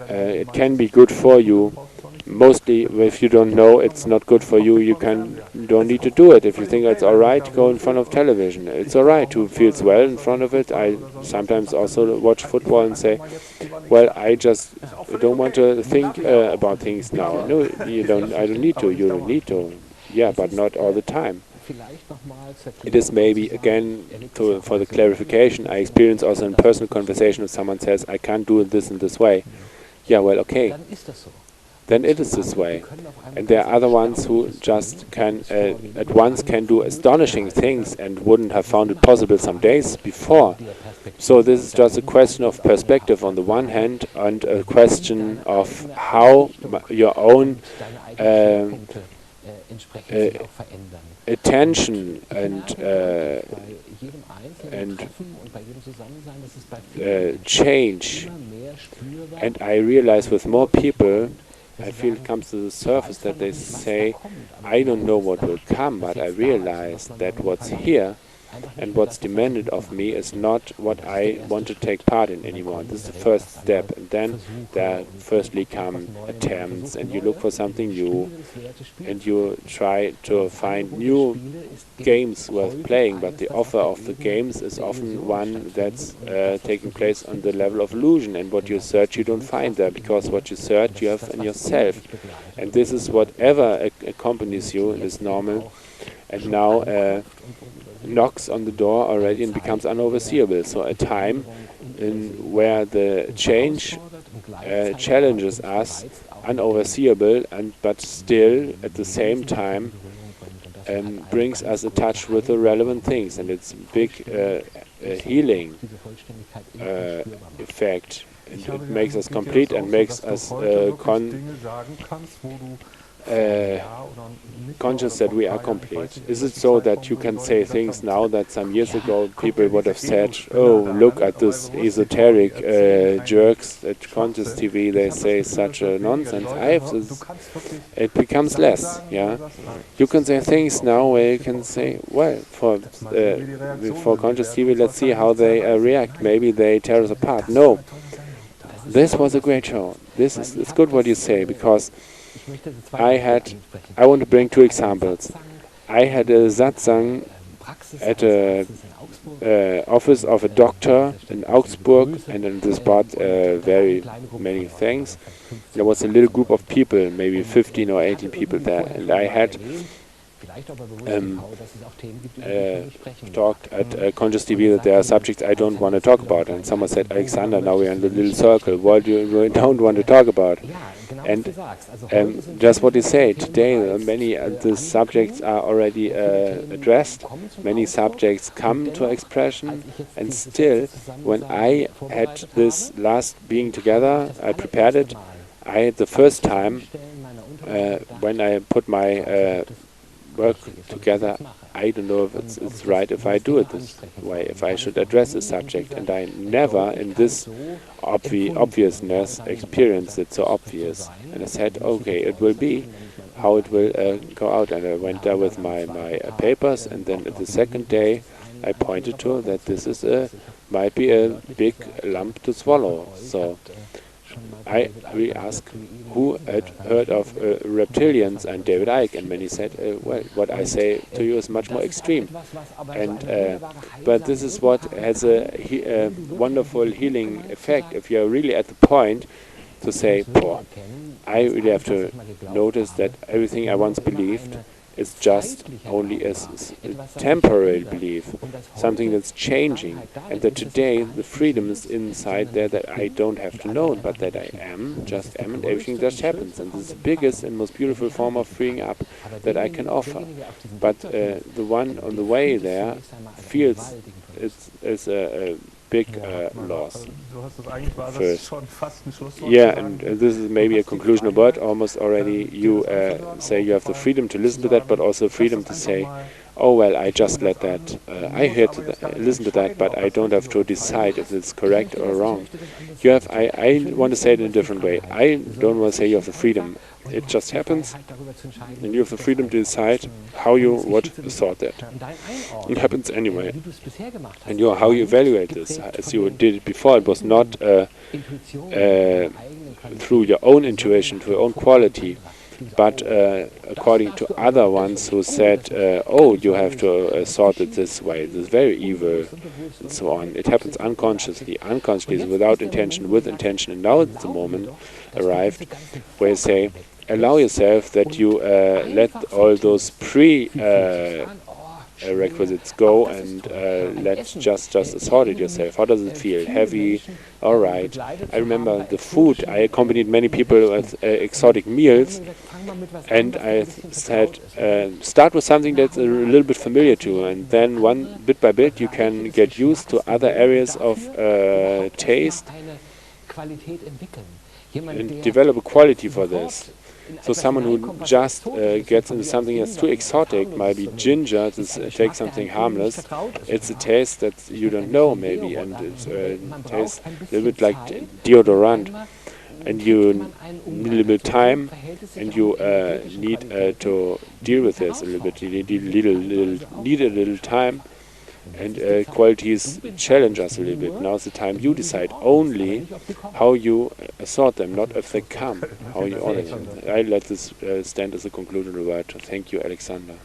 It can be good for you. Mostly, if you don't know it's not good for you, you don't need to do it. If you think it's alright, go in front of television. It's alright to feel well in front of it. I sometimes also watch football and say, well, I just don't want to think about things now. No, you don't. I don't need to. You don't need to. Yeah, but not all the time. It is maybe, again, for the clarification, I experience also in personal conversation if someone says, I can't do this in this way. Yeah, well, okay. Then it is this way. And there are other ones who just can, at once can do astonishing things and wouldn't have found it possible some days before. So this is just a question of perspective on the one hand, and a question of how your own attention and change. And I realize with more people, I feel it comes to the surface that they say, I don't know what will come, but I realize that what's here and what's demanded of me is not what I want to take part in anymore. This is the first step, and then there firstly come attempts, and you look for something new, and you try to find new games worth playing, but the offer of the games is often one that's taking place on the level of illusion, and what you search you don't find there, because what you search you have in yourself. And this is whatever accompanies you is normal, and now knocks on the door already and becomes unoverseeable. So a time where the change challenges us, unoverseeable, but still at the same time brings us in touch with the relevant things, and it's a big healing effect. It makes us complete and makes us conscious that we are complete. Is it so that you can say things now that some years ago people would have said, oh, look at this esoteric jerks at Conscious TV, they say such a nonsense. It becomes less, yeah. You can say things now where you can say, well, for Conscious TV, let's see how they react. Maybe they tear us apart. No, this was a great show. It's good what you say, because I want to bring two examples. I had a satsang at a office of a doctor in Augsburg, and in this spot very many things. There was a little group of people, maybe 15 or 18 people there, and I had talked at Conscious TV that there are subjects I don't want to talk about, and someone said, Alexander, now we're in the little circle, what do you don't want to talk about? And just what you say, today many the subjects are already addressed, many subjects come to expression, and still, when I had this last being together, I prepared it, the first time, when I put my work together, I don't know if it's right if I do it this way, if I should address a subject, and I never in this obviousness experienced it so obvious. And I said, okay, it will be how it will go out. And I went there with my papers, and then the second day I pointed to that this is might be a big lump to swallow. So I asked who had heard of reptilians and David Icke, and many said, well, what I say to you is much more extreme. And but this is what has a wonderful healing effect. If you're really at the point to say, poor, I really have to notice that everything I once believed is just only a temporary belief, something that's changing, and that today the freedom is inside there, that I don't have to know, but that I just am, and everything just happens. And this is the biggest and most beautiful form of freeing up that I can offer. But the one on the way there feels it's a big loss. First. Yeah, and this is maybe a conclusion about almost already. You say you have the freedom to listen to that, but also freedom to say, oh well, I just let that, I hear to listen to that, but I don't have to decide if it's correct or wrong. You have, I want to say it in a different way. I don't want to say you have the freedom. It just happens, and you have the freedom to decide how you would sort that. It happens anyway. And how you evaluate this, as you did it before, it was not through your own intuition, to your own quality, but according to other ones who said, oh, you have to sort it this way, this is very evil, and so on. It happens unconsciously, without intention, with intention. And now the moment arrived where you say, allow yourself that you let all those requisites go, and let's just sort it yourself. How does it feel? Heavy? All right. I remember the food. I accompanied many people with exotic meals, and I said, start with something that's a little bit familiar to you, and then bit by bit you can get used to other areas of taste and develop a quality for this. So someone who just gets into something that's too exotic, maybe ginger, takes something harmless, it's a taste that you don't know maybe, and it tastes a little bit like deodorant, and you need a little bit of time, and you need to deal with this a little bit. You need a little time, and qualities challenge us a little bit. Now's the time you decide only how you sort them, not if they come, how you order them. I let this stand as a conclusion word. Thank you, Alexander.